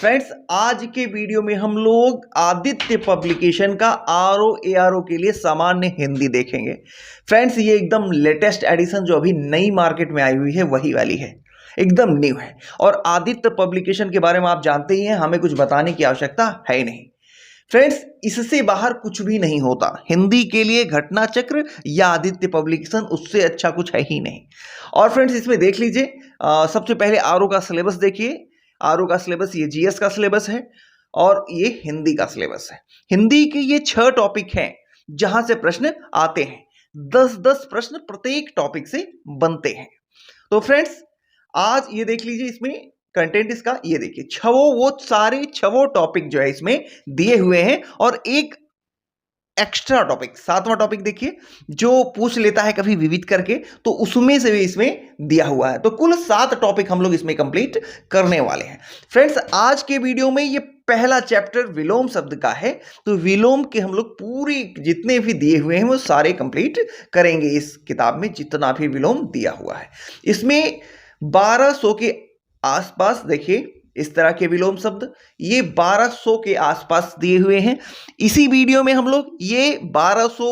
Friends, आज के video में हम लोग आदित्य पब्लिकेशन का आरओ के लिए सामान्य हिंदी देखेंगे। फ्रेंड्स, ये एकदम लेटेस्ट एडिशन जो अभी नई मार्केट में आई हुई है वही वाली है, एकदम न्यू है। और आदित्य पब्लिकेशन के बारे में आप जानते ही हैं, हमें कुछ बताने की आवश्यकता है ही नहीं। फ्रेंड्स, इससे बाहर कुछ भी नहीं होता हिंदी के लिए। घटना चक्र या आदित्य पब्लिकेशन, उससे अच्छा कुछ है ही नहीं। और फ्रेंड्स, इसमें देख लीजिए, सबसे पहले आरओ का सिलेबस देखिए। आरओ का सिलेबस, ये जीएस का सिलेबस है और ये हिंदी का सिलेबस है। हिंदी के ये 6 टॉपिक हैं जहां से प्रश्न आते हैं। 10-10 प्रश्न प्रत्येक टॉपिक से बनते हैं। तो फ्रेंड्स, आज ये देख लीजिए, इसमें कंटेंट इसका ये देखिए, वो सारे 6 टॉपिक जो है इसमें दिए हुए हैं और एक एक्स्ट्रा टॉपिक, 7वां टॉपिक देखिए, जो पूछ लेता है कभी विविध करके, तो उसमें से भी इसमें दिया हुआ है। तो कुल 7 टॉपिक हम लोग इसमें कंप्लीट करने वाले हैं। फ्रेंड्स, आज के वीडियो में ये पहला चैप्टर विलोम शब्द का है, तो विलोम के हम लोग पूरी जितने भी दिए हुए हैं वो सारे कंप्लीट करेंगे। इस किताब में जितना भी विलोम दिया हुआ है, इसमें 1200 के आसपास देखिए इस तरह के विलोम शब्द, ये 1200 के आसपास दिए हुए हैं। इसी वीडियो में हम लोग ये 1200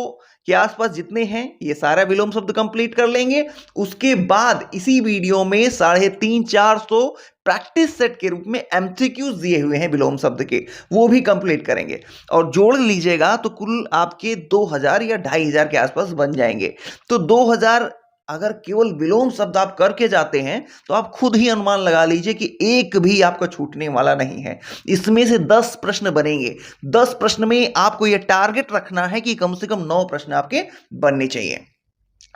के आसपास जितने हैं ये सारा विलोम शब्द कंप्लीट कर लेंगे। उसके बाद इसी वीडियो में 350-400 प्रैक्टिस सेट के रूप में एमसीक्यूज दिए हुए हैं विलोम शब्द के, वो भी कंप्लीट करेंगे। और जोड़ लीजिएगा तो कुल आपके 2000 या 2500 के आसपास बन जाएंगे। तो 2000 अगर केवल विलोम शब्द आप करके जाते हैं तो आप खुद ही अनुमान लगा लीजिए कि एक भी आपका छूटने वाला नहीं है। इसमें से 10 प्रश्न बनेंगे। 10 प्रश्न में आपको यह टारगेट रखना है कि कम से कम 9 प्रश्न आपके बनने चाहिए।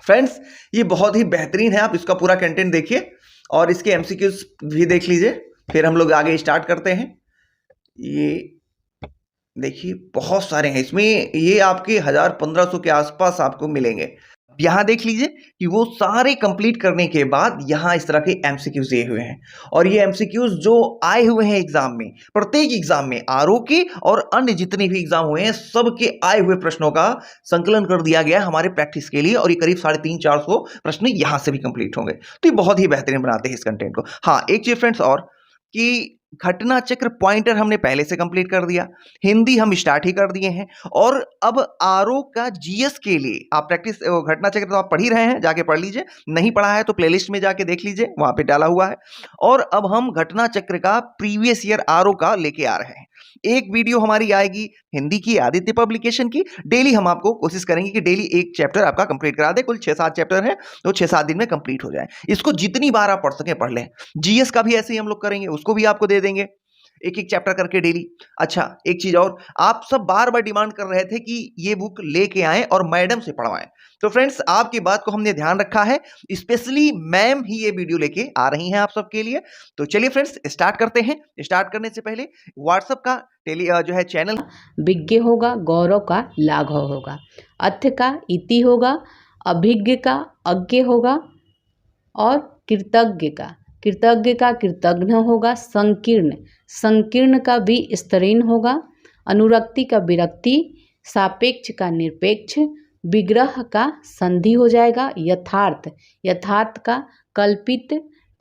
फ्रेंड्स, ये बहुत ही बेहतरीन है, आप इसका पूरा कंटेंट देखिए और इसके एमसीक्यूज भी देख लीजिए, फिर हम लोग आगे स्टार्ट करते हैं। ये देखिए बहुत सारे हैं इसमें, ये आपके 1000-1500 के आसपास आपको मिलेंगे। यहां देख लीजिए कि वो सारे कंप्लीट करने के बाद यहां इस तरह के एमसीक्यूज दिए हुए हैं। और ये एमसीक्यूज जो आए हुए हैं एग्जाम में, प्रत्येक एग्जाम में आरओ के और अन्य जितने भी एग्जाम हुए हैं सबके आए हुए प्रश्नों का संकलन कर दिया गया हमारे प्रैक्टिस के लिए। और ये करीब 350-400 प्रश्न यहां से भी कंप्लीट होंगे। तो ये बहुत ही बेहतरीन बनाते हैं इस कंटेंट को। हाँ, एक चीज फ्रेंड्स और, कि घटना चक्र पॉइंटर हमने पहले से कंप्लीट कर दिया, हिंदी हम स्टार्ट ही कर दिए हैं। और अब आरओ का जीएस के लिए आप प्रैक्टिस, घटना चक्र तो आप पढ़ ही रहे हैं, जाके पढ़ लीजिए। नहीं पढ़ा है तो प्लेलिस्ट में जाके देख लीजिए, वहां पे डाला हुआ है। और अब हम घटना चक्र का प्रीवियस ईयर आरओ का लेके आ रहे हैं। एक वीडियो हमारी आएगी हिंदी की, आदित्य पब्लिकेशन की। डेली हम आपको कोशिश करेंगे कि डेली एक चैप्टर आपका कंप्लीट करा दे। कुल 6-7 चैप्टर है, तो 6-7 दिन में कंप्लीट हो जाए। इसको जितनी बार आप पढ़ सके पढ़ लें। जीएस का भी ऐसे ही हम लोग करेंगे, उसको भी आपको दे देंगे एक एक चैप्टर करके डेली। अच्छा, एक चीज और, आप सब बार बार डिमांड कर रहे थे कि ये बुक लेके आएं और मैडम से पढ़वाएं। तो फ्रेंड्स, आपकी बात को हमने ध्यान रखा है, स्पेशली मैम ही ये वीडियो लेके आ रही हैं आप सबके लिए। तो चलिए फ्रेंड्स, स्टार्ट करते हैं। स्टार्ट करने से पहले व्हाट्सएप का जो है चैनल, विज्ञ होगा, गौरव का लाघव होगा, अथ का इति होगा, अभिज्ञ का अज्ञ होगा और कृतज्ञ का कृतज्ञ होगा, संकीर्ण का भी स्तरीन होगा, अनुरक्ति का विरक्ति, सापेक्ष का निरपेक्ष, विग्रह का संधि हो जाएगा, यथार्थ का कल्पित,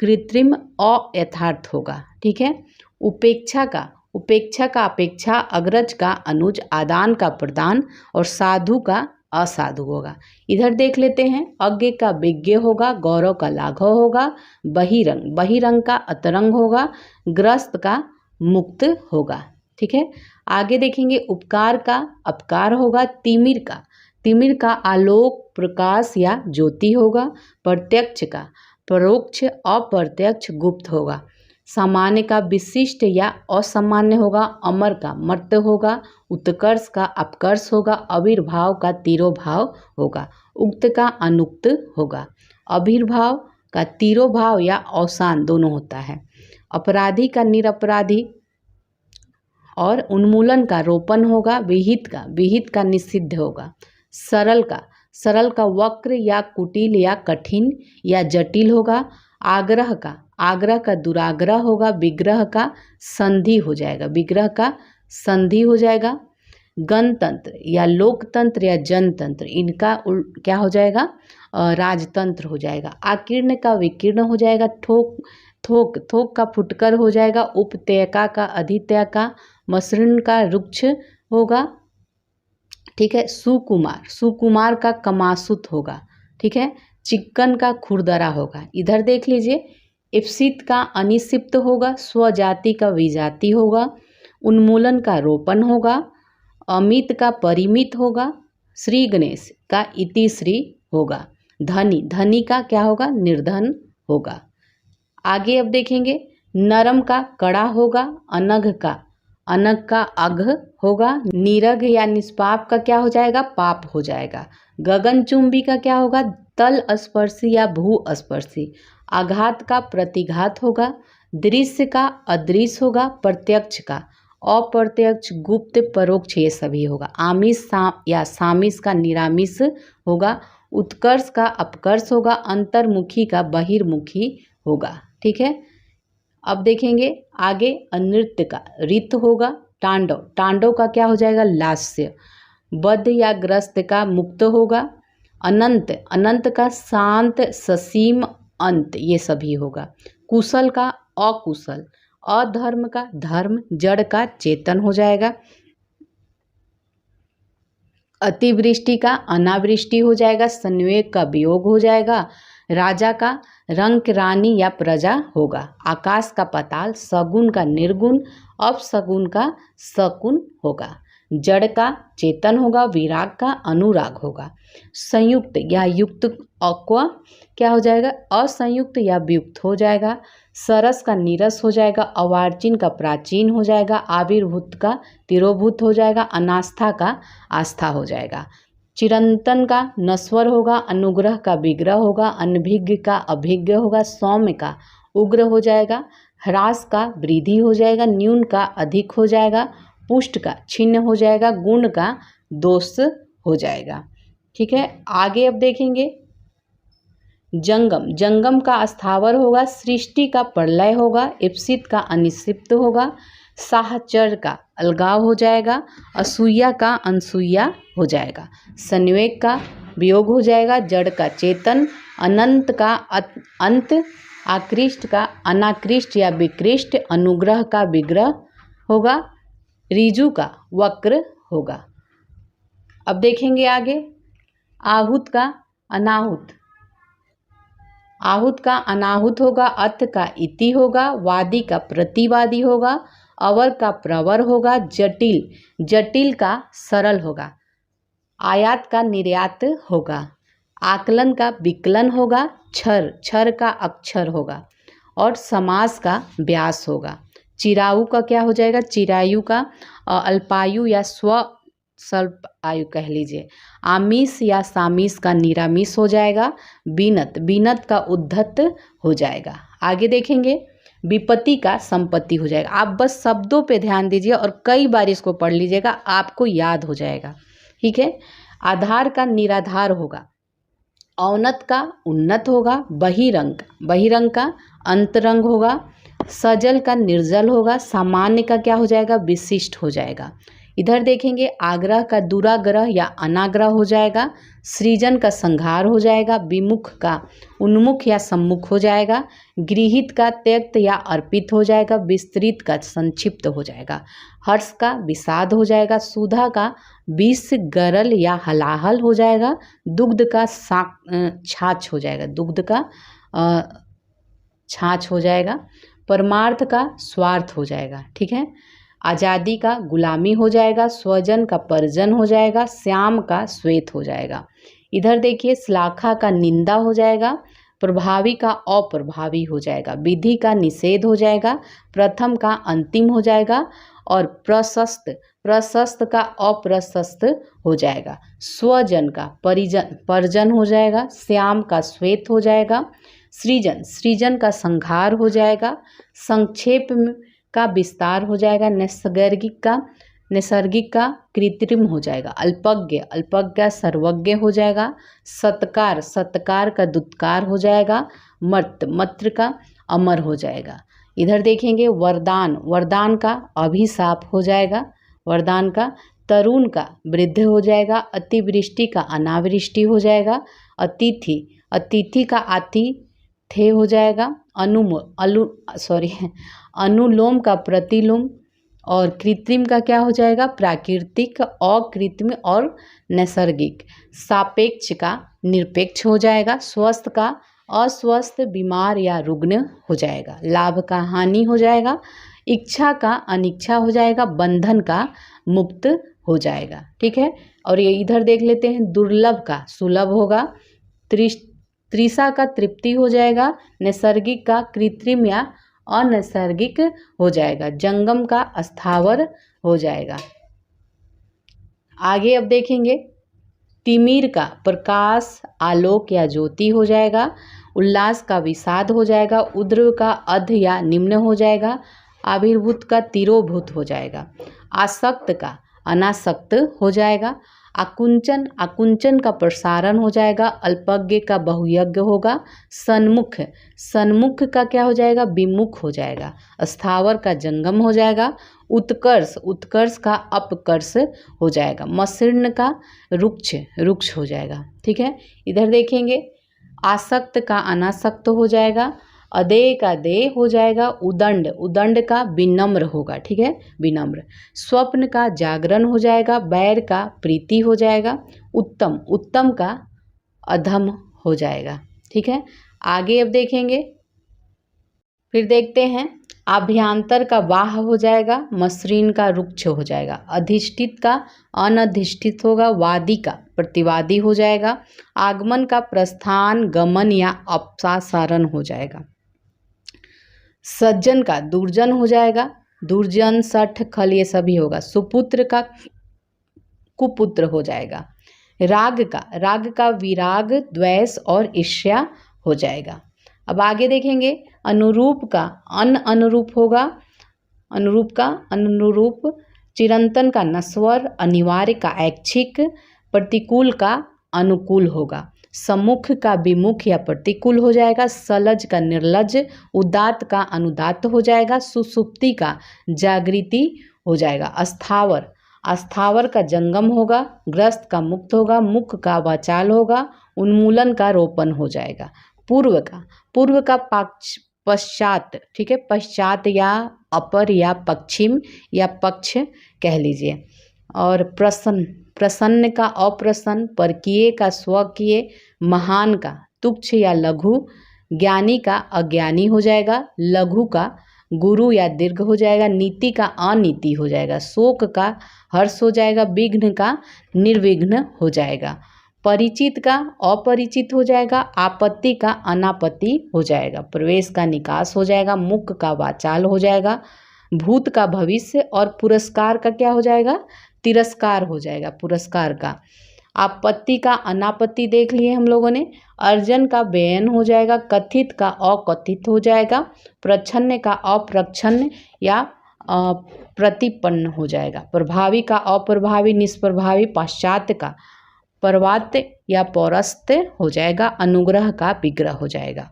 कृत्रिम अयथार्थ होगा। ठीक है। उपेक्षा का अपेक्षा, अग्रज का अनुज, आदान का प्रदान और साधु का असाधु होगा। इधर देख लेते हैं, अज्ञ का विज्ञ होगा, गौरव का लाघव होगा, बहिरंग का अतरंग होगा, ग्रस्त का मुक्त होगा। ठीक है। आगे देखेंगे, उपकार का अपकार होगा, तिमिर का आलोक, प्रकाश या ज्योति होगा, प्रत्यक्ष का परोक्ष, अप्रत्यक्ष गुप्त होगा, सामान्य का विशिष्ट या असामान्य होगा, अमर का मर्त्य होगा, उत्कर्ष का अपकर्ष होगा, आविर्भाव का तिरोभाव होगा, उक्त का अनुक्त होगा। आविर्भाव का तिरोभाव या अवसान दोनों होता है। अपराधी का निरपराधी और उन्मूलन का रोपण होगा, विहित का निषिद्ध होगा। सरल का वक्र या कुटिल या कठिन या जटिल होगा, आग्रह का दुराग्रह होगा, विग्रह का संधि हो जाएगा, गणतंत्र या लोकतंत्र या जनतंत्र, इनका क्या हो जाएगा, राजतंत्र हो जाएगा। आकीर्ण का विकीर्ण हो जाएगा, थोक, थोक का फुटकर हो जाएगा। उपत्यका का अधित्यका, मसृण का रुक्ष होगा। ठीक है। सुकुमार, सुकुमार का कमासुत होगा। ठीक है। चिक्कन का खुरदरा होगा। इधर देख लीजिए, इप्सित का अनिसिप्त होगा, स्वजाति का विजाति होगा, उन्मूलन का रोपण होगा, अमित का परिमित होगा, श्री गणेश का इतिश्री होगा, धनी, धनी का क्या होगा, निर्धन होगा। आगे अब देखेंगे, नरम का कड़ा होगा, अनघ का अघ होगा, नीरघ या निष्पाप का क्या हो जाएगा, पाप हो जाएगा। गगनचुंबी का क्या होगा, तल स्पर्शी या भू स्पर्शी। आघात का प्रतिघात होगा, दृश्य का अदृश्य होगा, प्रत्यक्ष का अप्रत्यक्ष, गुप्त परोक्ष ये सभी होगा। आमिष या सामिष का निरामिष होगा, उत्कर्ष का अपकर्ष होगा, अंतर्मुखी का बहिर्मुखी होगा। ठीक है। अब देखेंगे आगे, अनृत्य का रित होगा, तांडव, तांडव का क्या हो जाएगा, लास्य। बद्ध या ग्रस्त का मुक्त होगा, अनंत, अनंत का शांत, ससीम, अंत ये सभी होगा। कुशल का अकुशल, अधर्म का धर्म, जड़ का चेतन हो जाएगा। अतिवृष्टि का अनावृष्टि हो जाएगा, संवेग का वियोग हो जाएगा। राजा का रंक, रानी या प्रजा होगा। आकाश का पाताल, सगुण का निर्गुण, अपसगुण का सगुण होगा। जड़ का चेतन होगा, विराग का अनुराग होगा। संयुक्त या युक्त अक्वा क्या हो जाएगा, असंयुक्त या व्युक्त हो जाएगा। सरस का नीरस हो जाएगा, अवार्चिन का प्राचीन हो जाएगा, आविर्भूत का तिरोभूत हो जाएगा, अनास्था का आस्था हो जाएगा। चिरंतन का नश्वर होगा, अनुग्रह का विग्रह होगा, अनभिज्ञ का अभिज्ञ होगा, सौम्य का उग्र हो जाएगा, ह्रास का वृद्धि हो जाएगा, न्यून का अधिक हो जाएगा, पुष्ट का छिन्न हो जाएगा, गुण का दोष हो जाएगा। ठीक है। आगे अब देखेंगे, जंगम, जंगम का स्थावर होगा, सृष्टि का प्रलय होगा, इप्सित का अनिक्षिप्त होगा, साहचर का अलगाव हो जाएगा, असूया का अनसूया हो जाएगा, संवेग का वियोग हो जाएगा, जड़ का चेतन, अनंत का अंत, आकृष्ट का अनाकृष्ट या विकृष्ट, अनुग्रह का विग्रह होगा, ऋजु का वक्र होगा। अब देखेंगे आगे, आहूत का अनाहुत, आहूत का अनाहुत होगा, अथ का इति होगा, वादी का प्रतिवादी होगा, अवर का प्रवर होगा, जटिल, जटिल का सरल होगा, आयात का निर्यात होगा, आकलन का विकलन होगा, क्षर, क्षर का अक्षर होगा, और समास का व्यास होगा। चिरायु का क्या हो जाएगा, चिरायु का अल्पायु या स्वल्प आयु कह लीजिए। आमिष या सामिष का निरामिष हो जाएगा। बीनत, बीनत का उद्धत हो जाएगा। आगे देखेंगे, विपत्ति का संपत्ति हो जाएगा। आप बस शब्दों पे ध्यान दीजिए और कई बार इसको पढ़ लीजिएगा, आपको याद हो जाएगा। ठीक है। आधार का निराधार होगा, औन्नत का उन्नत होगा, बहिरंग, बहिरंग का अंतरंग होगा, सजल का निर्जल होगा, सामान्य का क्या हो जाएगा, विशिष्ट हो जाएगा। इधर देखेंगे, आग्रह का दुराग्रह या अनाग्रह हो जाएगा, सृजन का संहार हो जाएगा, विमुख का उन्मुख या सम्मुख हो जाएगा, गृहीत का त्यक्त या अर्पित हो जाएगा, विस्तृत का संक्षिप्त हो जाएगा, हर्ष का विषाद हो जाएगा, सुधा का विष, गरल या हलाहल हो जाएगा, दुग्ध का छाछ हो जाएगा, दुग्ध का छाछ हो जाएगा, परमार्थ का स्वार्थ हो जाएगा। ठीक है। आज़ादी का गुलामी हो जाएगा, स्वजन का परिजन हो जाएगा, श्याम का श्वेत हो जाएगा। इधर देखिए, श्लाघा का निंदा हो जाएगा, प्रभावी का अप्रभावी हो जाएगा, विधि का निषेध हो जाएगा, प्रथम का अंतिम हो जाएगा, और प्रशस्त, प्रशस्त का अप्रशस्त हो जाएगा, स्वजन का परिजन, परिजन हो जाएगा, श्याम का श्वेत हो जाएगा, सृजन, सृजन का संहार हो जाएगा, संक्षेप का विस्तार हो जाएगा, नैसर्गिक का कृत्रिम हो जाएगा, अल्पज्ञ, अल्पज्ञ का सर्वज्ञ हो जाएगा, सत्कार, सत्कार का दुत्कार हो जाएगा, मर्त, मत्र का अमर हो जाएगा। इधर देखेंगे, वरदान, वरदान का अभिशाप हो जाएगा, वरदान का तरुण का वृद्ध हो जाएगा, अतिवृष्टि का अनावृष्टि हो जाएगा, अतिथि, अतिथि का आति थे हो जाएगा। अनुलोम का प्रतिलोम, और कृत्रिम का क्या हो जाएगा? प्राकृतिक, अकृत्रिम और नैसर्गिक। सापेक्ष का निरपेक्ष हो जाएगा। स्वस्थ का अस्वस्थ, बीमार या रुग्ण हो जाएगा। लाभ का हानि हो जाएगा। इच्छा का अनिच्छा हो जाएगा। बंधन का मुक्त हो जाएगा। ठीक है, और ये इधर देख लेते हैं। दुर्लभ का सुलभ होगा। तृषा का तृप्ति हो जाएगा। नैसर्गिक का कृत्रिम या अनैसर्गिक हो जाएगा। जंगम का अस्थावर हो जाएगा। आगे अब देखेंगे। तिमिर का प्रकाश, आलोक या ज्योति हो जाएगा। उल्लास का विषाद हो जाएगा। उद्र का अध या निम्न हो जाएगा। आविर्भूत का तिरोभूत हो जाएगा। आसक्त का अनासक्त हो जाएगा। आकुंचन, आकुंचन का प्रसारण हो जाएगा। अल्पज्ञ का बहुयज्ञ होगा। सन्मुख, सन्मुख का क्या हो जाएगा? विमुख हो जाएगा। स्थावर का जंगम हो जाएगा। उत्कर्ष, उत्कर्ष का अपकर्ष हो जाएगा। मसृण का रुक्ष, रुक्ष हो जाएगा। ठीक है, इधर देखेंगे। आसक्त का अनासक्त हो जाएगा। अदेय का देय हो जाएगा। उदंड, उदंड का विनम्र होगा। ठीक है, विनम्र। स्वप्न का जागरण हो जाएगा। बैर का प्रीति हो जाएगा। उत्तम, उत्तम का अधम हो जाएगा। ठीक है, आगे अब देखेंगे। फिर देखते हैं। आभ्यंतर का वाह हो जाएगा। मसृण का रुक्ष हो जाएगा। अधिष्ठित का अनधिष्ठित होगा। वादी का प्रतिवादी हो जाएगा। आगमन का प्रस्थान, गमन या अपसारण हो जाएगा। सज्जन का दुर्जन हो जाएगा। दुर्जन, सठ, खल ये सभी होगा। सुपुत्र का कुपुत्र हो जाएगा। राग का विराग, द्वेष और ईर्ष्या हो जाएगा। अब आगे देखेंगे। अनुरूप का अनुरूप होगा। अनुरूप का अनुरूप। चिरंतन का नश्वर। अनिवार्य का ऐच्छिक। प्रतिकूल का अनुकूल होगा। सम्मुख का विमुख या प्रतिकूल हो जाएगा। सलज का निर्लज। उदात्त का अनुदात्त हो जाएगा। सुसुप्ति का जागृति हो जाएगा। अस्थावर, अस्थावर का जंगम होगा। ग्रस्त का मुक्त होगा। मुख का वाचाल होगा। उन्मूलन का रोपण हो जाएगा। पूर्व का पश्चात। ठीक है, पश्चात या अपर या पश्चिम या पक्ष कह लीजिए। और प्रसन्न का अप्रसन्न। परकीय का स्वकीय। महान का तुच्छ या लघु। ज्ञानी का अज्ञानी हो जाएगा। लघु का गुरु या दीर्घ हो जाएगा। नीति का अनीति हो जाएगा। शोक का हर्ष हो जाएगा। विघ्न का निर्विघ्न हो जाएगा। परिचित का अपरिचित हो जाएगा। आपत्ति का अनापत्ति हो जाएगा। प्रवेश का निकास हो जाएगा। मुख का वाचाल हो जाएगा। भूत का भविष्य। और पुरस्कार का क्या हो जाएगा? तिरस्कार हो जाएगा। पुरस्कार का। आपत्ति का अनापत्ति देख लिए हम लोगों ने। अर्जन का व्ययन हो जाएगा। कथित का अकथित हो जाएगा। प्रच्छन्न का अप्रच्छन्न या प्रतिपन्न हो जाएगा। प्रभावी का अप्रभावी, निष्प्रभावी। पाश्चात्य का परवात्य या पौरस्त हो जाएगा। अनुग्रह का विग्रह हो जाएगा।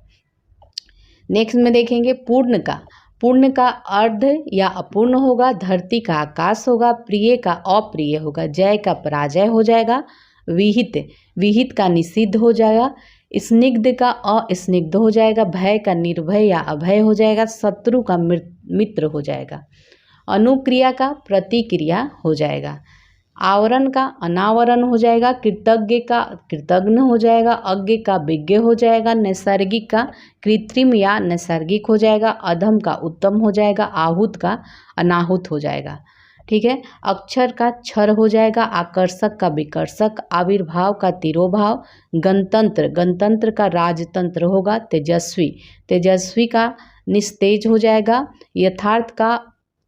नेक्स्ट में देखेंगे। पूर्ण का अर्ध या अपूर्ण होगा। धरती का आकाश होगा। प्रिय का अप्रिय होगा। जय का पराजय हो जाएगा। विहित का निषिद्ध हो जाएगा। स्निग्ध का अस्निग्ध हो जाएगा। भय का निर्भय या अभय हो जाएगा। शत्रु का मित्र हो जाएगा। अनुक्रिया का प्रतिक्रिया हो जाएगा। आवरण का अनावरण हो जाएगा। कृतज्ञ का कृतज्ञ हो जाएगा। अज्ञ का विज्ञ हो जाएगा। नैसर्गिक का कृत्रिम या नैसर्गिक हो जाएगा। अधम का उत्तम हो जाएगा। आहूत का अनाहुत हो जाएगा। ठीक है, अक्षर का क्षर हो जाएगा। आकर्षक का विकर्षक। आविर्भाव का तिरोभाव। गणतंत्र का राजतंत्र होगा। तेजस्वी का निस्तेज हो जाएगा। यथार्थ का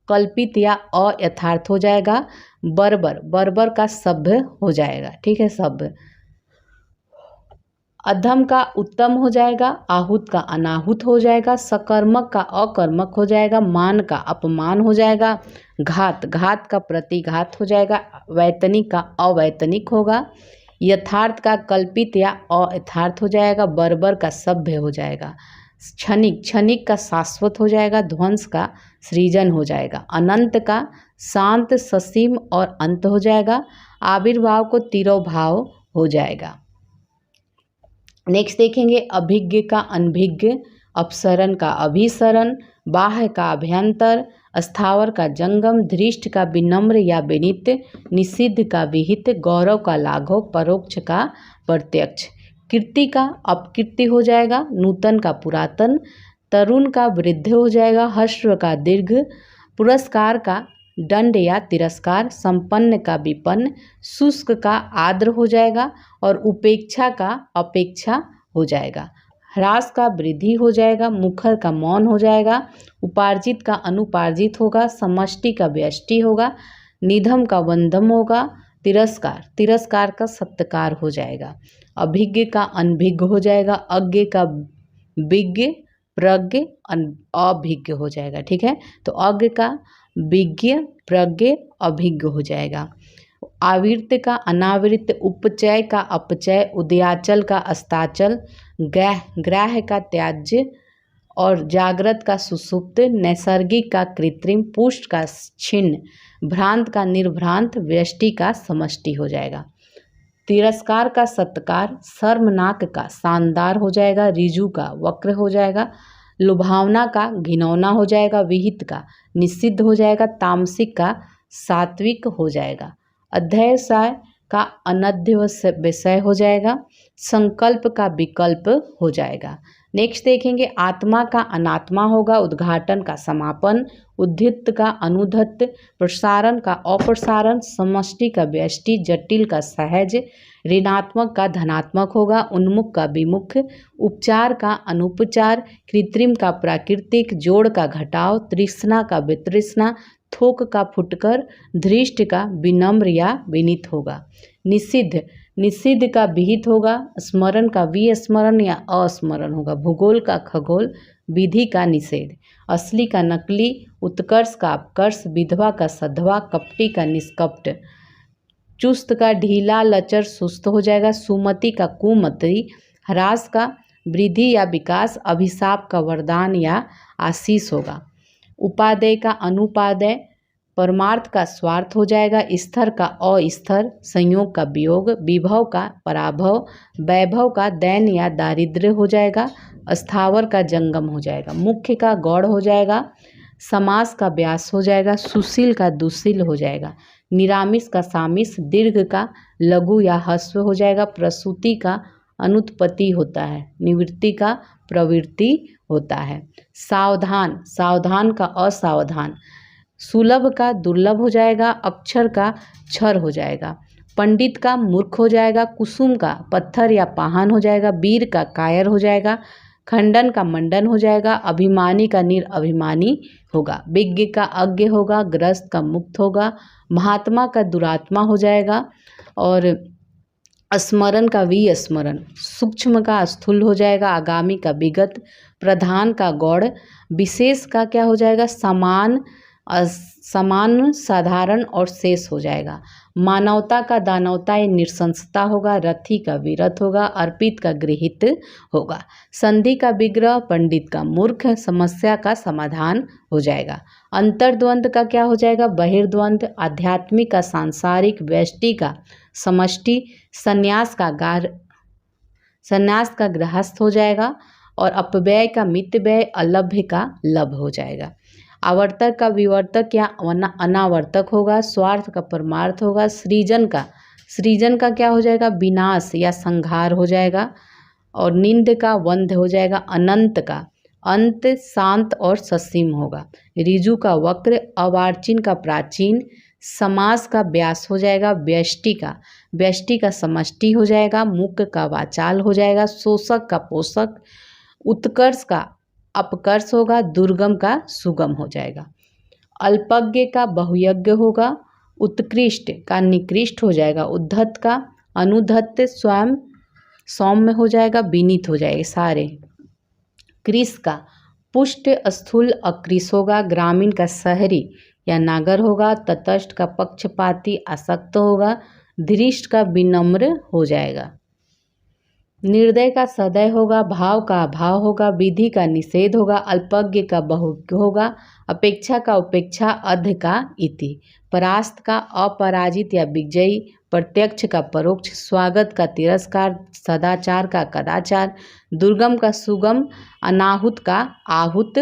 कल्पित या अयथार्थ हो जाएगा। बर्बर का सभ्य हो जाएगा। ठीक है, सभ्य। अधम का उत्तम हो जाएगा। आहूत का अनाहुत हो जाएगा। सकर्मक का अकर्मक हो जाएगा। मान का अपमान हो जाएगा। घात का प्रतिघात हो जाएगा। वैतनिक का अवैतनिक होगा। यथार्थ का कल्पित या अयथार्थ हो जाएगा। बर्बर का सभ्य हो जाएगा। क्षणिक का शाश्वत हो जाएगा। ध्वंस का सृजन हो जाएगा। अनंत का शांत, ससीम और अंत हो जाएगा। आविर्भाव को तिरोभाव हो जाएगा। नेक्स्ट देखेंगे अभिज्ञ का अनभिज्ञ, अपसरण का अभिसरण, बाह्य का अभ्यंतर, स्थावर का जंगम, धृष्ट का विनम्र या विनीत, निषिद्ध का विहित, गौरव का लाघव, परोक्ष का प्रत्यक्ष। कीर्ति का अपकीर्ति हो जाएगा, नूतन का पुरातन, तरुण का वृद्ध हो जाएगा, हर्ष का दीर्घ, पुरस्कार का दंड या तिरस्कार, संपन्न का विपन्न, शुष्क का आर्द्र हो जाएगा और उपेक्षा का अपेक्षा हो जाएगा। ह्रास का वृद्धि हो जाएगा, मुखर का मौन हो जाएगा, उपार्जित का अनुपार्जित होगा, समष्टि का व्यष्टि होगा, निधम का वंदम होगा, तिरस्कार का सत्कार हो जाएगा। अभिज्ञ का अनभिज्ञ हो जाएगा, अज्ञ का विज्ञ, प्रज्ञ अभिज्ञ हो जाएगा। ठीक है, तो अज्ञ का विज्ञ, प्रज्ञ, अभिज्ञ हो जाएगा। आवृत्त का अनावृत्त, उपचय का अपचय, उदयाचल का अस्ताचल, ग्राह्य का त्याज्य और जागृत का सुसुप्त, नैसर्गिक का कृत्रिम, पुष्ट का छिन्न, भ्रांत का निर्भ्रांत, व्यष्टि का समष्टि हो जाएगा। तिरस्कार का सत्कार, शर्मनाक का शानदार हो जाएगा, ऋजु का वक्र हो जाएगा, लुभावना का घिनौना हो जाएगा, विहित का निषिद्ध हो जाएगा, तामसिक का सात्विक हो जाएगा, अध्यवसाय का अनध्य विषय हो जाएगा, संकल्प का विकल्प हो जाएगा। नेक्स्ट देखेंगे आत्मा का अनात्मा होगा, उद्घाटन का समापन, उद्धित का अनुद्धत, प्रसारण का अप्रसारण, समष्टि का व्यष्टि, जटिल का सहज, ऋणात्मक का धनात्मक होगा, उन्मुख का विमुख, उपचार का अनुपचार, कृत्रिम का प्राकृतिक, जोड़ का घटाव, तृष्णा का वितृष्णा, थोक का फुटकर, धृष्ट का विनम्र या विनीत होगा। निषिद्ध का विहित होगा, स्मरण का विस्मरण या अस्मरण होगा, भूगोल का खगोल, विधि का निषेध, असली का नकली, उत्कर्ष का अपकर्ष, विधवा का सधवा, कपटी का निष्कपट, चुस्त का ढीला, लचर सुस्त हो जाएगा, सुमति का कुमति, ह्रास का वृद्धि या विकास, अभिशाप का वरदान या आशीष होगा। उपादेय का अनुपादेय, परमार्थ का स्वार्थ हो जाएगा, स्तर का अस्तर, संयोग का वियोग, विभव का पराभव, वैभव का दैन या दारिद्र्य हो जाएगा, स्थावर का जंगम हो जाएगा, मुख्य का गौड़ हो जाएगा, समास का व्यास हो जाएगा, सुशील का दुशील हो जाएगा, निरामिष का सामिष, दीर्घ का लघु या ह्रस्व हो जाएगा, प्रसूति का अनुत्पत्ति होता है, निवृत्ति का प्रवृत्ति होता है। सावधान का असावधान, सुलभ का दुर्लभ हो जाएगा, अक्षर का क्षर हो जाएगा, पंडित का मूर्ख हो जाएगा, कुसुम का पत्थर या पाहन हो जाएगा, वीर का कायर हो जाएगा, खंडन का मंडन हो जाएगा, अभिमानी का निरअभिमानी होगा, विज्ञ का अज्ञ होगा, ग्रस्त का मुक्त होगा, महात्मा का दुरात्मा हो जाएगा और स्मरण का विस्मरण, सूक्ष्म का स्थूल हो जाएगा, आगामी का विगत, प्रधान का गौड़, विशेष का क्या हो जाएगा समान, साधारण और शेष हो जाएगा, मानवता का दानवता या निरसंसता होगा, रथी का विरथ होगा, अर्पित का गृहित होगा, संधि का विग्रह, पंडित का मूर्ख, समस्या का समाधान हो जाएगा, अंतर्द्वंद का क्या हो जाएगा बहिर्द्वंद, आध्यात्मिक का सांसारिक, व्यष्टि का समष्टि, संन्यास का गृहस्थ हो जाएगा और अपव्यय का मितव्यय, अलभ्य का लभ हो जाएगा, आवर्तक का विवर्तक या अनावर्तक होगा, स्वार्थ का परमार्थ होगा, सृजन का क्या हो जाएगा विनाश या संहार हो जाएगा और निंद का वंध हो जाएगा, अनंत का अंत, शांत और ससीम होगा, ऋजु का वक्र, अवार्चिन का प्राचीन, समास का व्यास हो जाएगा, व्यष्टि का समष्टि हो जाएगा, मुक का वाचाल हो जाएगा, शोषक का पोषक, उत्कर्ष का अपकर्ष होगा, दुर्गम का सुगम हो जाएगा, अल्पज्ञ का बहुयज्ञ होगा, उत्कृष्ट का निकृष्ट हो जाएगा, उद्धत का अनुद्धत, स्वयं सौम्य हो जाएगा, विनीत हो जाएगा सारे, कृष का पुष्ट स्थूल अकृष होगा, ग्रामीण का शहरी या नागर होगा, तटस्थ का पक्षपाती आसक्त होगा, धृष्ट का विनम्र हो जाएगा। निर्दय का सदय होगा, भाव का अभाव होगा, विधि का निषेध होगा, अल्पज्ञ का बहुज्ञ होगा, अपेक्षा का उपेक्षा, अध का इति, परास्त का अपराजित या विजयी, प्रत्यक्ष का परोक्ष, स्वागत का तिरस्कार, सदाचार का कदाचार, दुर्गम का सुगम, अनाहुत का आहूत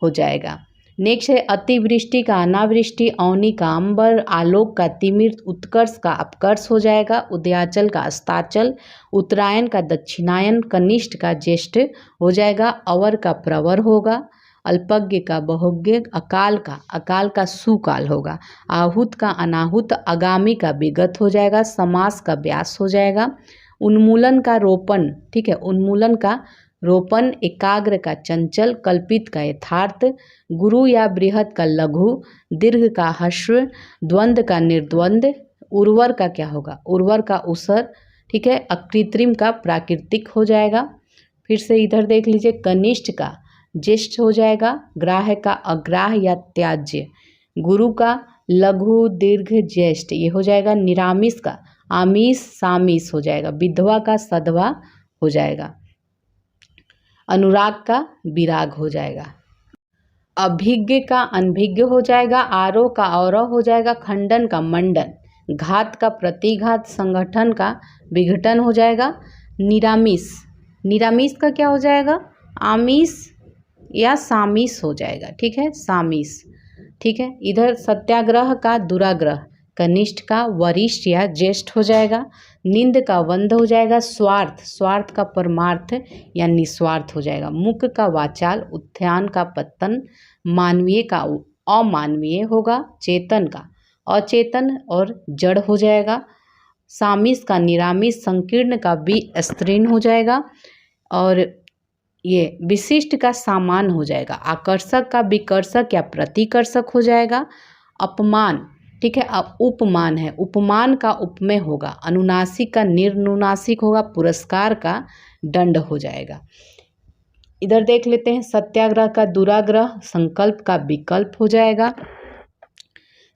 हो जाएगा। नेक्स्ट है अतिवृष्टि का अनावृष्टि, अवनी का अंबर, आलोक का तिमिर, उत्कर्ष का अपकर्ष हो जाएगा, उदयाचल का अस्ताचल, उत्तरायण का दक्षिणायन, कनिष्ठ का ज्येष्ठ हो जाएगा, अवर का प्रवर होगा, अल्पज्ञ का बहुज्ञ, अकाल का सुकाल होगा, आहूत का अनाहुत, आगामी का विगत हो जाएगा, समास का व्यास हो जाएगा, उन्मूलन का रोपण, ठीक है, उन्मूलन का रोपण, एकाग्र का चंचल, कल्पित का यथार्थ, गुरु या बृहत का लघु, दीर्घ का ह्रस्व, द्वंद्व का निर्द्वंद, उर्वर का क्या होगा, उर्वर का उसर, ठीक है, अकृत्रिम का प्राकृतिक हो जाएगा। फिर से इधर देख लीजिए, कनिष्ठ का ज्येष्ठ हो जाएगा, ग्राह्य का अग्राह्य या त्याज्य, गुरु का लघु दीर्घ ज्येष्ठ ये हो जाएगा, निरामिष का आमिष सामिष हो जाएगा, विधवा का सधवा हो जाएगा, अनुराग का विराग हो जाएगा, अभिज्ञ का अनभिज्ञ हो जाएगा, आरोह का अवरोह हो जाएगा, खंडन का मंडन, घात का प्रतिघात, संगठन का विघटन हो जाएगा, निरामिष, निरामिष का क्या हो जाएगा, आमिष या सामिष हो जाएगा, ठीक है, सामिष, ठीक है। इधर सत्याग्रह का दुराग्रह, कनिष्ठ का वरिष्ठ या ज्येष्ठ हो जाएगा, निंद का वंद हो जाएगा, स्वार्थ, स्वार्थ का परमार्थ या निस्वार्थ हो जाएगा, मुख का वाचाल, उत्थान का पतन, मानवीय का अमानवीय होगा, चेतन का अचेतन और जड़ हो जाएगा, सामिष का निरामिष, संकीर्ण का विस्तीर्ण हो जाएगा, और ये विशिष्ट का सामान हो जाएगा, आकर्षक का विकर्षक या प्रतिकर्षक हो जाएगा, अपमान, ठीक है, अब उपमान है, उपमान का उपमेय होगा, अनुनासिक का निर्नुनासिक होगा, पुरस्कार का दंड हो जाएगा। इधर देख लेते हैं, सत्याग्रह का दुराग्रह, संकल्प का विकल्प हो जाएगा,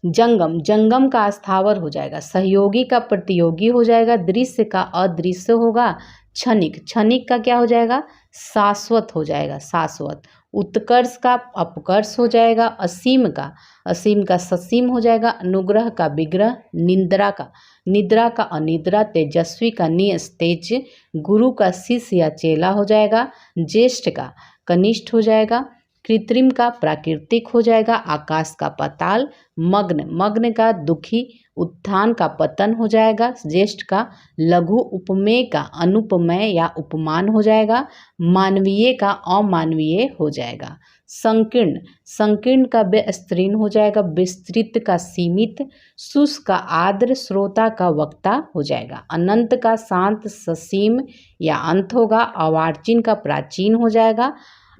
जंगम, जंगम का अस्थावर हो जाएगा, सहयोगी का प्रतियोगी हो जाएगा, दृश्य का अदृश्य होगा, क्षणिक, क्षणिक का क्या हो जाएगा, शाश्वत हो जाएगा, शाश्वत, उत्कर्ष का अपकर्ष हो जाएगा, असीम का ससीम हो जाएगा, अनुग्रह का विग्रह, निद्रा का अनिद्रा, तेजस्वी का निस्तेज, गुरु का शिष्य या चेला हो जाएगा, ज्येष्ठ का कनिष्ठ हो जाएगा, कृत्रिम का प्राकृतिक हो जाएगा, आकाश का पाताल, मग्न का दुखी, उत्थान का पतन हो जाएगा, ज्येष्ठ का लघु, उपमेय का अनुपमेय या उपमान हो जाएगा, मानवीय का अमानवीय हो जाएगा, संकीर्ण, संकीर्ण का विस्तीर्ण हो जाएगा, विस्तृत का सीमित, शुष्क का आर्द्र, श्रोता का वक्ता हो जाएगा, अनंत का शांत ससीम या अंत होगा, अवार्चिन का प्राचीन हो जाएगा,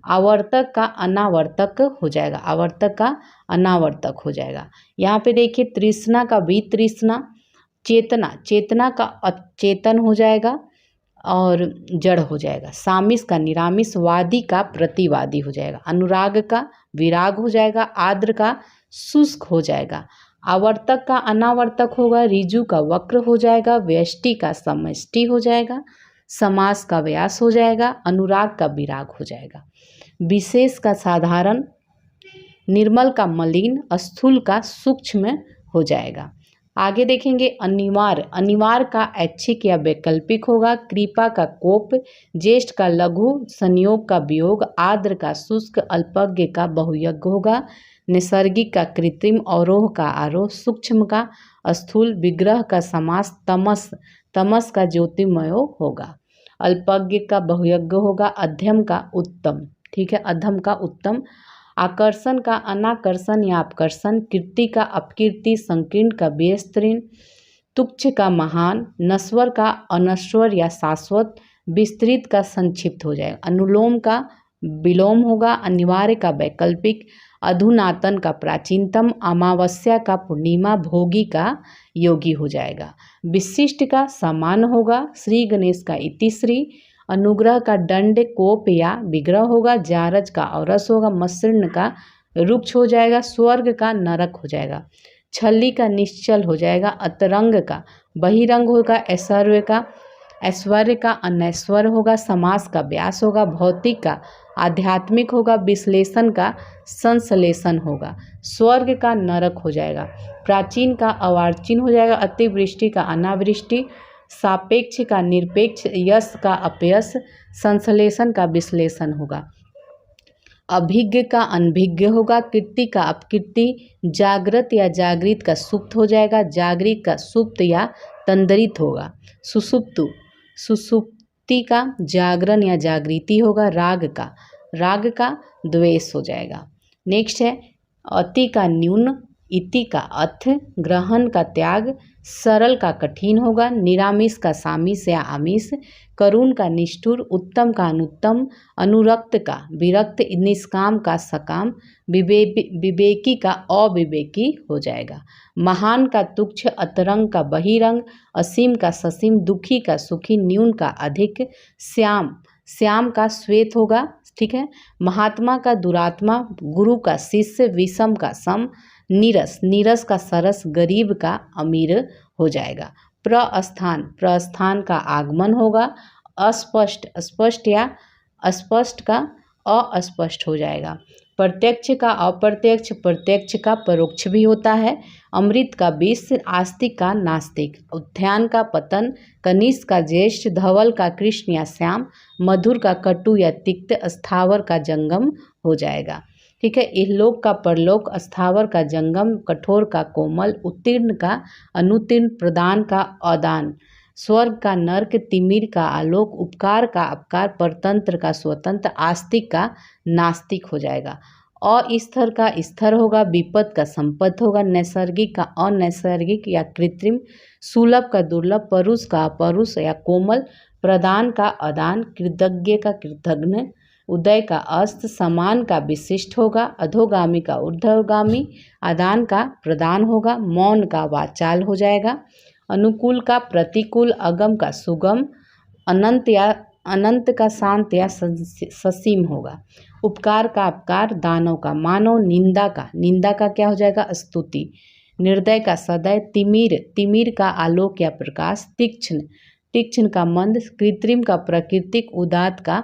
आवर्तक का अनावर्तक हो जाएगा, आवर्तक का अनावर्तक हो जाएगा। यहाँ पे देखिए, तृष्णा का वितृष्णा, चेतना का अचेतन हो जाएगा और जड़ हो जाएगा, सामिष का निरामिष, वादी का प्रतिवादी हो जाएगा, अनुराग का विराग हो जाएगा, आर्द्र का शुष्क हो जाएगा, आवर्तक का अनावर्तक होगा, ऋजु का वक्र हो जाएगा, व्यष्टि का समष्टि हो जाएगा, समास का व्यास हो जाएगा, अनुराग का विराग हो जाएगा, विशेष का साधारण, निर्मल का मलिन, स्थूल का सूक्ष्म हो जाएगा। आगे देखेंगे, अनिवार्य का ऐच्छिक या वैकल्पिक होगा, कृपा का कोप, ज्येष्ठ का लघु, संयोग का वियोग, आर्द्र का शुष्क, अल्पज्ञ का बहुयज्ञ होगा, नैसर्गिक का कृत्रिम, अवरोह का आरोह, सूक्ष्म का स्थूल, विग्रह का समास, तमस का ज्योतिर्मय होगा, अल्पज्ञ का बहुयज्ञ होगा, अध्यम का उत्तम, ठीक है, अधम का उत्तम, आकर्षण का अनाकर्षण या अपकर्षण, कीर्ति का अपकीर्ति, संकीर्ण का विस्तीर्ण, तुच्छ का महान, नश्वर का अनश्वर या शाश्वत, विस्तृत का संक्षिप्त हो जाएगा, अनुलोम का विलोम होगा, अनिवार्य का वैकल्पिक, अधुनातन का प्राचीनतम, अमावस्या का पूर्णिमा, भोगी का योगी हो जाएगा, विशिष्ट का समान होगा, श्री गणेश का इतिश्री, अनुग्रह का दंड, कोप या विग्रह होगा, जारज का औरस होगा, मसृण का रुक्ष हो जाएगा, स्वर्ग का नरक हो जाएगा, छल्ली का निश्चल हो जाएगा, अतरंग का बहिरंग होगा, ऐश्वर्य का ऐश्वर्य का अनैश्वर्य होगा, समास का व्यास होगा, भौतिक का आध्यात्मिक होगा, विश्लेषण का संश्लेषण होगा, स्वर्ग का नरक हो जाएगा, प्राचीन का अवार्चीन हो जाएगा, अतिवृष्टि का अनावृष्टि, सापेक्ष का निरपेक्ष, यश का अपयश, संश्लेषण का विश्लेषण होगा, अभिज्ञ का अनभिज्ञ होगा, कीर्ति का अपकीर्ति, जागृत या जागृत का सुप्त हो जाएगा, जागृत का सुप्त या तंद्रित होगा, सुसुप्ति का जागरण या जागृति होगा, राग का द्वेष हो जाएगा। नेक्स्ट है अति का न्यून, इति का अथ, ग्रहण का त्याग, सरल का कठिन होगा, निरामिष का सामिष या आमिष, करुण का निष्ठुर, उत्तम का अनुत्तम, अनुरक्त का विरक्त, निष्काम का सकाम, विवेकी का अविवेकी हो जाएगा, महान का तुच्छ, अतरंग का बहिरंग, असीम का ससीम, दुखी का सुखी, न्यून का अधिक, श्याम का श्वेत होगा, ठीक है, महात्मा का दुरात्मा, गुरु का शिष्य, विषम का सम, नीरस का सरस, गरीब का अमीर हो जाएगा, प्रस्थान का आगमन होगा, स्पष्ट या अस्पष्ट का अस्पष्ट हो जाएगा, प्रत्यक्ष का अप्रत्यक्ष, प्रत्यक्ष का परोक्ष भी होता है, अमृत का विष, आस्तिक का नास्तिक, उद्यान का पतन, कनिष्क का ज्येष्ठ, धवल का कृष्ण या श्याम, मधुर का कटु या तिक्त, स्थावर का जंगम हो जाएगा, ठीक है, इहलोक का परलोक, स्थावर का जंगम, कठोर का कोमल, उत्तीर्ण का अनुत्तीर्ण, प्रदान का अदान, स्वर्ग का नर्क, तिमिर का आलोक, उपकार का अपकार, परतंत्र का स्वतंत्र, आस्तिक का नास्तिक हो जाएगा, अस्थिर का स्थिर होगा, विपद का संपत्ति होगा, नैसर्गिक का अनैसर्गिक या कृत्रिम, सुलभ का दुर्लभ, परुष का अपरुष या कोमल, प्रदान का अदान, कृतज्ञ का कृतघ्न, उदय का अस्त, समान का विशिष्ट होगा, अधोगामी का ऊर्ध्वगामी, आदान का प्रदान होगा, मौन का वाचाल हो जाएगा, अनुकूल का प्रतिकूल, अगम का सुगम, अनंत का शांत या ससीम होगा, उपकार का अपकार, दानव का मानव, निंदा का क्या हो जाएगा स्तुति, निर्दय का सदय, तिमिर का आलोक या प्रकाश, तीक्ष्ण का मंद, कृत्रिम का प्राकृतिक, उदात का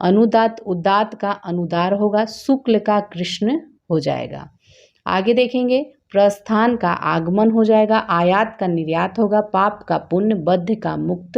अनुदात, उदात का अनुदार होगा, शुक्ल का कृष्ण हो जाएगा। आगे देखेंगे प्रस्थान का आगमन हो जाएगा, आयात का निर्यात होगा, पाप का पुण्य, बद्ध का मुक्त,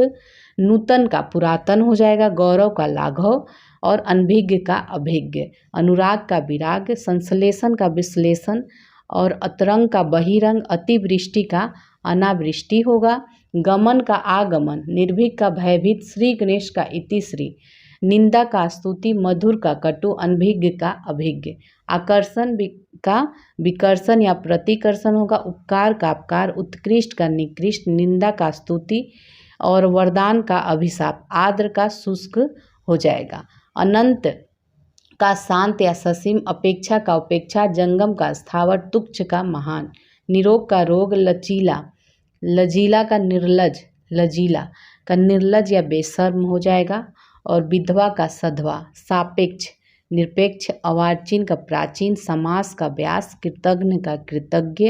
नूतन का पुरातन हो जाएगा, गौरव का लाघव और अनभिज्ञ का अभिज्ञ, अनुराग का विराग, संश्लेषण का विश्लेषण और अतरंग का बहिरंग, अतिवृष्टि का अनावृष्टि होगा, गमन का आगमन, निर्भीक का भयभीत, श्री गणेश का इतिश्री, निंदा का स्तुति, मधुर का कटु, अनभिज्ञ का अभिज्ञ, आकर्षण का विकर्षण या प्रतिकर्षण होगा, उपकार का अपकार, उत्कृष्ट का निकृष्ट, निंदा का स्तुति और वरदान का अभिशाप, आर्द्र का शुष्क हो जाएगा, अनंत का शांत या ससीम, अपेक्षा का उपेक्षा, जंगम का स्थावर, तुच्छ का महान, निरोग का रोग, लजीला का निर्लज, लजीला का निर्लज या बेशर्म हो जाएगा और विधवा का सधवा, सापेक्ष, निरपेक्ष, अवार्चीन का प्राचीन, समास का व्यास, कृतघ्न का कृतज्ञ,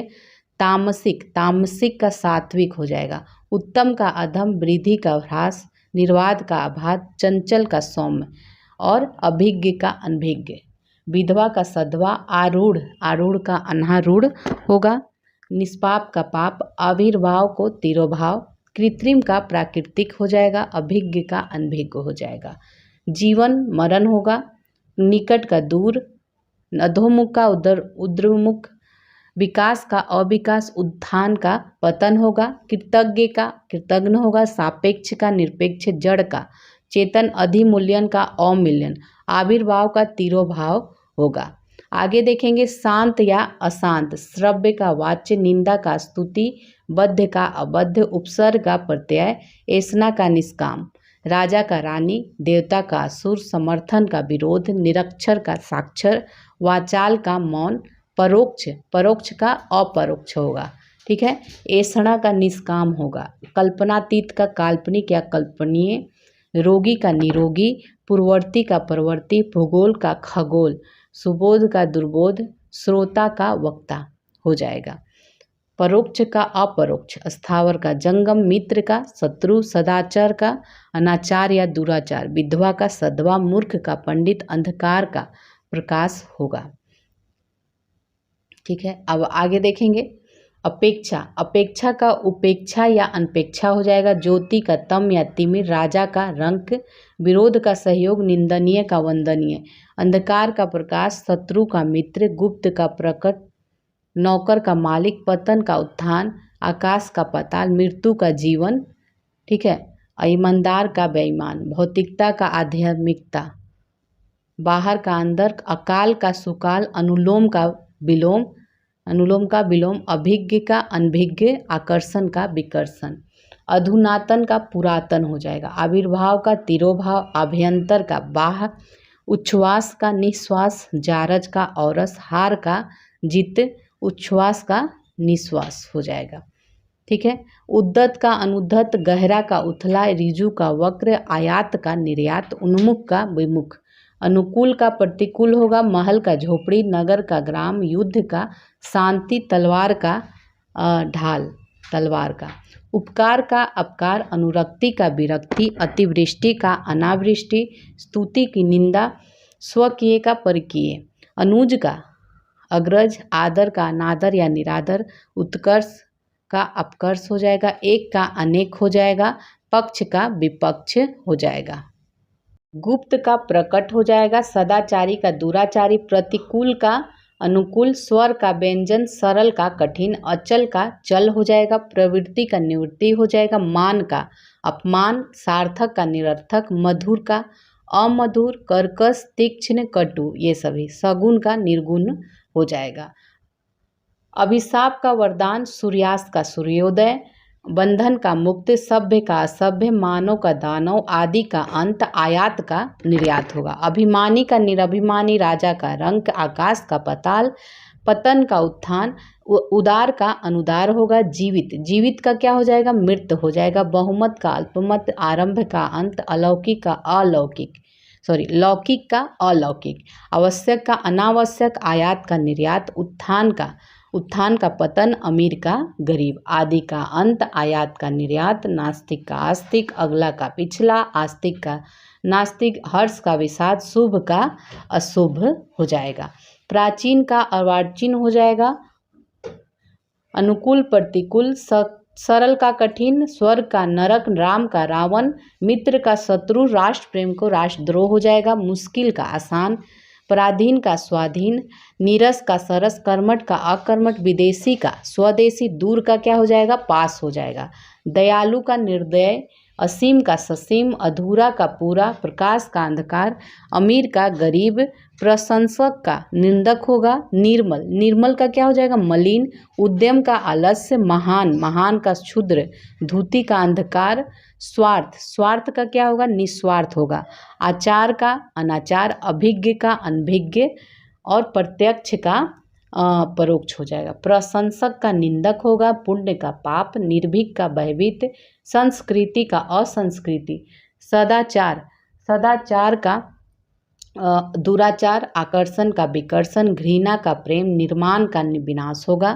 तामसिक का सात्विक हो जाएगा, उत्तम का अधम, वृद्धि का ह्रास, निर्वाद का अभात, चंचल का सौम्य और अभिज्ञ का अनभिज्ञ, विधवा का सधवा, आरूढ़ का अनारूढ़ होगा, निष्पाप का पाप, आविर्भाव को तिरोभाव, कृत्रिम का प्राकृतिक हो जाएगा, अभिज्ञ का अनभिज्ञ हो जाएगा, जीवन मरण होगा, निकट का दूर, अधोमुख का उद्रमुख, विकास का अविकास, उत्थान का पतन होगा, कृतज्ञ का कृतघ्न होगा, सापेक्ष का निरपेक्ष, जड़ का चेतन, अधिमूल्यन का अमूल्यन, आविर्भाव का तिरोभाव होगा। आगे देखेंगे शांत या अशांत, श्रव्य का वाच्य, निंदा का स्तुति, बद्ध का अबद्ध, उपसर्ग का प्रत्यय, ऐसना का निष्काम, राजा का रानी, देवता का असुर, समर्थन का विरोध, निरक्षर का साक्षर, वाचाल का मौन, परोक्ष का अपरोक्ष होगा, ठीक है, ऐसना का निष्काम होगा, कल्पनातीत का काल्पनिक या कल्पनीय, रोगी का निरोगी, पूर्ववर्ती का परवर्ती, भूगोल का खगोल, सुबोध का दुर्बोध, श्रोता का वक्ता हो जाएगा। परोक्ष का अपरोक्ष, स्थावर का जंगम, मित्र का शत्रु, सदाचार का अनाचार या दुराचार, विधवा का सधवा, मूर्ख का पंडित, अंधकार का प्रकाश होगा। ठीक है, अब आगे देखेंगे। अपेक्षा, अपेक्षा का उपेक्षा या अनपेक्षा हो जाएगा। ज्योति का तम या तिमिर, राजा का रंक, विरोध का सहयोग, निंदनीय का वंदनीय, अंधकार का प्रकाश, शत्रु का मित्र, गुप्त का प्रकट, नौकर का मालिक, पतन का उत्थान, आकाश का पाताल, मृत्यु का जीवन। ठीक है, ईमानदार का बेईमान, भौतिकता का आध्यात्मिकता, बाहर का अंदर, अकाल का सुकाल, अनुलोम का विलोम, अनुलोम का विलोम, अभिज्ञ का अनभिज्ञ, आकर्षण का विकर्षण, अधुनातन का पुरातन हो जाएगा। आविर्भाव का तिरोभाव, अभ्यंतर का बाह, उच्छ्वास का निश्वास, जारज का औरस, हार का जित, उच्छ्वास का निश्वास हो जाएगा। ठीक है, उद्दत का अनुद्धत, गहरा का उथला, रिजु का वक्र, आयात का निर्यात, उन्मुख का विमुख, अनुकूल का प्रतिकूल होगा, महल का झोपड़ी, नगर का ग्राम, युद्ध का शांति, तलवार का ढाल, तलवार का, उपकार का अपकार, अनुरक्ति का विरक्ति, अतिवृष्टि का अनावृष्टि, स्तुति की निंदा, स्वकीय का परकीय, अनुज का अग्रज, आदर का अनादर या निरादर, उत्कर्ष का अपकर्ष हो जाएगा, एक का अनेक हो जाएगा, पक्ष का विपक्ष हो जाएगा, गुप्त का प्रकट हो जाएगा, सदाचारी का दुराचारी, प्रतिकूल का अनुकूल, स्वर का व्यंजन, सरल का कठिन, अचल का चल हो जाएगा, प्रवृत्ति का निवृत्ति हो जाएगा, मान का अपमान, सार्थक का निरर्थक, मधुर का अमधुर, कर्कश, तीक्ष्ण, कटु, ये सभी, सगुण का निर्गुण हो जाएगा। अभिशाप का वरदान, सूर्यास्त का सूर्योदय, बंधन का मुक्त, सभ्य का असभ्य, मानव का दानव, आदि का अंत, आयात का निर्यात होगा। अभिमानी का निरभिमानी, राजा का रंक, आकाश का पाताल, पतन का उत्थान, उदार का अनुदार होगा। जीवित, जीवित का क्या हो जाएगा? मृत हो जाएगा। बहुमत का अल्पमत, आरंभ का अंत, अलौकिक का अलौकिक, लौकिक का अलौकिक, आवश्यक का अनावश्यक, आयात का निर्यात, उत्थान का पतन, अमीर का गरीब, आदि का अंत, आयात का निर्यात, नास्तिक का आस्तिक, अगला का पिछला, आस्तिक का नास्तिक, हर्ष का विषाद, शुभ का अशुभ हो जाएगा। प्राचीन का अर्वाचीन हो जाएगा। अनुकूल प्रतिकूल, सरल का कठिन, स्वर्ग का नरक, राम का रावण, मित्र का शत्रु, राष्ट्र प्रेम को राष्ट्रद्रोह हो जाएगा। मुश्किल का आसान, पराधीन का स्वाधीन, नीरस का सरस, कर्मठ का अकर्मठ, विदेशी का स्वदेशी, दूर का क्या हो जाएगा? पास हो जाएगा। दयालु का निर्दय, असीम का ससीम, अधूरा का पूरा, प्रकाश का अंधकार, अमीर का गरीब, प्रशंसक का निंदक होगा। निर्मल, निर्मल का क्या हो जाएगा? मलिन, उद्यम का आलस्य, महान का क्षुद्र, धूति का अंधकार, स्वार्थ, स्वार्थ का क्या होगा? निस्वार्थ होगा। आचार का अनाचार, अभिज्ञ का अनभिज्ञ और प्रत्यक्ष का परोक्ष हो जाएगा। प्रशंसक का निंदक होगा। पुण्य का पाप, निर्भीक का भयभीत, संस्कृति का असंस्कृति, सदाचार का दुराचार, आकर्षण का विकर्षण, घृणा का प्रेम, निर्माण का विनाश होगा।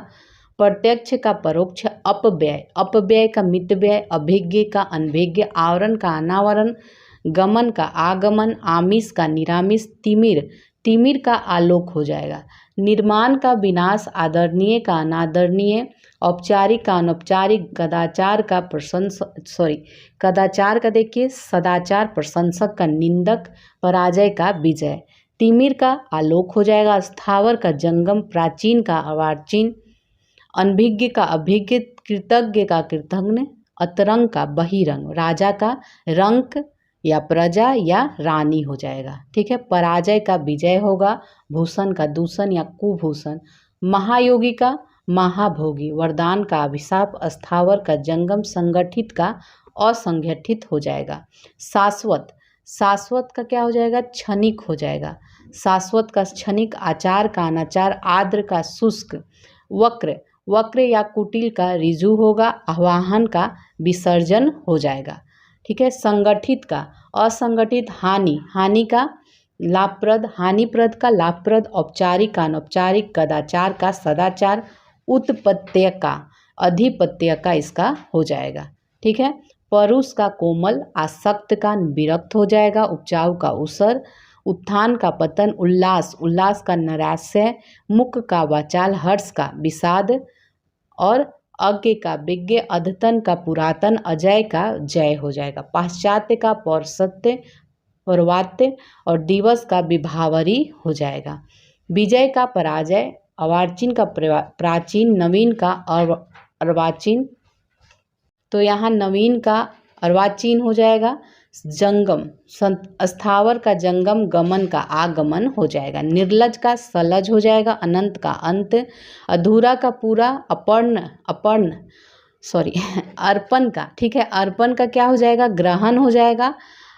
प्रत्यक्ष का परोक्ष, अपव्यय का मितव्यय, अभिज्ञ का अनभिज्ञ, आवरण का अनावरण, गमन का आगमन, आमिष का निरामिष, तिमिर का आलोक हो जाएगा। निर्माण का विनाश, आदरणीय का अनादरणीय, औपचारिक का अनौपचारिक, कदाचार का देखिए सदाचार, प्रशंसक का निंदक, पराजय का विजय। तिमिर का आलोक हो जाएगा। स्थावर का जंगम, प्राचीन का अर्वाचीन, अनभिज्ञ का अभिज्ञ, कृतज्ञ का कृतज्ञ, अतरंग का बहिरंग, राजा का रंक या प्रजा या रानी हो जाएगा। ठीक है, पराजय का विजय होगा। भूषण का दूषण या कुभूषण, महायोगी का महाभोगी, वरदान का अभिशाप, स्थावर का जंगम, संगठित का असंगठित हो जाएगा। शाश्वत का क्या हो जाएगा? क्षणिक हो जाएगा। शाश्वत का क्षणिक, आचार का अनाचार, आर्द्र का शुष्क, वक्र या कुटिल का ऋजु होगा। आह्वान का विसर्जन हो जाएगा। ठीक है, संगठित का असंगठित, हानि का लाभप्रद, हानिप्रद का लाभप्रद, औपचारिक का अनौपचारिक, कदाचार का सदाचार, उत्पत्त्य का, अधिपत्य का इसका हो जाएगा। ठीक है। परुष का कोमल, आसक्त का विरक्त हो जाएगा, उपजाऊ का उसर, उत्थान का पतन, उल्लास, उल्लास का नैराश्य, मुख का वाचाल, हर्ष का विषाद और अज्ञ का विज्ञ, अद्यतन का पुरातन, अजय का जय हो जाएगा। पाश्चात्य का पौरुषत्य, पौर्वात्य और दिवस का विभावरी हो जाएगा। विजय का पराजय, अर्वाचीन का प्राचीन, नवीन का अर्वाचीन, तो यहाँ नवीन का अर्वाचीन हो जाएगा। जंगम, स्थावर का जंगम, गमन का आगमन हो जाएगा। निर्लज का सलज हो जाएगा, अनंत का अंत, अधूरा का पूरा, अर्पण का, ठीक है, अर्पण का क्या हो जाएगा, ग्रहण हो जाएगा।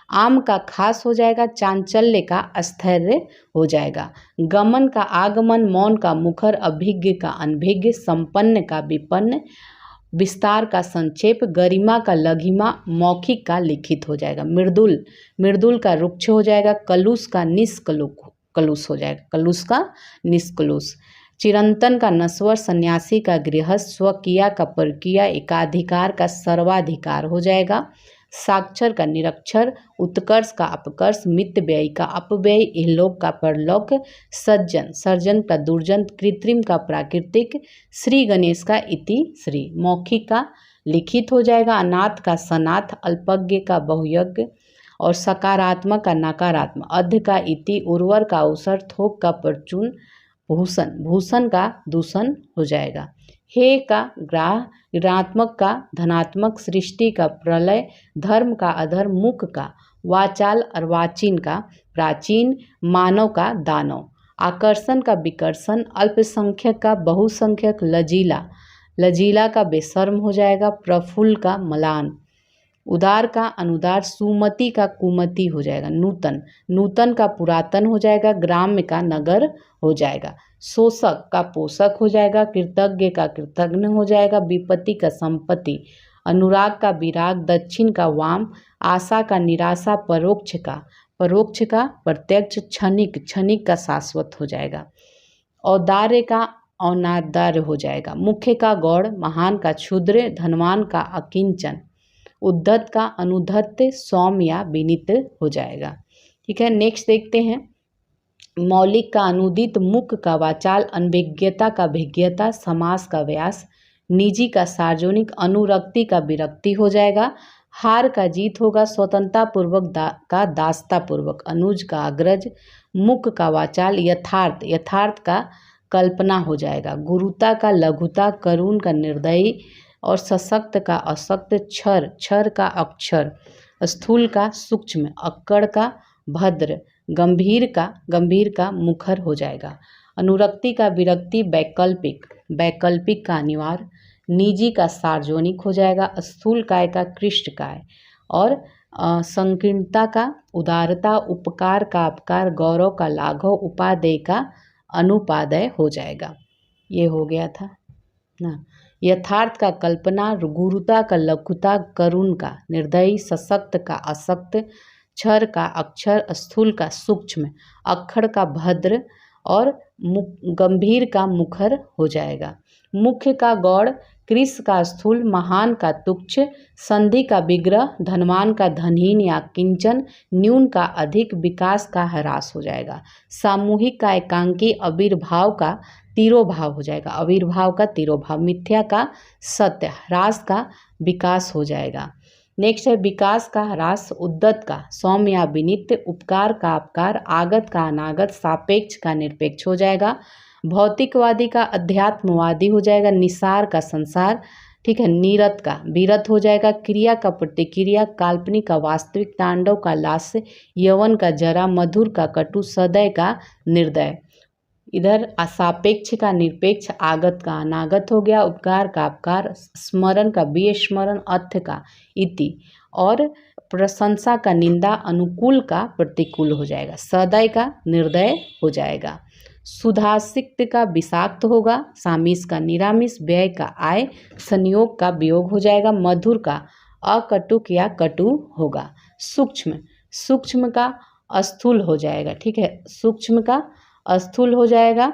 आम का खास हो जाएगा, चांचल्य का स्थैर्य हो जाएगा। गमन का आगमन, मौन का मुखर, अभिज्ञ का अनभिज्ञ, संपन्न का विपन्न, विस्तार का संक्षेप, गरिमा का लघिमा, मौखिक का लिखित हो जाएगा। मृदुल, मृदुल का रुक्ष हो जाएगा। कलुष का निष्कलुष हो जाएगा, कलुष का निष्कलुष। चिरंतन का नश्वर, सन्यासी का गृहस्थ, स्वकीय का परकीय, एकाधिकार का सर्वाधिकार हो जाएगा। साक्षर का निरक्षर, उत्कर्ष का अपकर्ष, मित व्यय का अपव्यय, इहलोक का परलोक, सज्जन, सर्जन का दुर्जन, कृत्रिम का प्राकृतिक, श्री गणेश का इति श्री, मौखिक का लिखित हो जाएगा। अनाथ का सनाथ, अल्पज्ञ का बहुयज्ञ और सकारात्मक का नकारात्मक, अध का इति, उर्वर का अवसर, थोक का परचून, भूषण, भूषण का दूषण हो जाएगा। हे का ग्राह, ऋणात्मक का धनात्मक, सृष्टि का प्रलय, धर्म का अधर्म, मुख का वाचाल, अर्वाचीन का प्राचीन, मानव का दानव, आकर्षण का विकर्षण, अल्पसंख्यक का बहुसंख्यक, लजीला, लजीला का बेशर्म हो जाएगा। प्रफुल्ल का मलान, उदार का अनुदार, सुमति का कुमति हो जाएगा। नूतन, नूतन का पुरातन हो जाएगा। ग्राम्य का नगर हो जाएगा। शोषक का पोषक हो जाएगा। कृतज्ञ का कृतज्ञ हो जाएगा। विपत्ति का संपत्ति, अनुराग का विराग, दक्षिण का वाम, आशा का निराशा, परोक्ष का प्रत्यक्ष, क्षणिक, क्षणिक का शाश्वत हो जाएगा। औदार्य का अनादार्य हो जाएगा। मुख्य का गौड़, महान का क्षुद्र, धनवान का अकिंचन, उद्धत का अनुद्धत, सौम्य या विनित हो जाएगा। ठीक है, नेक्स्ट देखते हैं। मौलिक का अनुदित, मुख का वाचाल, अनभिज्ञता का भिज्ञता, समास का व्यास, निजी का सार्वजनिक, अनुरक्ति का विरक्ति हो जाएगा। हार का जीत होगा। स्वतंत्रता पूर्वक का दासता पूर्वक, अनुज का अग्रज, मुख का वाचाल, यथार्थ, यथार्थ का कल्पना हो जाएगा। गुरुता का लघुता, करुण का निर्दयी और सशक्त का अशक्त, क्षर, क्षर का अक्षर, स्थूल का सूक्ष्म, अक्कड़ का भद्र, गंभीर का मुखर हो जाएगा। अनुरक्ति का विरक्ति, वैकल्पिक, वैकल्पिक का अनिवार्य, निजी का सार्वजनिक हो जाएगा। स्थूल काय का कृष्ट काय और संकीर्णता का उदारता, उपकार का अपकार, गौरव का लाघव, उपादेय का अनुपादेय हो जाएगा। ये हो गया था ना। यथार्थ का कल्पना, गुरुता का लघुता, करुण का निर्दयी, सशक्त का अशक्त, क्षर का अक्षर, स्थूल का सूक्ष्म, अक्षर का भद्र और गंभीर का मुखर हो जाएगा। मुख्य का गौड़, कृश का स्थूल, महान का तुच्छ, संधि का विग्रह, धनवान का धनहीन या किंचन, न्यून का अधिक, विकास का ह्रास हो जाएगा। सामूहिक का एकांकी, आविर्भाव का तिरोभाव हो जाएगा। आविर्भाव का तिरोभाव, मिथ्या का सत्य, ह्रास का विकास हो जाएगा। नेक्स्ट है विकास का ह्रास, उद्दत का सौम्य या विनित, उपकार का अपकार, आगत का अनागत, सापेक्ष का निरपेक्ष हो जाएगा। भौतिकवादी का अध्यात्मवादी हो जाएगा। निसार का संसार, ठीक है। नीरत का वीरत हो जाएगा। क्रिया का प्रतिक्रिया, काल्पनिक का वास्तविक, तांडव का लास्य, यवन का जरा, मधुर का कटु, सदय का निर्दय। इधर असापेक्ष का निरपेक्ष, आगत का अनागत हो गया। उपकार का अपकार, स्मरण का विस्मरण, अर्थ का इति और प्रशंसा का निंदा, अनुकूल का प्रतिकूल हो जाएगा। सदय का निर्दय हो जाएगा। सुधासिक्त का विषाक्त होगा। सामिस का निरामिस, व्यय का आय, संयोग का वियोग हो जाएगा। मधुर का अकटुक या कटु होगा। सूक्ष्म, सूक्ष्म का अस्थूल हो जाएगा, ठीक है। सूक्ष्म का अस्थूल हो जाएगा।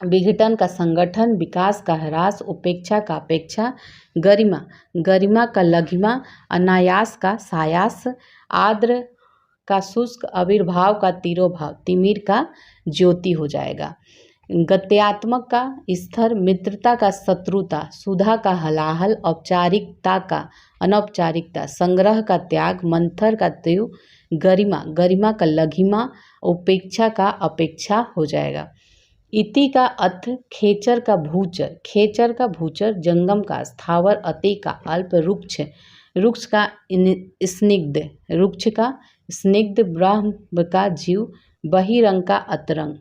विघटन का संगठन, विकास का ह्रास, उपेक्षा का अपेक्षा, गरिमा गरिमा का लघिमा, अनायास का सायास, आर्द्र का शुष्क, आविर्भाव का तिरोभाव, तिमिर का ज्योति हो जाएगा। गत्यात्मक का स्थिर, मित्रता का शत्रुता, सुधा का हलाहल, औपचारिकता का अनौपचारिकता, संग्रह का त्याग, मंथर का त्रिव, गरिमा गरिमा का लघिमा, उपेक्षा का अपेक्षा हो जाएगा। इति का अथ, खेचर का भूचर, खेचर का भूचर, जंगम का स्थावर, अति का अल्प, रुक्ष रुक्ष का स्निग्ध, रुक्ष का स्निग्ध, ब्रह्म का जीव, बहिरंग का अतरंग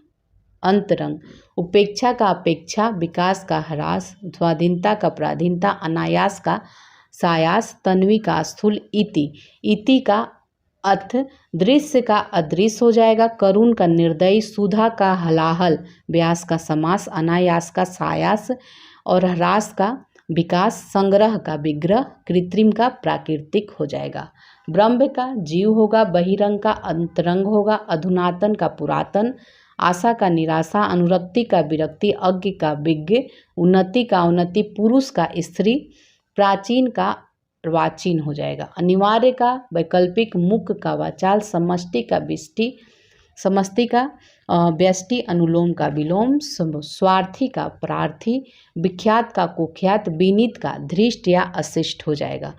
अंतरंग, उपेक्षा का अपेक्षा, विकास का ह्रास, स्वाधीनता का पराधीनता, अनायास का सायास, तन्वी का स्थूल, इति का अथ, दृश्य का अदृश्य हो जाएगा, करुण का निर्दयी, सुधा का हलाहल, व्यास का समास, अनायास का सायास और ह्रास का विकास, संग्रह का विग्रह, कृत्रिम का प्राकृतिक हो जाएगा। ब्रह्म का जीव होगा, बहिरंग का अंतरंग होगा, अधुनातन का पुरातन, आशा का निराशा, अनुरक्ति का विरक्ति, अज्ञ का विज्ञ, उन्नति का उन्नति, पुरुष का स्त्री, प्राचीन का अर्वाचीन हो जाएगा। अनिवार्य का वैकल्पिक, मुख का वाचाल, समष्टि का विष्टि, समष्टि का व्यष्टि, अनुलोम का विलोम, स्वार्थी का प्रार्थी, विख्यात का कुख्यात, विनीत का धृष्ट या अशिष्ट हो जाएगा।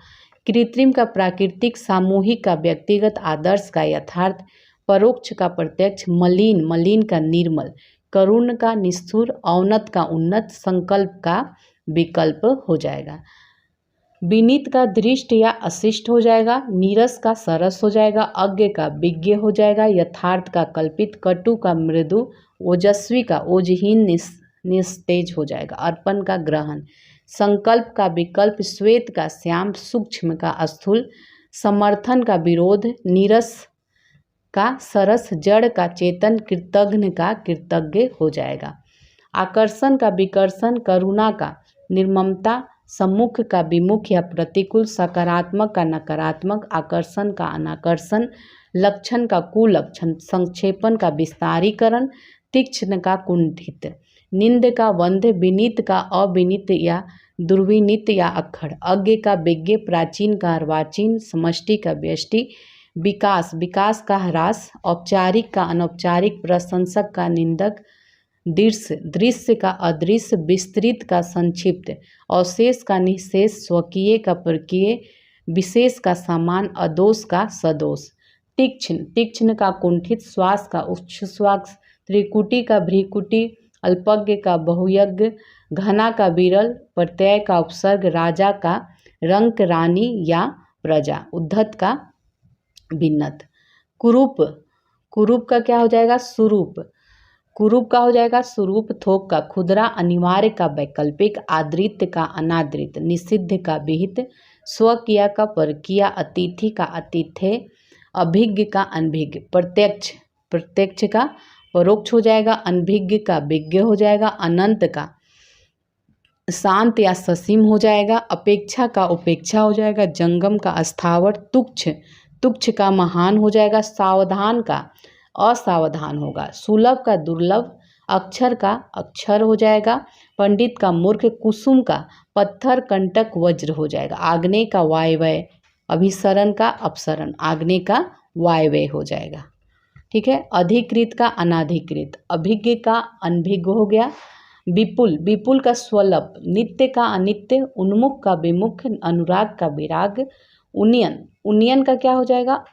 कृत्रिम का प्राकृतिक, सामूहिक का व्यक्तिगत, आदर्श का यथार्थ, परोक्ष का प्रत्यक्ष, मलिन मलिन का निर्मल, करुण का निष्ठुर, औन्नत का उन्नत, संकल्प का विकल्प हो जाएगा। विनीत का दृष्ट या अशिष्ट हो जाएगा, नीरस का सरस हो जाएगा, अज्ञ का विज्ञ हो जाएगा, यथार्थ का कल्पित, कटु का मृदु, ओजस्वी का ओजहीन निस्तेज हो जाएगा, अर्पण का ग्रहण, संकल्प का विकल्प, श्वेत का श्याम, सूक्ष्म का स्थूल, समर्थन का विरोध, नीरस का सरस, जड़ का चेतन, कृतघ्न का कृतज्ञ हो जाएगा। आकर्षण का विकर्षण, करुणा का निर्ममता, सम्मुख का विमुख या प्रतिकूल, सकारात्मक का नकारात्मक, आकर्षण का अनाकर्षण, लक्षण का कुलक्षण, संक्षेपण का विस्तारीकरण, तीक्ष्ण का कुंठित, निंद का वंध, विनीत का अविनीत या दुर्विनीत या अक्खड़, अज्ञ का विज्ञ, प्राचीन का अर्वाचीन, समष्टि का व्यष्टि, विकास विकास का ह्रास, औपचारिक का अनौपचारिक, प्रशंसक का निंदक, दृश्य का अदृश्य, विस्तृत का संक्षिप्त, अवशेष का निःशेष, स्वकीय का परकीय, विशेष का समान, अदोष का सदोष, तीक्ष्ण का कुंठित, श्वास का उच्छ्वास, त्रिकुटी का भ्रिकुटी, अल्पज्ञ का बहुयज्ञ, घना का विरल, प्रत्यय का उपसर्ग, राजा का रंक, रानी या प्रजा, उद्धत का भिन्नत। कुरूप का क्या हो जाएगा? स्वरूप। कुरूप का हो जाएगा स्वरूप, थोक का खुदरा, अनिवार्य का वैकल्पिक, आदृत का अनादृत, निषिद्ध का विहित, स्वकीय का परकीय, अतिथि का अतिथ्य, अभिज्ञ का अनभिज्ञ, प्रत्यक्ष का परोक्ष हो जाएगा, अनभिज्ञ का विज्ञ हो जाएगा, अनंत का शांत या ससीम हो जाएगा, अपेक्षा का उपेक्षा हो जाएगा, जंगम का अस्थावर, तुच्छ का महान हो जाएगा, सावधान का असावधान होगा, सुलभ का दुर्लभ, अक्षर का अक्षर हो जाएगा, पंडित का मूर्ख, कुसुम का पत्थर, कंटक वज्र हो जाएगा, आग्नेय का वायव्य, अभिसरण का अपसरण, आग्नेय का वायव्य हो जाएगा। ठीक है। अधिकृत का अनाधिकृत, अभिज्ञ का अनभिज्ञ हो गया। विपुल का स्वल्प, नित्य का अनित्य, उन्मुख का विमुख, अनुराग का विराग, उन्नयन का क्या हो जाएगा?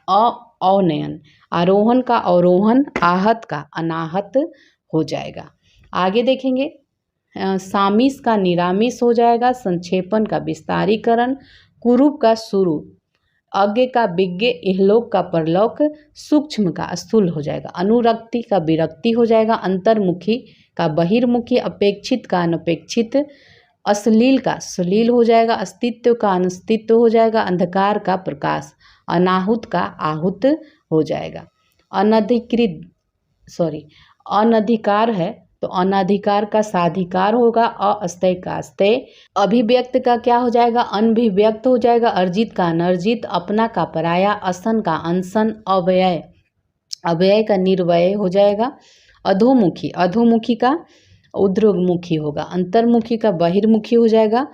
अवनयन, आरोहण का अवरोहण, आहत का अनाहत हो जाएगा। आगे देखेंगे, सामिस का निरामिस हो जाएगा, संक्षेपण का विस्तारीकरण, कुरूप का स्वरूप, अज्ञ का विज्ञ, इहलोक का परलोक, सूक्ष्म का स्थूल हो जाएगा, अनुरक्ति का विरक्ति हो जाएगा, अंतर्मुखी का बहिर्मुखी, अपेक्षित का अनपेक्षित, अश्लील का सलील हो जाएगा, अस्तित्व का अनस्तित्व हो जाएगा, अंधकार का प्रकाश, अनाहुत का आहुत हो जाएगा। अनधिकार है तो अनाधिकार का साधिकार होगा, अस्थय का अस्थय, अभिव्यक्त का क्या हो जाएगा? अनभिव्यक्त हो जाएगा, अर्जित का अनर्जित, अपना का पराया, असन का अनसन, अव्यय का निर्व्यय हो जाएगा, अधोमुखी का ऊर्ध्वमुखी होगा। अंतर्मुखी का बहिर्मुखी हो जाएगा।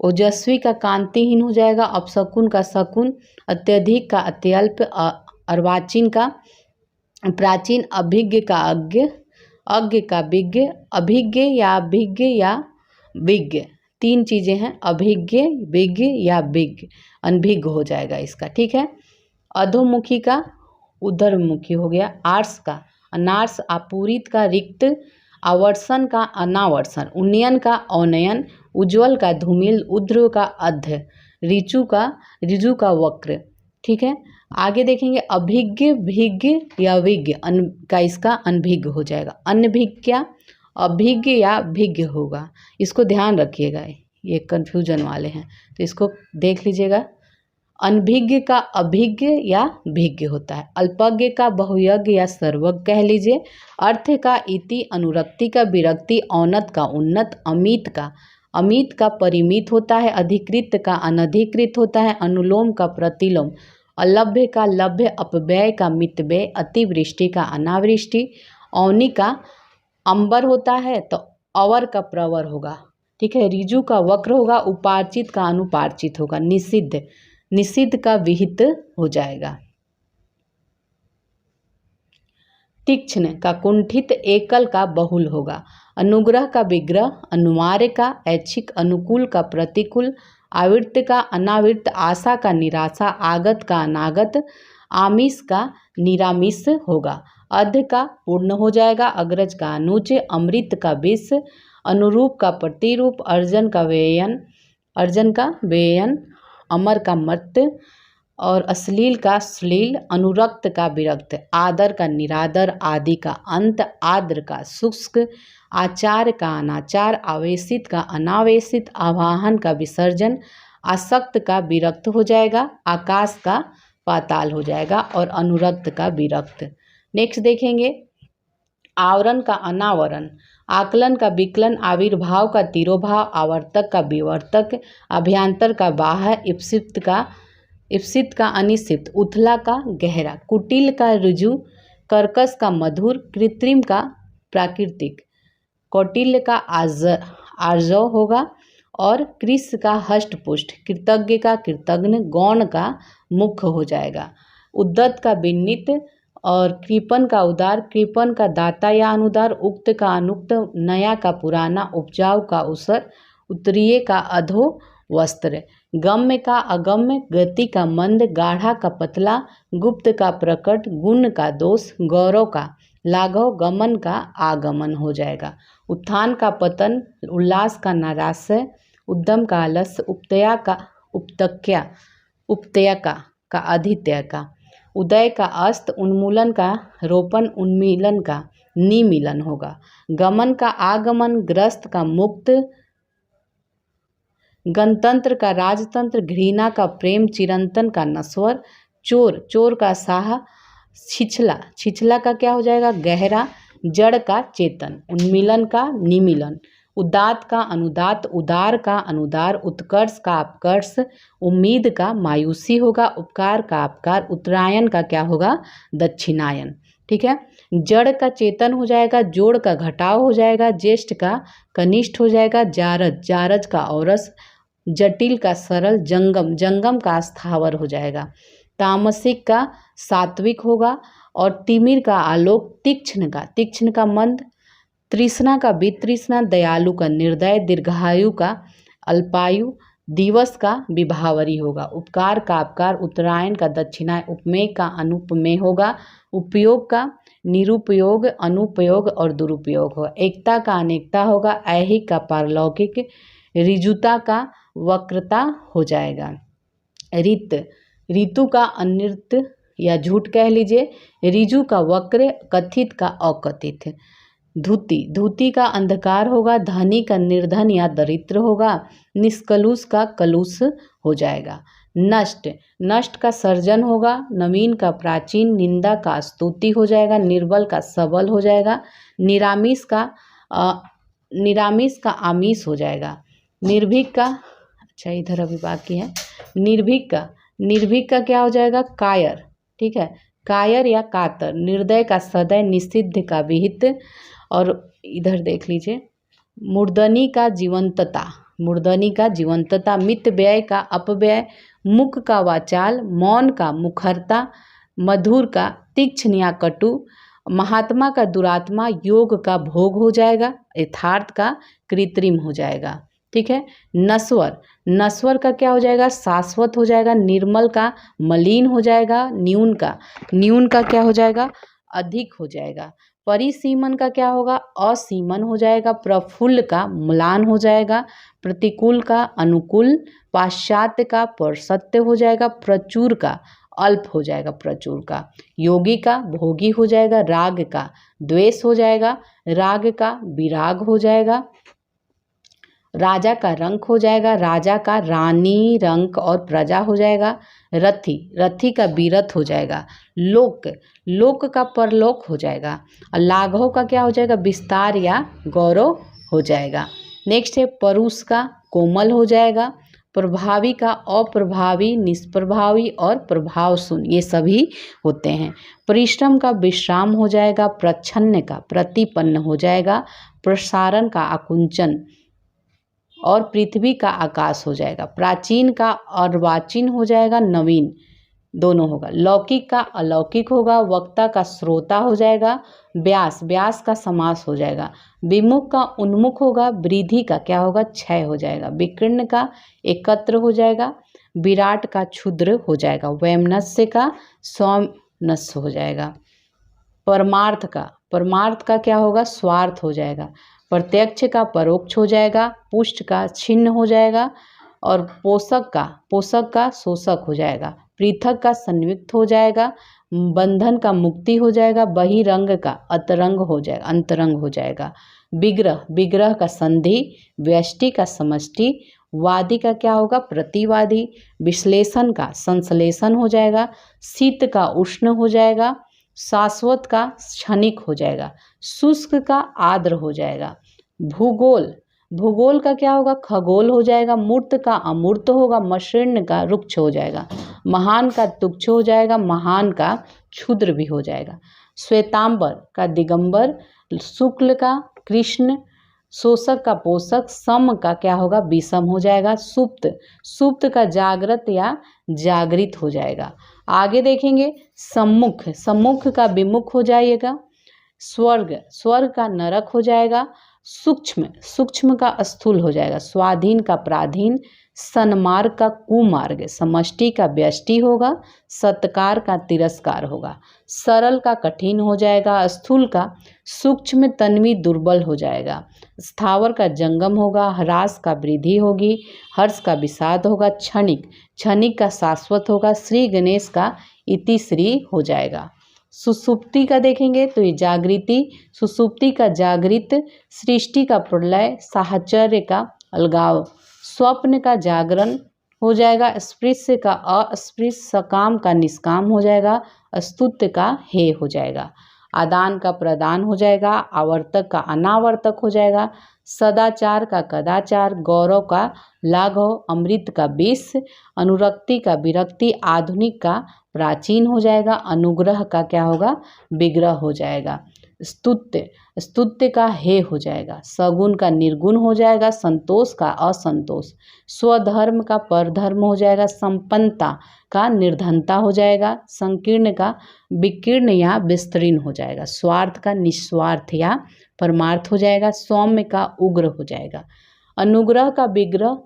ओजस्वी का कांतिहीन हो जाएगा। अपशकुन का शकुन, अत्यधिक का अत्यल्प, अर्वाचीन का प्राचीन, अभिज्ञ का अज्ञ, अज्ञ का विज्ञ, अभिज्ञ या विज्ञ, तीन चीज़ें हैं, अभिज्ञ, विज्ञ या विज्ञ, अनभिज्ञ हो जाएगा इसका, ठीक है। अधोमुखी का उधरमुखी हो गया। आर्स का अनार्स, अपूरित का रिक्त, आवर्षण का अनावर्षण, उन्नयन का अवनयन, उज्ज्वल का धूमिल, ऊर्ध्व का अध्य, ऋजु का वक्र, ठीक है। आगे देखेंगे अभिज्ञ, भिज्ञ या विज्ञ, का इसका अनभिज्ञ हो जाएगा। अनभिज्ञ क्या अभिज्ञ या भिज्ञ होगा, इसको ध्यान रखिएगा, ये कन्फ्यूजन वाले हैं तो इसको देख लीजिएगा। अनभिज्ञ का अभिज्ञ या भिज्ञ होता है। अल्पज्ञ का बहुयज्ञ या सर्वज्ञ कह लीजिए। अर्थ का इति, अनुरक्ति का विरक्ति, औन्नत का उन्नत, अमित का परिमित होता है। अधिकृत का अनधिकृत होता है। अनुलोम का प्रतिलोम, अलभ्य का लभ्य, अपव्यय का मितव्यय, अतिवृष्टि का अनावृष्टि, औनी का अंबर होता है तो अवर का प्रवर होगा, ठीक है। ऋजु का वक्र होगा। उपार्चित का अनुपार्चित होगा। निषिद्ध का विहित हो जाएगा। तीक्ष्ण का कुंठित, एकल का बहुल होगा। अनुग्रह का विग्रह, अनुवार्य का ऐच्छिक, अनुकूल का प्रतिकूल, आवृत्त का अनावृत्त, आशा का निराशा, आगत का अनागत, आमिष का निरामिष होगा। अध का पूर्ण हो जाएगा। अग्रज का अनुज, अमृत का विष, अनुरूप का प्रतिरूप, अर्जन का व्ययन, अमर का मर्त और अश्लील का श्लील, अनुरक्त का विरक्त, आदर का निरादर, आदि का अंत, आद्र का शुष्क, आचार का अनाचार, आवेशित का अनावेशित, आवाहन का विसर्जन, आसक्त का विरक्त हो जाएगा। आकाश का पाताल हो जाएगा और अनुरक्त का विरक्त। नेक्स्ट देखेंगे आवरण का अनावरण, आकलन का विकलन, आविर्भाव का तिरोभाव, आवर्तक का विवर्तक, अभ्यंतर का बाह्य, इप्सित का अनिश्चित, उथला का गहरा, कुटिल का ऋजु, कर्कश का मधुर, कृत्रिम का प्राकृतिक, कौटिल्य का आर्जव होगा और कृष का हष्टपुष्ट, कृतज्ञ का कृतघ्न, गौण का मुख्य हो जाएगा। उद्दत का विन्नित और कृपण का उदार, कृपण का दाता या अनुदार, उक्त का अनुक्त, नया का पुराना, उपजाऊ का उसर, उत्तरीय का अधो वस्त्र, गम्य का अगम्य, गति का मंद, गाढ़ा का पतला, गुप्त का प्रकट, गुण का दोष, गौरव का लाघव, गमन का आगमन हो जाएगा। उत्थान का पतन, उल्लास का नाराश्य, उद्यम का आलस्य, उपत्यका का अधित्यय का, उदय का अस्त, उन्मूलन का रोपण, उन्मीलन का निमीलन होगा। गमन का आगमन, ग्रस्त का मुक्त, गणतंत्र का राजतंत्र, घृणा का प्रेम, चिरंतन का नश्वर, चोर का साह, छिछला का क्या हो जाएगा गहरा, जड़ का चेतन, उन्मीलन का निमीलन, उदात का अनुदात, उदार का अनुदार, उत्कर्ष का अपकर्ष, उम्मीद का मायूसी होगा, उपकार का अपकार, उत्तरायण का क्या होगा दक्षिणायन, ठीक है। जड़ का चेतन हो जाएगा, जोड़ का घटाव हो जाएगा, ज्येष्ठ का कनिष्ठ हो जाएगा, जारज का औरस, जटिल का सरल, जंगम का स्थावर हो जाएगा, तामसिक का सात्विक होगा और तिमिर का आलोक, तीक्ष्ण का मंद, तृष्णा का वितृष्णा, दयालु का निर्दय, दीर्घायु का अल्पायु, दिवस का विभावरी होगा, उपकार का अपकार, उत्तरायण का दक्षिणायन, उपमेय का अनुपमेय होगा, उपयोग का निरुपयोग, अनुपयोग और दुरुपयोग होगा, एकता का अनेकता होगा, ऐहिक का पारलौकिक, ऋजुता का वक्रता हो जाएगा। ऋतु का अनृत या झूठ कह लीजिए, ऋजु का वक्र, कथित का अकथित, धूति का अंधकार होगा, धनी का निर्धन या दरिद्र होगा, निष्कलुष का कलुष हो जाएगा। नष्ट का सर्जन होगा, नवीन का प्राचीन, निंदा का स्तुति हो जाएगा, निर्बल का सबल हो जाएगा, निरामिष का आमिष हो जाएगा, निर्भीक का अच्छा इधर अभी बाकी है, निर्भीक का क्या हो जाएगा कायर, ठीक है, कायर या कातर, निर्दय का सदय, निषिद्ध का विहित और इधर देख लीजिए, मूर्धनी का जीवंतता, मूर्धनी का जीवंतता, मित व्यय का अपव्यय, मुख का वाचाल, मौन का मुखरता, मधुर का तीक्ष्ण या कटु, महात्मा का दुरात्मा, योग का भोग हो जाएगा, यथार्थ का कृत्रिम हो जाएगा। ठीक है। नश्वर, नश्वर का क्या हो जाएगा, शाश्वत हो जाएगा। निर्मल का मलिन हो जाएगा। न्यून का क्या हो जाएगा, अधिक हो जाएगा। परिसीमन का क्या होगा, असीमन हो जाएगा। प्रफुल्ल का म्लान हो जाएगा। प्रतिकूल का अनुकूल, पाश्चात्य का परसत्य हो जाएगा। प्रचुर का अल्प हो जाएगा, प्रचुर का। योगी का भोगी हो जाएगा। राग का द्वेष हो जाएगा। राग का विराग हो जाएगा। राजा का रंक हो जाएगा। राजा का रानी, रंक और प्रजा हो जाएगा। रथी का बीरथ हो जाएगा। लोक का परलोक हो जाएगा। और लाघव का क्या हो जाएगा, विस्तार या गौरव हो जाएगा। नेक्स्ट है परुष का कोमल हो जाएगा। प्रभावी का अप्रभावी, निष्प्रभावी और प्रभाव शून्य, ये सभी होते हैं। परिश्रम का विश्राम हो जाएगा। प्रच्छन्न का प्रतिपन्न हो जाएगा। प्रसारण का आकुंचन और पृथ्वी का आकाश हो जाएगा। प्राचीन का अर्वाचीन हो जाएगा। नवीन दोनों होगा। लौकिक का अलौकिक होगा। वक्ता का श्रोता हो जाएगा। व्यास का समास हो जाएगा। विमुख का उन्मुख होगा। वृद्धि का क्या होगा, क्षय हो जाएगा। विकीर्ण का एकत्र हो जाएगा। विराट का क्षुद्र हो जाएगा। वैमनस्य का स्वमनस्य हो जाएगा। परमार्थ का क्या होगा, स्वार्थ हो जाएगा। प्रत्यक्ष का परोक्ष हो जाएगा। पुष्ट का छिन्न हो जाएगा। और पोषक का शोषक हो जाएगा। पृथक का संयुक्त हो जाएगा। बंधन का मुक्ति हो जाएगा। बहिरंग का अंतरंग हो जाएगा। विग्रह का संधि। व्यष्टि का समष्टि। वादी का क्या होगा, प्रतिवादी। विश्लेषण का संश्लेषण हो जाएगा। शीत का उष्ण हो जाएगा। शाश्वत का क्षणिक हो जाएगा। शुष्क का आर्द्र हो जाएगा। भूगोल का क्या होगा, खगोल हो जाएगा। मूर्त का अमूर्त होगा। मशीर्ण का रुक्ष हो जाएगा। महान का तुच्छ हो जाएगा। महान का क्षुद्र भी हो जाएगा। श्वेतांबर का दिगंबर। शुक्ल का कृष्ण। शोषक का पोषक। सम का क्या होगा, विषम हो जाएगा। सुप्त का जागृत या जागृत हो जाएगा। आगे देखेंगे सम्मुख का विमुख हो जाएगा। स्वर्ग का नरक हो जाएगा। सूक्ष्म का स्थूल हो जाएगा। स्वाधीन का पराधीन। सन्मार्ग का कुमार्ग। समष्टि का व्यष्टि होगा। सत्कार का तिरस्कार होगा। सरल का कठिन हो जाएगा। स्थूल का सूक्ष्म, तन्वी दुर्बल हो जाएगा। स्थावर का जंगम होगा। ह्रास का वृद्धि होगी। हर्ष का विषाद होगा। क्षणिक का शाश्वत होगा। श्री गणेश का इतिश्री हो जाएगा। सुसुप्ति का देखेंगे तो ये जागृति। सुसुप्ति का जागृत। सृष्टि का प्रलय। साहचर्य का अलगाव। स्वप्न का जागरण हो जाएगा। स्पृश्य का अस्पृश्य। सकाम का निष्काम हो जाएगा। स्तुत्य का हे हो जाएगा। आदान का प्रदान हो जाएगा। आवर्तक का अनावर्तक हो जाएगा। सदाचार का कदाचार। गौरव का लाघव। अमृत का विष। अनुरक्ति का विरक्ति। आधुनिक का प्राचीन हो जाएगा। अनुग्रह का क्या होगा, विग्रह हो जाएगा। स्तुत्य का हे हो जाएगा। सगुण का निर्गुण हो जाएगा। संतोष का असंतोष। स्वधर्म का परधर्म हो जाएगा। संपन्नता का निर्धनता हो जाएगा। संकीर्ण का विकीर्ण या विस्तीर्ण हो जाएगा। स्वार्थ का निस्वार्थ या परमार्थ हो जाएगा। सौम्य का उग्र हो जाएगा। अनुग्रह का विग्रह।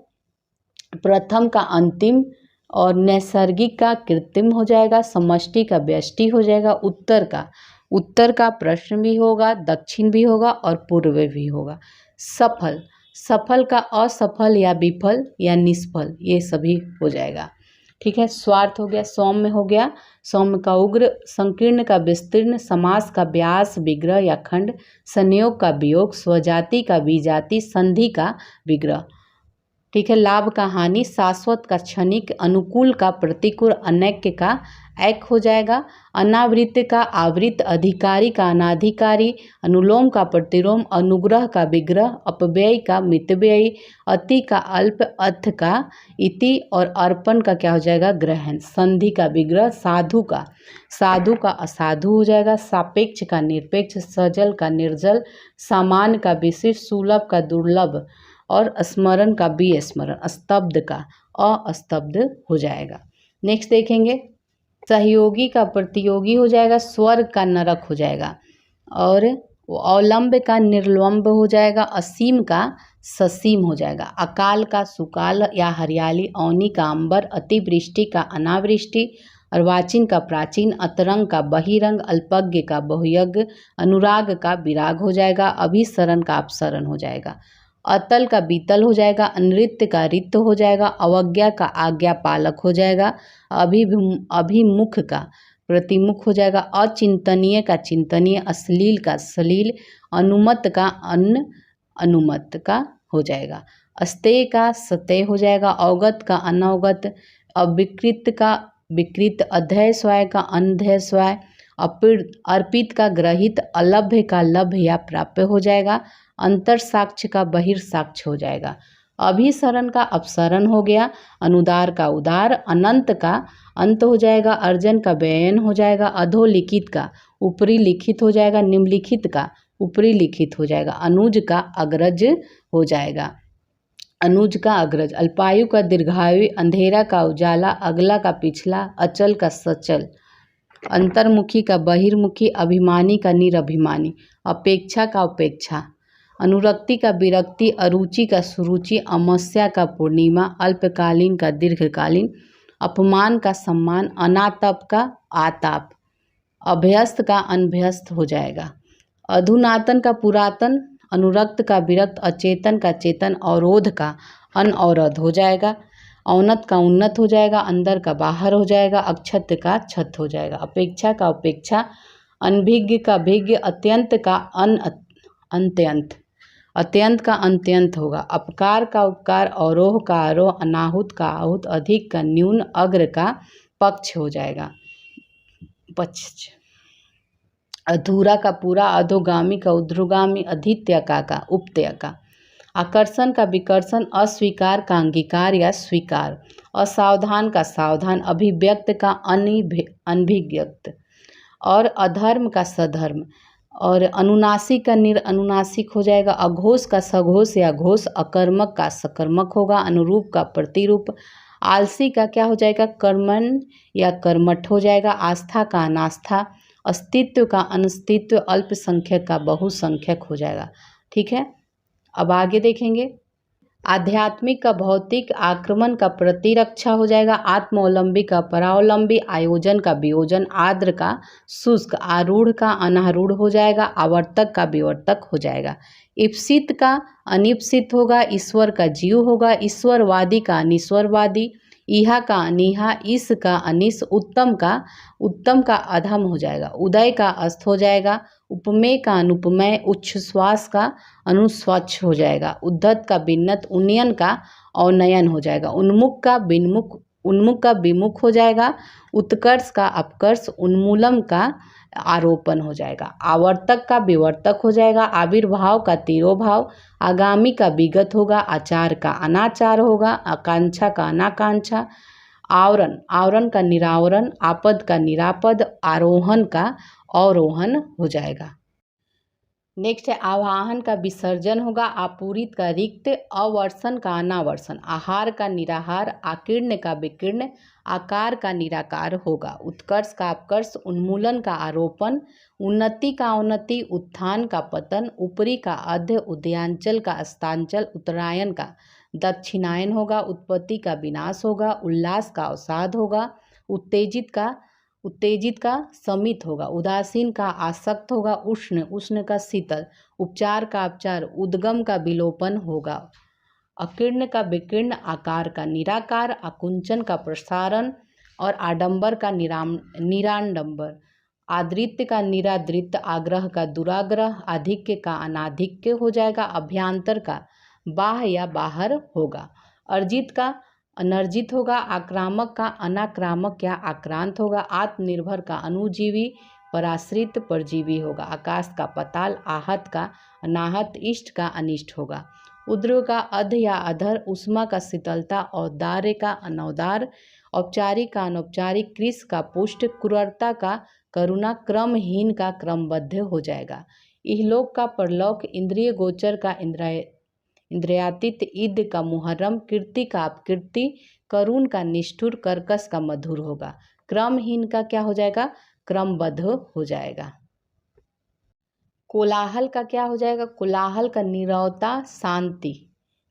प्रथम का अंतिम और नैसर्गिक का कृत्रिम हो जाएगा। समष्टि का व्यष्टि हो जाएगा। उत्तर का प्रश्न भी होगा, दक्षिण भी होगा और पूर्व भी होगा। सफल का असफल या विफल या निष्फल, ये सभी हो जाएगा। ठीक है। स्वार्थ हो गया। सौम्य हो गया। सौम्य का उग्र। संकीर्ण का विस्तीर्ण। समास का व्यास, विग्रह या खंड। संयोग का वियोग। स्वजाति का विजाति। संधि का विग्रह। ठीक है। लाभ का हानि, शाश्वत का क्षणिक, अनुकूल का प्रतिकूल, अनैक्य का ऐक हो जाएगा। अनावृत का आवृत, अधिकारी का अनाधिकारी, अनुलोम का प्रतिलोम, अनुग्रह का विग्रह, अपव्यय का मितव्ययी, अति का अल्प, अर्थ का इति और अर्पण का क्या हो जाएगा ग्रहण। संधि का विग्रह, साधु का असाधु हो जाएगा। सापेक्ष का निरपेक्ष, सजल का निर्जल, सामान्य का विशिष्ट, सुलभ का दुर्लभ और स्मरण का विस्मरण, स्तब्ध का अस्तब्ध हो जाएगा। नेक्स्ट देखेंगे, सहयोगी का प्रतियोगी हो जाएगा, स्वर्ग का नरक हो जाएगा और अवलंब का निर्लंब हो जाएगा, असीम का ससीम हो जाएगा। अकाल का सुकाल या हरियाली, औनी का अंबर, अतिवृष्टि का अनावृष्टि, अर्वाचीन का प्राचीन, अतरंग का बहिरंग, अल्पज्ञ का बहुयज्ञ, अनुराग का विराग हो जाएगा, अभिसरण का अपसरण हो जाएगा। अतल का बीतल हो जाएगा, अनृत्य का रित्य हो जाएगा, अवज्ञा का आज्ञा पालक हो जाएगा, अभिमुख का प्रतिमुख हो जाएगा, अचिंतनीय का चिंतनीय, अश्लील का सलील, अनुमत का अनुमत का हो जाएगा, अस्तेय का सतेय हो जाएगा, अवगत का अनवगत, अविकृत का विकृत, अध्यय स्वाय का अनध्यय स्वाय, अर्पित का ग्रहित, अलभ्य का लभ्य या प्राप्य हो जाएगा, अंतर साक्ष्य का बहिर्साक्ष्य हो जाएगा। अभिसरण का अपसरण हो गया, अनुदार का उदार, अनंत का अंत हो जाएगा, अर्जन का व्ययन हो जाएगा, अधोलिखित का ऊपरी लिखित हो जाएगा, निम्नलिखित का ऊपरी लिखित हो जाएगा, अनुज का अग्रज हो जाएगा, अनुज का अग्रज, अल्पायु का दीर्घायु, अंधेरा का उजाला, अगला का पिछला, अचल का सचल, अंतर्मुखी का बहिर्मुखी, अभिमानी का निरभिमानी, अपेक्षा का उपेक्षा, अनुरक्ति का विरक्ति, अरुचि का सुरुचि, अमावस्या का पूर्णिमा, अल्पकालीन का दीर्घकालीन, अपमान का सम्मान, अनाताप का आताप, अभ्यस्त का अनभ्यस्त हो जाएगा, अधुनातन का पुरातन, अनुरक्त का विरक्त, अचेतन का चेतन, अवरोध का अनअवरोध हो जाएगा, औन्नत का उन्नत हो जाएगा, अंदर का बाहर हो जाएगा, अक्षत का छत हो जाएगा, अपेक्षा का उपेक्षा, अनभिज्ञ का भिज्ञ, अत्यंत का अंत्यंत, अत्यंत का अंत्यंत होगा, अपकार का उपकार, अवरोह का आरोह, अनाहुत का आहूत, अधिक का न्यून, अग्र का पक्ष हो जाएगा, पक्ष, अधूरा का पूरा, अधोगामी का ऊर्ध्वगामी, अधित्यका का उपत्यका, आकर्षण का विकर्षण, अस्वीकार का अंगीकार या स्वीकार, असावधान का सावधान, अभिव्यक्त का अनभिव्यक्त और अधर्म का सधर्म और अनुनासिक का निरअनुनासिक हो जाएगा, अघोष का सघोष या घोष, अकर्मक का सकर्मक होगा, अनुरूप का प्रतिरूप, आलसी का क्या हो जाएगा कर्मण या कर्मठ हो जाएगा, आस्था का अनास्था, अस्तित्व का अनस्तित्व, अल्पसंख्यक का बहुसंख्यक हो जाएगा। ठीक है, अब आगे देखेंगे, आध्यात्मिक का भौतिक, आक्रमण का प्रतिरक्षा हो जाएगा, आत्मावलंबी का परावलंबी, आयोजन का वियोजन, आर्द्र का शुष्क, आरूढ़ का अनारूढ़ हो जाएगा, आवर्तक का विवर्तक हो जाएगा, इप्सित का अनिप्सित होगा, ईश्वर का जीव होगा, ईश्वरवादी का अनीश्वरवादी, इहा का अनिहा, इस का अनिस, उत्तम का अधम हो जाएगा, उदय का अस्त हो जाएगा, उपमेय का अनुपमेय, उच्छ्वास का अनुस्वच्छ हो जाएगा, उद्धत का बिन्नत, उन्नयन का अवनयन हो जाएगा, उन्मुख का विमुख हो जाएगा, उत्कर्ष का अपकर्ष, उन्मूलन का आरोपण हो जाएगा, आवर्तक का विवर्तक हो जाएगा, आविर्भाव का तिरोभाव, आगामी का विगत होगा, आचार का अनाचार होगा, आकांक्षा का अनाकांक्षा, आवरण का निरावरण, आपद का निरापद, आरोहण का अवरोहण हो जाएगा। नेक्स्ट है आवाहन का विसर्जन होगा, आपूरित का रिक्त, अवर्षण का अनावर्षण, आहार का निराहार, आकीर्ण का विकीर्ण, आकार का निराकार होगा, उत्कर्ष का अपकर्ष, उन्मूलन का आरोपण, उन्नति का अवनति, उत्थान का पतन, ऊपरी का अध्य, उदयांचल का अस्तांचल, उत्तरायण का दक्षिणायन होगा, उत्पत्ति का विनाश होगा, उल्लास का अवसाद होगा, उत्तेजित का समित होगा, उदासीन का आसक्त होगा, उष्ण का शीतल, उपचार का अपचार, उद्गम का विलोपन होगा, अकीर्ण का विकीर्ण, आकार का निराकार, आकुंचन का प्रसारण और आडंबर का निराडंबर, आदृत्य का निरादृत्य, आग्रह का दुराग्रह, आधिक्य का अनाधिक्य हो जाएगा, अभ्यंतर का बाह्य या बाहर होगा, अर्जित का अनर्जित होगा, आक्रामक का अनाक्रामक या आक्रांत होगा, आत्मनिर्भर का अनुजीवी, पराश्रित परजीवी होगा, आकाश का पाताल, आहत का अनाहत, इष्ट का अनिष्ट होगा, उद्र का अध या अधर, उष्मा का शीतलता, औदार्य का अनौदार, औपचारिक का अनौपचारिक, कृष का पुष्ट, क्रूरता का करुणा, क्रमहीन का क्रमबद्ध हो जाएगा। इहलोक का परलोक, इंद्रिय गोचर का इंद्रियातीत, ईद का मुहर्रम, कीर्ति का अपकीर्ति, करुण का निष्ठुर, कर्कश का मधुर होगा। क्रमहीन का क्या हो जाएगा? क्रमबद्ध हो जाएगा। कोलाहल का क्या हो जाएगा? कोलाहल का नीरवता, शांति,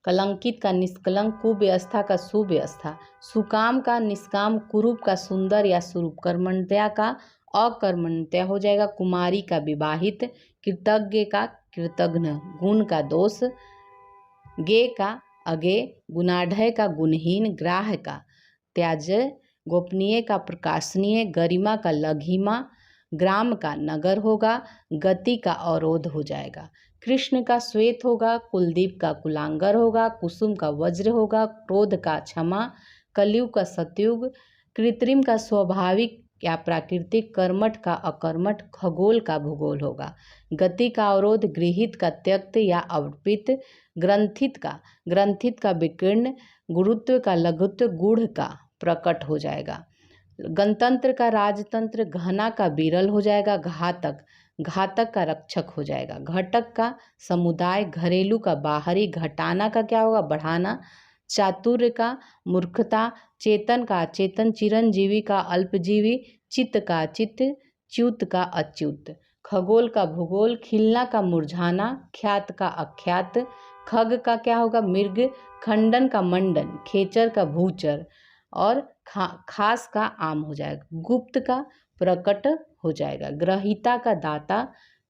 कलंकित का निष्कलंक, कुव्यवस्था का सुव्यवस्था, सुकाम का निष्काम, कुरूप का सुंदर या स्वरूप, कर्मण्यता का अकर्मण्यता हो जाएगा, कुमारी का विवाहित, कृतज्ञ का कृतघ्न, गुण का दोष, गे का अगे, गुणाढ़य का गुणहीन, ग्राह्य का त्याज्य, गोपनीय का प्रकाशनीय, गरिमा का लघिमा, ग्राम का नगर होगा, गति का अवरोध हो जाएगा। कृष्ण का श्वेत होगा, कुलदीप का कुलांगर होगा, कुसुम का वज्र होगा, क्रोध का क्षमा, कलयुग का सतयुग, कृत्रिम का स्वाभाविक या प्राकृतिक, कर्मठ का अकर्मठ, खगोल का भूगोल होगा। गति का अवरोध, गृहीत का त्यक्त या अर्पित, ग्रंथित का विकीर्ण, गुरुत्व का लघुत्व, गूढ़ का प्रकट हो जाएगा। गणतंत्र का राजतंत्र, घना का विरल हो जाएगा, घातक का रक्षक हो जाएगा, घटक का समुदाय, घरेलू का बाहरी, घटाना का क्या होगा? बढ़ाना, चातुर्य का मूर्खता, चेतन का अचेतन, चिरंजीवी का अल्पजीवी, चित्त का चित्त, च्युत का अच्युत, खगोल का भूगोल, खिलना का मुरझाना, ख्यात का अख्यात, खग का क्या होगा? मृग, खंडन का मंडन, खेचर का भूचर और खास का आम हो जाएगा, गुप्त का प्रकट हो जाएगा, ग्रहिता का दाता,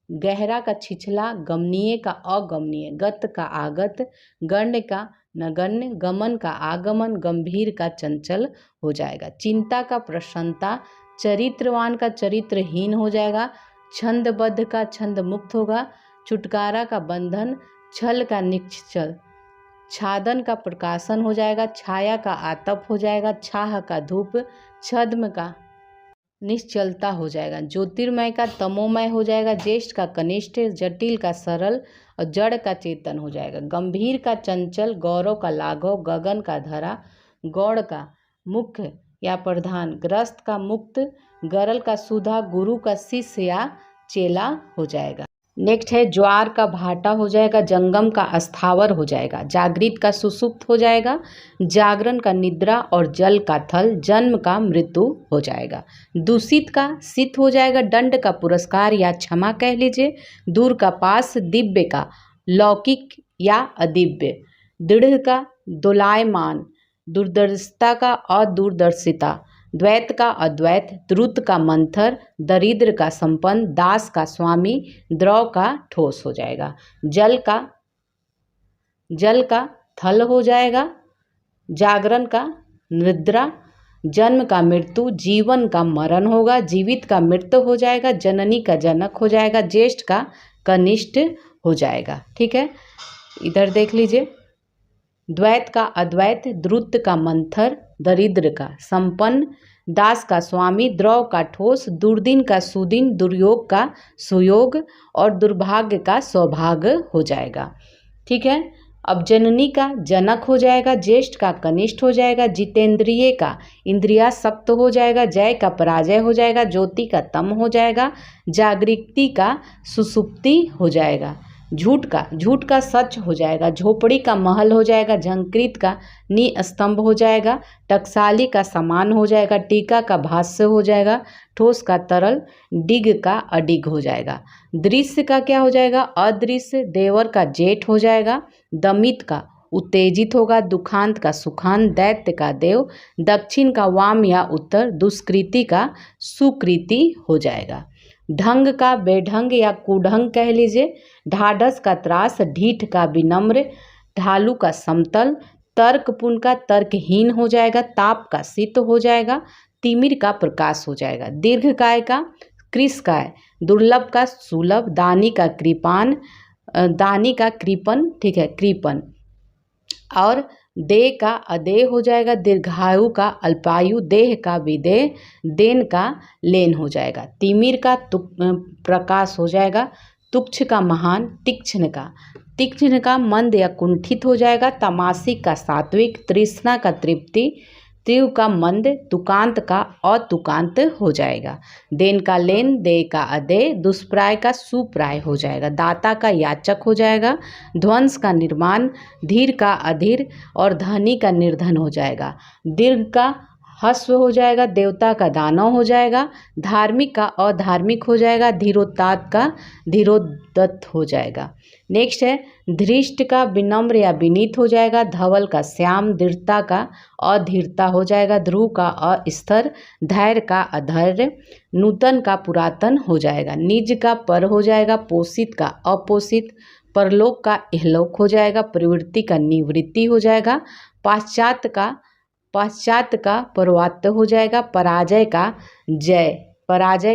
गहरा का छिछला, गमनीय का अगमनीय, गत का आगत, गण्य का नगण्य, गमन का आगमन, गंभीर का चंचल हो जाएगा, चिंता का प्रसन्नता, चरित्रवान का चरित्रहीन हो जाएगा, छंदबद्ध का छंद मुक्त होगा, छुटकारा का बंधन, छल का निश्चल, छादन का प्रकाशन हो जाएगा, छाया का आतप हो जाएगा, छाह का धूप, छद्म का निश्चलता हो जाएगा, ज्योतिर्मय का तमोमय हो जाएगा, ज्येष्ठ का कनिष्ठ, जटिल का सरल और जड़ का चेतन हो जाएगा, गंभीर का चंचल, गौरव का लाघव, गगन का धरा, गौड़ का मुख्य या प्रधान, ग्रस्त का मुक्त, गरल का सुधा, गुरु का शिष्य या चेला हो जाएगा। नेक्स्ट है ज्वार का भाटा हो जाएगा, जंगम का अस्थावर हो जाएगा, जागृत का सुसुप्त हो जाएगा, जागरण का निद्रा और जल का थल, जन्म का मृत्यु हो जाएगा, दूषित का सित हो जाएगा, दंड का पुरस्कार या क्षमा कह लीजिए, दूर का पास, दिव्य का लौकिक या अदिव्य, दृढ़ का दोलायमान, दूरदर्शिता का अदूरदर्शिता, द्वैत का अद्वैत, द्रुत का मंथर, दरिद्र का संपन्न, दास का स्वामी, द्रव का ठोस हो जाएगा, जल का थल हो जाएगा, जागरण का निद्रा, जन्म का मृत्यु, जीवन का मरण होगा, जीवित का मृत्यु हो जाएगा, जननी का जनक हो जाएगा, ज्येष्ठ का कनिष्ठ हो जाएगा। ठीक है, इधर देख लीजिए, द्वैत का अद्वैत, द्रुत का मंथर, दरिद्र का संपन्न, दास का स्वामी, द्रव का ठोस, दुर्दिन का सुदिन, दुर्योग का सुयोग और दुर्भाग्य का सौभाग्य हो जाएगा। ठीक है, अब जननी का जनक हो जाएगा, ज्येष्ठ का कनिष्ठ हो जाएगा, जितेंद्रिय का इंद्रियासक्त हो जाएगा, जय का पराजय हो जाएगा, ज्योति का तम हो जाएगा, जागृति का सुसुप्ति हो जाएगा, झूठ का सच हो जाएगा, झोपड़ी का महल हो जाएगा, झंकृत का निस्तंभ हो जाएगा, टकसाली का समान हो जाएगा, टीका का भाष्य हो जाएगा, ठोस का तरल, डिग का अडिग हो जाएगा, दृश्य का क्या हो जाएगा? अदृश्य, देवर का जेठ हो जाएगा, दमित का उत्तेजित होगा, दुखांत का सुखांत, दैत्य का देव, दक्षिण का वाम या उत्तर, दुष्कृति का सुकृति हो जाएगा, ढंग का बेढंग या कुढंग कह लीजिए, ढाढ़स का त्रास, ढीठ का विनम्र, ढालू का समतल, तर्कपूर्ण का तर्कहीन हो जाएगा, ताप का शीत हो जाएगा, तिमिर का प्रकाश हो जाएगा, दीर्घकाय का कृशकाय, दुर्लभ का सुलभ, दानी का कृपान, दानी का कृपन, ठीक है, कृपन, और देह का अदेह हो जाएगा, दीर्घायु का अल्पायु, देह का विदेह, देन का लेन हो जाएगा। तिमिर का प्रकाश हो जाएगा, तुक्ष का महान, तीक्ष्ण का मंद या कुंठित हो जाएगा, तामसिक का सात्विक, तृष्णा का तृप्ति, तीव्र का मंद, तुकांत का अतुकांत हो जाएगा। देन का लेन, देय का अदेय, दुष्प्राय का सुप्राय हो जाएगा। दाता का याचक हो जाएगा, ध्वंस का निर्माण, धीर का अधीर और धनी का निर्धन हो जाएगा। दीर्घ का हस्व हो जाएगा, देवता का दानव हो जाएगा, धार्मिक का अधार्मिक हो जाएगा, धीरोत्तात का धीरोदत्त हो जाएगा। नेक्स्ट है धृष्ट का विनम्र या विनीत हो जाएगा, धवल का श्याम, दृढ़ता का अधीरता हो जाएगा, ध्रुव का अस्थिर, धैर्य का अधैर्य, नूतन का पुरातन हो जाएगा। निज का पर हो जाएगा, पोषित का अपोषित, परलोक का इहलोक हो जाएगा, प्रवृत्ति का निवृत्ति हो जाएगा, पाश्चात्य का परवात्य हो जाएगा, पराजय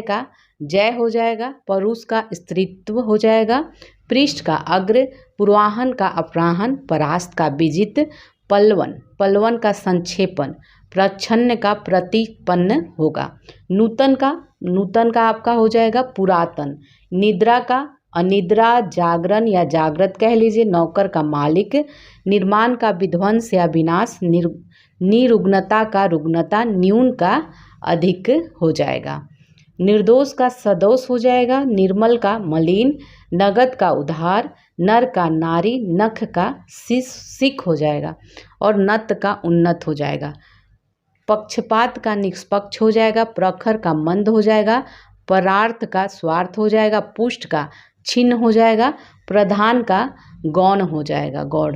का जय हो जाएगा, परुष का स्त्रीत्व हो जाएगा, पृष्ठ का अग्र, पूर्वाहन का अपराहन, परास्त का विजित, पल्वन का संक्षेपण, प्रच्छन्न का प्रतिपन्न होगा। नूतन का आपका हो जाएगा पुरातन, निद्रा का अनिद्रा, जागरण या जागृत कह लीजिए, नौकर का मालिक, निर्माण का विध्वंस या विनाश, निरुग्णता का रुग्णता, न्यून का अधिक हो जाएगा। निर्दोष का सदोष हो जाएगा, निर्मल का मलिन, नगद का उधार, नर का नारी, नख का सिख हो जाएगा और नत का उन्नत हो जाएगा। पक्षपात का निष्पक्ष हो जाएगा, प्रखर का मंद हो जाएगा, परार्थ का स्वार्थ हो जाएगा, पुष्ट का छिन्न हो जाएगा, प्रधान का गौण हो जाएगा, गौड़,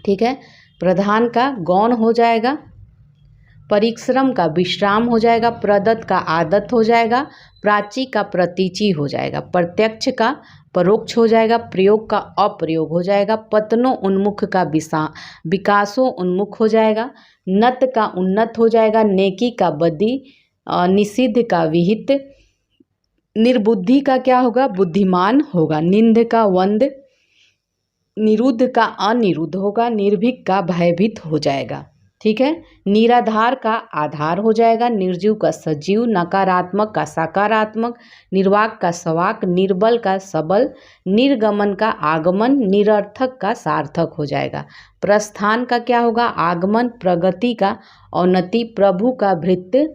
ठीक है, प्रधान का गौण हो जाएगा, परिश्रम का विश्राम हो जाएगा, प्रदत्त का आदत हो जाएगा, प्राची का प्रतीची हो जाएगा, प्रत्यक्ष का परोक्ष हो जाएगा, प्रयोग का अप्रयोग हो जाएगा, पतनो उन्मुख का विकासो उन्मुख हो जाएगा, नत का उन्नत हो जाएगा, नेकी का बदी, निषिद्ध का विहित, निर्बुद्धि का क्या होगा, बुद्धिमान होगा, निंद का वंद, निरुद्ध का अनिरुद्ध होगा, निर्भीक का भयभीत हो जाएगा, ठीक है। निराधार का आधार हो जाएगा, निर्जीव का सजीव, नकारात्मक का सकारात्मक, निर्वाक का सवाक, निर्बल का सबल, निर्गमन का आगमन, निरर्थक का सार्थक हो जाएगा। प्रस्थान का क्या होगा, आगमन, प्रगति का औन्नति, प्रभु का भृत्य,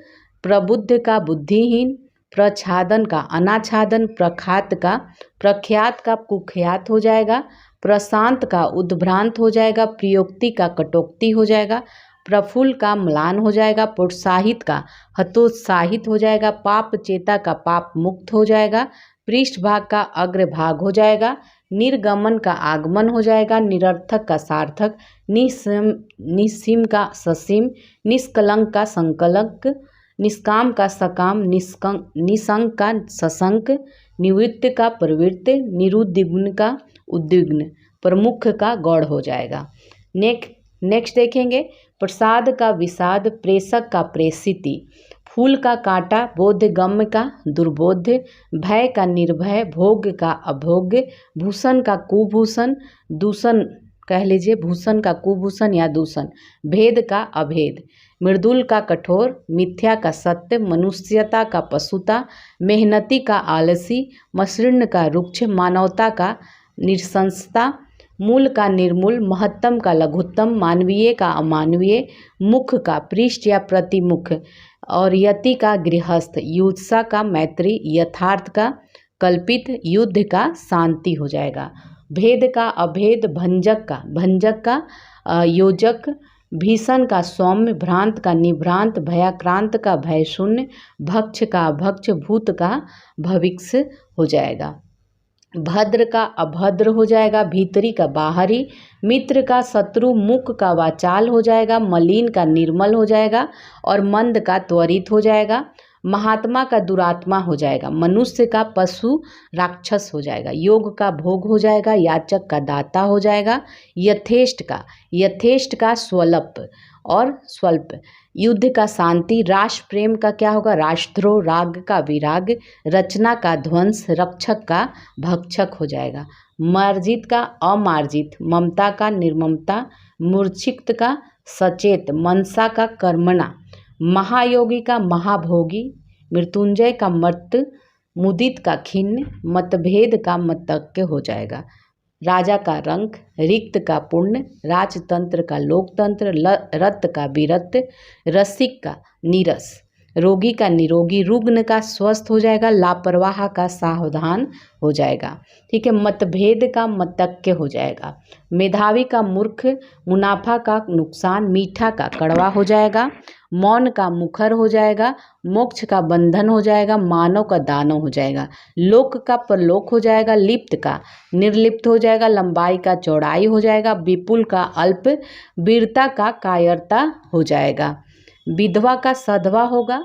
प्रबुद्ध का बुद्धिहीन, प्रच्छादन का अनाच्छादन, प्रख्यात का कुख्यात हो जाएगा, प्रशांत का उद्भ्रांत हो जाएगा, प्रयोक्ति का कटोक्ति हो जाएगा, प्रफुल्ल का म्लान हो जाएगा, प्रोत्साहित का हतोत्साहित हो जाएगा, पाप चेता का पाप मुक्त हो जाएगा, पृष्ठभाग का अग्रभाग हो जाएगा, निर्गमन का आगमन हो जाएगा, निरर्थक का सार्थक, निस्सीम का ससीम, निष्कलंक का संकलंक, निष्काम का सकाम, निसंक का सशंक, निवृत्त का प्रवृत्त, निरुद्विग्न का उद्विग्न, प्रमुख का गौड़ हो जाएगा। नेक्स्ट देखेंगे प्रसाद का विषाद, प्रेषक का प्रेषिति, फूल का कांटा, बोधगम्य का दुर्बोध्य, भय का निर्भय, भोग का अभोग्य, भूषण का कुभूषण, दूषण कह लीजिए, भूषण का कुभूषण या दूषण, भेद का अभेद, मृदुल का कठोर, मिथ्या का सत्य, मनुष्यता का पशुता, मेहनती का आलसी, मसृण का रुक्ष, मानवता का निरसंसता, मूल का निर्मूल, महत्तम का लघुत्तम, मानवीय का अमानवीय, मुख का पृष्ठ या प्रतिमुख और यति का गृहस्थ, युत्सा का मैत्री, यथार्थ का कल्पित, युद्ध का शांति हो जाएगा। भेद का अभेद, भंजक का योजक, भीषण का सौम्य, भ्रांत का निभ्रांत, भयाक्रांत का भयशून्य, भक्ष का भक्ष, भूत का भविक्ष हो जाएगा। भद्र का अभद्र हो जाएगा, भीतरी का बाहरी, मित्र का शत्रु, मुख का वाचाल हो जाएगा, मलिन का निर्मल हो जाएगा और मंद का त्वरित हो जाएगा। महात्मा का दुरात्मा हो जाएगा, मनुष्य का पशु राक्षस हो जाएगा, योग का भोग हो जाएगा, याचक का दाता हो जाएगा, यथेष्ट का स्वल्प और स्वल्प, युद्ध का शांति, राष्ट्र प्रेम का क्या होगा, राष्ट्रद्रोह, राग का विराग, रचना का ध्वंस, रक्षक का भक्षक हो जाएगा, मार्जित का अमार्जित, ममता का निर्ममता, मूर्छित का सचेत, मनसा का कर्मणा, महायोगी का महाभोगी, मृत्युंजय का मर्त, मुदित का खिन्न, मतभेद का मतज्ञ हो जाएगा। राजा का रंक, रिक्त का पूर्ण, राजतंत्र का लोकतंत्र, रत का विरत, रसिक का नीरस, रोगी का निरोगी, रुग्ण का स्वस्थ हो जाएगा, लापरवाह का सावधान हो जाएगा। ठीक है, मतभेद का मतज्ञ हो जाएगा, मेधावी का मूर्ख, मुनाफा का नुकसान, मीठा का कड़वा हो जाएगा, मौन का मुखर हो जाएगा, मोक्ष का बंधन हो जाएगा, मानव का दानव हो जाएगा, लोक का परलोक हो जाएगा, लिप्त का निर्लिप्त हो जाएगा, लंबाई का चौड़ाई हो जाएगा, विपुल का अल्प, वीरता का कायरता हो जाएगा, विधवा का सधवा होगा,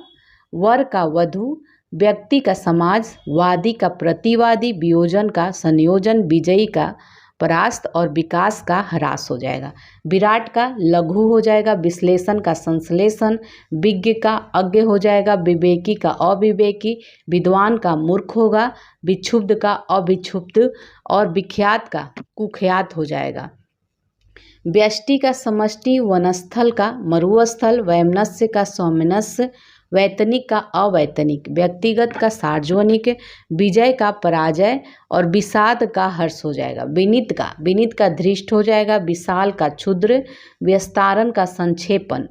वर का वधु, व्यक्ति का समाज, वादी का प्रतिवादी, वियोजन का संयोजन, विजयी का परास्त और विकास का ह्रास हो जाएगा, विराट का लघु हो जाएगा, विश्लेषण का संश्लेषण, विज्ञ का अज्ञ हो जाएगा, विवेकी का अविवेकी, विद्वान का मूर्ख होगा, विक्षुब्ध का अविक्षुब्ध और विख्यात का कुख्यात हो जाएगा, व्यष्टि का समष्टि, वनस्थल का मरुस्थल, वैमनस्य का सौमनस्य, वैतनिक का अवैतनिक, व्यक्तिगत का सार्वजनिक, विजय का पराजय और विषाद का हर्ष हो जाएगा, विनीत का धृष्ट हो जाएगा, विशाल का क्षुद्र, विस्तारण का संक्षेपण,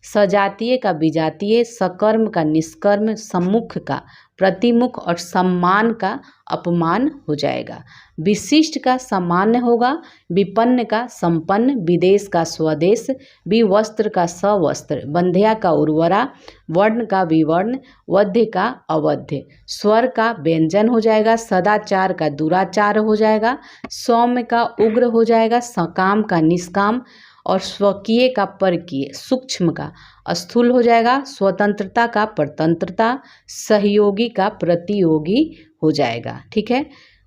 सजातीय का विजातीय, सकर्म का निष्कर्म, सम्मुख का प्रतिमुख और सम्मान का अपमान हो जाएगा, विशिष्ट का सामान्य होगा, विपन्न का संपन्न, विदेश का स्वदेश, विवस्त्र का सवस्त्र, बंध्या का उर्वरा, वर्ण का विवर्ण, वध्य का अवध्य, स्वर का व्यंजन हो जाएगा, सदाचार का दुराचार हो जाएगा, सौम्य का उग्र हो जाएगा, सकाम का निष्काम और स्वकीय का परकीय, सूक्ष्म का स्थूल हो जाएगा, स्वतंत्रता का परतंत्रता, सहयोगी का प्रतियोगी हो जाएगा। ठीक है,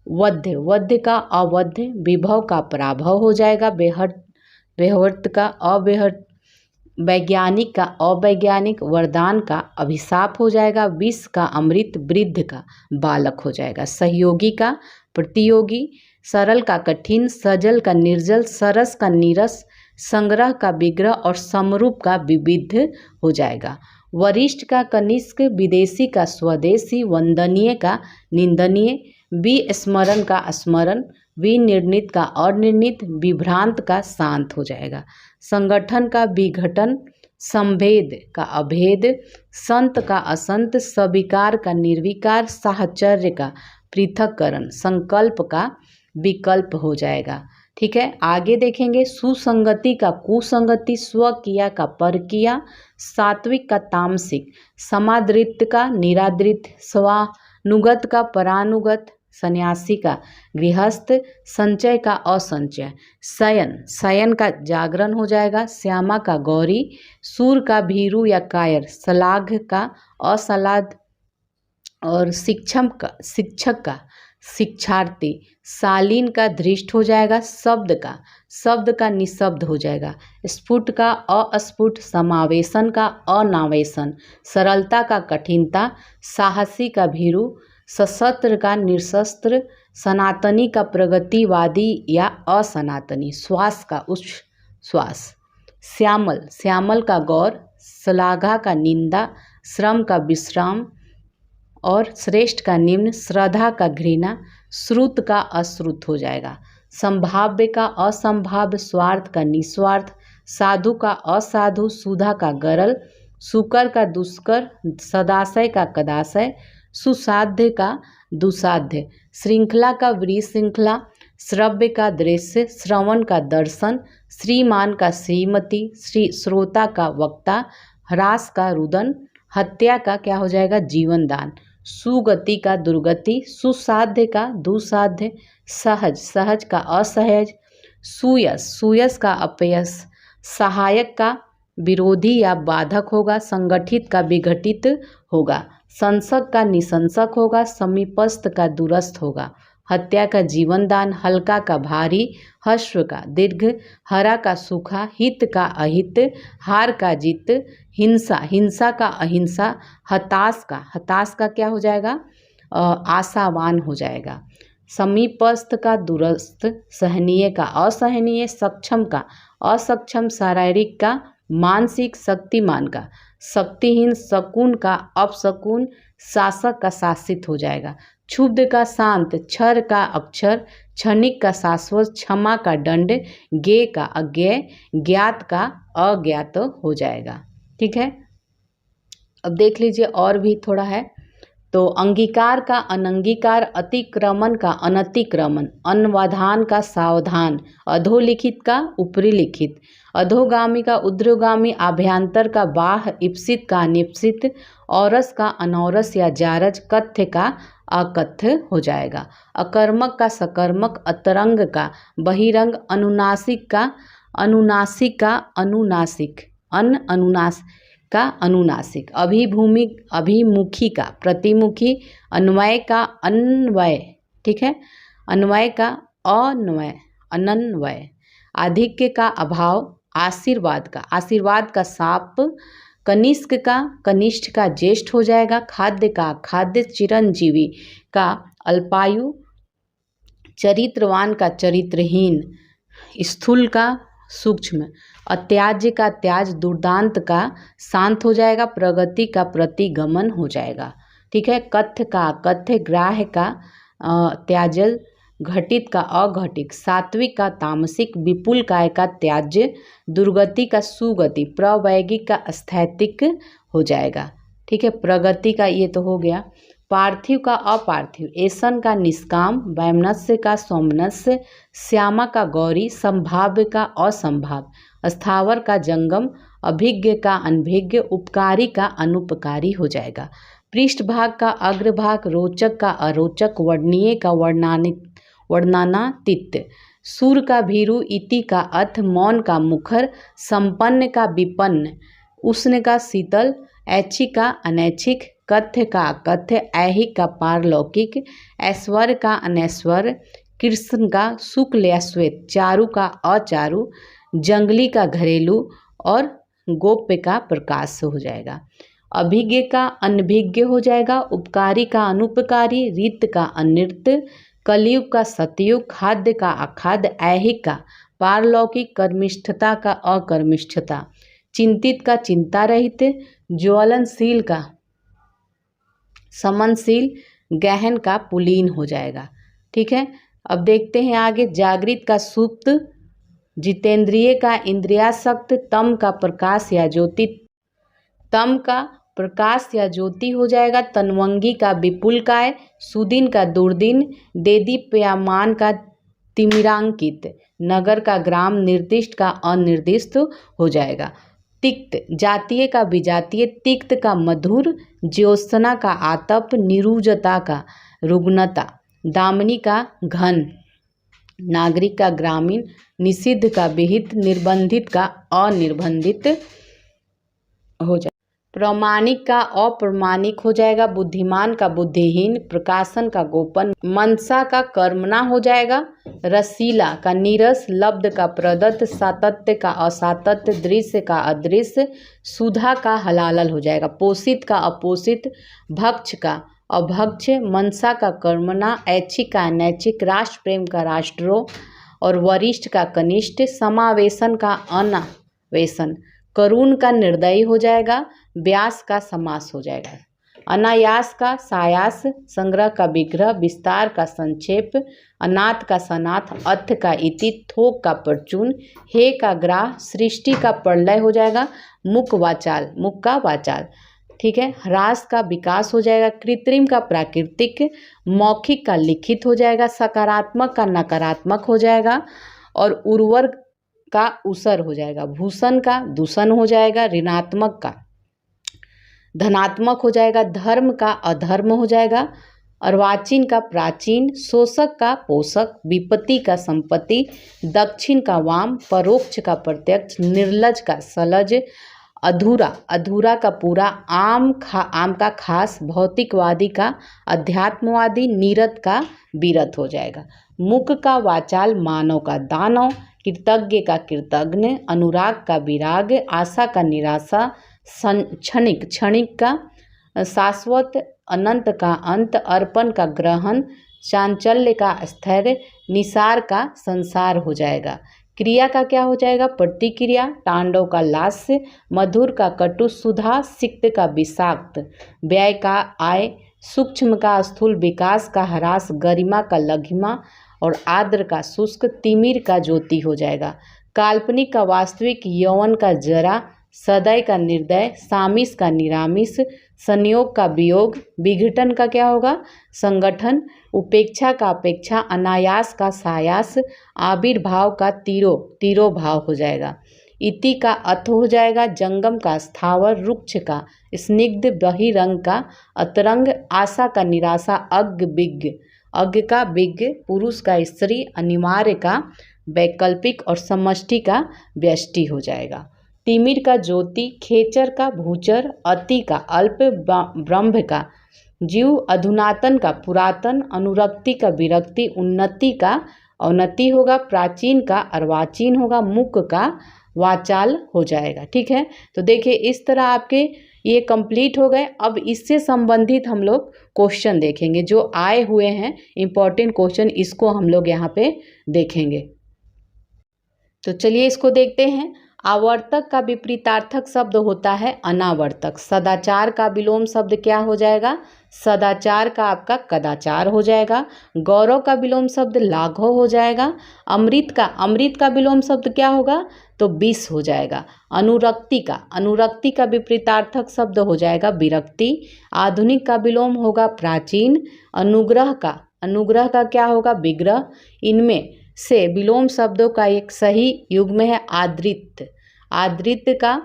वध्य का अवध्य, विभव का पराभव हो जाएगा, बेहवर्त का अबेहर्त, वैज्ञानिक का अवैज्ञानिक, वरदान का अभिशाप हो जाएगा, विष का अमृत, वृद्ध का बालक हो जाएगा, सहयोगी का प्रतियोगी, सरल का कठिन, सजल का निर्जल, सरस का नीरस, संग्रह का विग्रह और समरूप का विविध हो जाएगा, वरिष्ठ का कनिष्क, विदेशी का स्वदेशी, वंदनीय का निंदनीय, विस्मरण का स्मरण, विनिर्णित का अनिर्णित, विभ्रांत का शांत हो जाएगा, संगठन का विघटन, संभेद का अभेद, संत का असंत, सविकार का निर्विकार, साहचर्य का पृथक्करण, संकल्प का विकल्प हो जाएगा। ठीक है, आगे देखेंगे सुसंगति का कुसंगति, स्वकिया का परकिया, सात्विक का तामसिक, समादृत का निरादृत, स्वानुगत का परानुगत, सन्यासी का गृहस्थ, संचय का असंचय, शयन का जागरण हो जाएगा, श्यामा का गौरी, सूर का भीरू या कायर, सलाघ का असलाद और शिक्षक का शिक्षार्थी, शालीन का धृष्ट हो जाएगा, शब्द का निशब्द हो जाएगा, स्फुट का अस्फुट, समावेशन का अनावेशन, सरलता का कठिनता, साहसी का भीरू, सशस्त्र का निशस्त्र, सनातनी का प्रगतिवादी या असनातनी, श्वास का उच्छ्वास, श्यामल का गौर, श्लाघा का निंदा, श्रम का विश्राम और श्रेष्ठ का निम्न, श्रद्धा का घृणा, श्रुत का अश्रुत हो जाएगा, संभाव्य का असंभाव्य, स्वार्थ का निस्वार्थ, साधु का असाधु, सुधा का गरल, सुकर का दुष्कर, सदाशय का कदाशय, सुसाध्य का दुसाध्य, श्रृंखला का विशृंखला, श्रव्य का दृश्य, श्रवण का दर्शन, श्रीमान का श्रीमती, श्रोता का वक्ता, ह्रास का रुदन, हत्या का क्या हो जाएगा जीवन दान, सुगति का दुर्गति, सुसाध्य का दुसाध्य, सहज का असहज, सुयस का अपयश, सहायक का विरोधी या बाधक होगा, संगठित का विघटित होगा, संसक का निशंसक होगा, समीपस्थ का दूरस्थ होगा, हत्या का जीवन दान, हल्का का भारी, हश्व का दीर्घ, हरा का सूखा, हित का अहित, हार का जीत, हिंसा का अहिंसा, हताश का क्या हो जाएगा आशावान हो जाएगा, समीपस्थ का दूरस्थ, सहनीय का असहनीय, सक्षम का असक्षम शारीरिक का मानसिक, शक्तिमान का शक्तिहीन, शकुन का अपशकुन, शासक का शासित हो जाएगा। क्षुब्ध का शांत, क्षर का अक्षर, क्षणिक का शाश्वत, क्षमा का दंड, ज्ञेय का अज्ञेय, ज्ञात का अज्ञात हो जाएगा। ठीक है, अब देख लीजिए और भी थोड़ा है। तो अंगीकार का अनंगीकार, अतिक्रमण का अनतिक्रमण, अनवधान का सावधान, अधोलिखित का ऊपरी लिखित, अधोगामी का ऊर्ध्वगामी, आभ्यंतर का बाह्य, इप्सित का अनिप्सित, औरस का अनौरस या जारज, कथ्य का अकथ्य हो जाएगा। अकर्मक का सकर्मक, अतरंग का बहिरंग, अनुनासिक का अनुनासिक का अनुनासिक, अनुनासिक का अनुनासिक, अभिभूमि अभिमुखी का प्रतिमुखी, अन्वय का अन्वय, ठीक है, अन्वय का अन्वय, अनन्वय, आधिक्य का अभाव, आशीर्वाद का साप, कनिष्क का कनिष्ठ का ज्येष्ठ हो जाएगा। खाद्य का खाद्य, चिरंजीवी का अल्पायु, चरित्रवान का चरित्रहीन, स्थूल का सूक्ष्म, अत्याज्य का त्याज, दुर्दांत का शांत हो जाएगा। प्रगति का प्रतिगमन हो जाएगा। ठीक है, कथ्य का कथ्य, ग्राह्य का त्याजल, घटित का अघटित, सात्विक का तामसिक, विपुल काय का त्याज्य, दुर्गति का सुगति, प्रवैगिक का स्थैतिक हो जाएगा। ठीक है, प्रगति का ये तो हो गया। पार्थिव का अपार्थिव, ऐसन का निष्काम, वैमनस्य का सौमनस्य, श्यामा का गौरी, संभाव्य का असंभाव, स्थावर का जंगम, अभिज्ञ का अनभिज्ञ, उपकारी का अनुपकारी हो जाएगा। पृष्ठभाग का अग्रभाग, रोचक का अरोचक, वर्णनीय का वर्णनातीत, सूर का भीरु, इति का अथ, मौन का मुखर, संपन्न का विपन्न, उष्ण का शीतल, ऐच्छिक का अनैच्छिक, कथ्य का अकथ्य, ऐहिक का पारलौकिक, ऐश्वर्य का अनैश्वर्य, कृष्ण का शुक्ल या श्वेत, चारु का अचारु, जंगली का घरेलू और गोप्य का प्रकाश हो जाएगा। अभिज्ञ का अनभिज्ञ हो जाएगा। उपकारी का अनुपकारी, रीत का अनृत, कलयुग का सतयुग, खाद्य का अखाद्य, ऐहिक का पारलौकिक, कर्मिष्ठता का अकर्मिष्ठता, चिंतित का चिंता रहित, ज्वलनशील का समनशील, गहन का पुलीन हो जाएगा। ठीक है, अब देखते हैं आगे। जागृत का सुप्त, जितेंद्रिय का इंद्रियासक्त, तम का प्रकाश या ज्योति, तम का प्रकाश या ज्योति हो जाएगा। तन्वंगी का विपुल काय, सुदिन का दुर्दिन, देदीप्यमान का तिमिरांकित, नगर का ग्राम, निर्दिष्ट का अनिर्दिष्ट हो जाएगा। तिक्त, जातीय का विजातीय, तिक्त का मधुर, ज्योत्सना का आतप, निरुजता का रुग्णता, दामिनी का घन, नागरिक का ग्रामीण, निषिद्ध का विहित, निर्बंधित का अनिर्बंधित हो जाएगा। प्रामाणिक का अप्रामाणिक हो जाएगा। बुद्धिमान का बुद्धिहीन, प्रकाशन का गोपन, मनसा का कर्मणा हो जाएगा। रसीला का नीरस, लब्ध का प्रदत्त, सातत्य का असातत्य, दृश्य का अदृश्य, सुधा का हलाल हो जाएगा। पोषित का अपोषित, भक्ष का अभक्ष, मनसा का कर्मणा, ऐच्छिक का अनैच्छिक, राष्ट्र प्रेम का राष्ट्रों और वरिष्ठ का कनिष्ठ, समावेशन का अनावेशन, करुण का निर्दयी हो जाएगा। व्यास का समास हो जाएगा। अनायास का सायास, संग्रह का विग्रह, विस्तार का संक्षेप, अनाथ का सनाथ, अर्थ का इति, थोक का परचून, हे का ग्राह, सृष्टि का प्रलय हो जाएगा। मुख वाचाल, मुख का वाचाल। ठीक है, ह्रास का विकास हो जाएगा। कृत्रिम का प्राकृतिक, मौखिक का लिखित हो जाएगा। सकारात्मक का नकारात्मक हो जाएगा और उर्वर का उसर हो जाएगा। भूषण का दूषण हो जाएगा। ऋणात्मक का धनात्मक हो जाएगा। धर्म का अधर्म हो जाएगा। अर्वाचीन का प्राचीन, शोषक का पोषक, विपत्ति का संपत्ति, दक्षिण का वाम, परोक्ष का प्रत्यक्ष, निर्लज का सलज, अधूरा का पूरा, आम का खास, भौतिकवादी का अध्यात्मवादी, नीरत का बीरत हो जाएगा। मुख का वाचाल, मानव का दानव, कृतज्ञ का कृतज्ञ, अनुराग का विराग, आशा का निराशा, क्षणिक का शाश्वत, अनंत का अंत, अर्पण का ग्रहण, चांचल्य का स्थैर्य, निसार का संसार हो जाएगा। क्रिया का क्या हो जाएगा? प्रतिक्रिया। तांडव का लास्य, मधुर का कटु, सुधा सिक्त का विषाक्त, व्यय का आय, सूक्ष्म का स्थूल, विकास का ह्रास, गरिमा का लघिमा और आर्द्र का शुष्क, तिमिर का ज्योति हो जाएगा। काल्पनिक का वास्तविक, यौवन का जरा, सदय का निर्दय, सामिस का निरामिस, संयोग का वियोग, विघटन का क्या होगा? संगठन, उपेक्षा का अपेक्षा, अनायास का सायास, आविर्भाव का तीरो भाव हो जाएगा। इति का अथ हो जाएगा, जंगम का स्थावर, रुक्ष का स्निग्ध, बहिरंग का अतरंग, आशा का निराशा, अज्ञ का विज्ञ, पुरुष का स्त्री, अनिवार्य का वैकल्पिक और समष्टि का व्यष्टि हो जाएगा। तिमिर का ज्योति, खेचर का भूचर, अति का अल्प, ब्रह्म का जीव, अधुनातन का पुरातन, अनुरक्ति का विरक्ति, उन्नति का अवनति होगा, प्राचीन का अर्वाचीन होगा, मुक का वाचाल हो जाएगा। ठीक है, तो देखिए इस तरह आपके ये कंप्लीट हो गए। अब इससे संबंधित हम लोग क्वेश्चन देखेंगे जो आए हुए हैं, इम्पॉर्टेंट क्वेश्चन, इसको हम लोग यहाँ पे देखेंगे। तो चलिए इसको देखते हैं। आवर्तक का विपरीतार्थक शब्द होता है अनावर्तक। सदाचार का विलोम शब्द क्या हो जाएगा? सदाचार का आपका कदाचार हो जाएगा। गौरव का विलोम शब्द लाघव हो जाएगा। अमृत का विलोम शब्द क्या होगा? तो विष हो जाएगा। अनुरक्ति का विपरीतार्थक शब्द हो जाएगा विरक्ति। आधुनिक का विलोम होगा प्राचीन। अनुग्रह का क्या होगा? विग्रह। इनमें से विलोम शब्दों का एक सही युग्म है आदृत का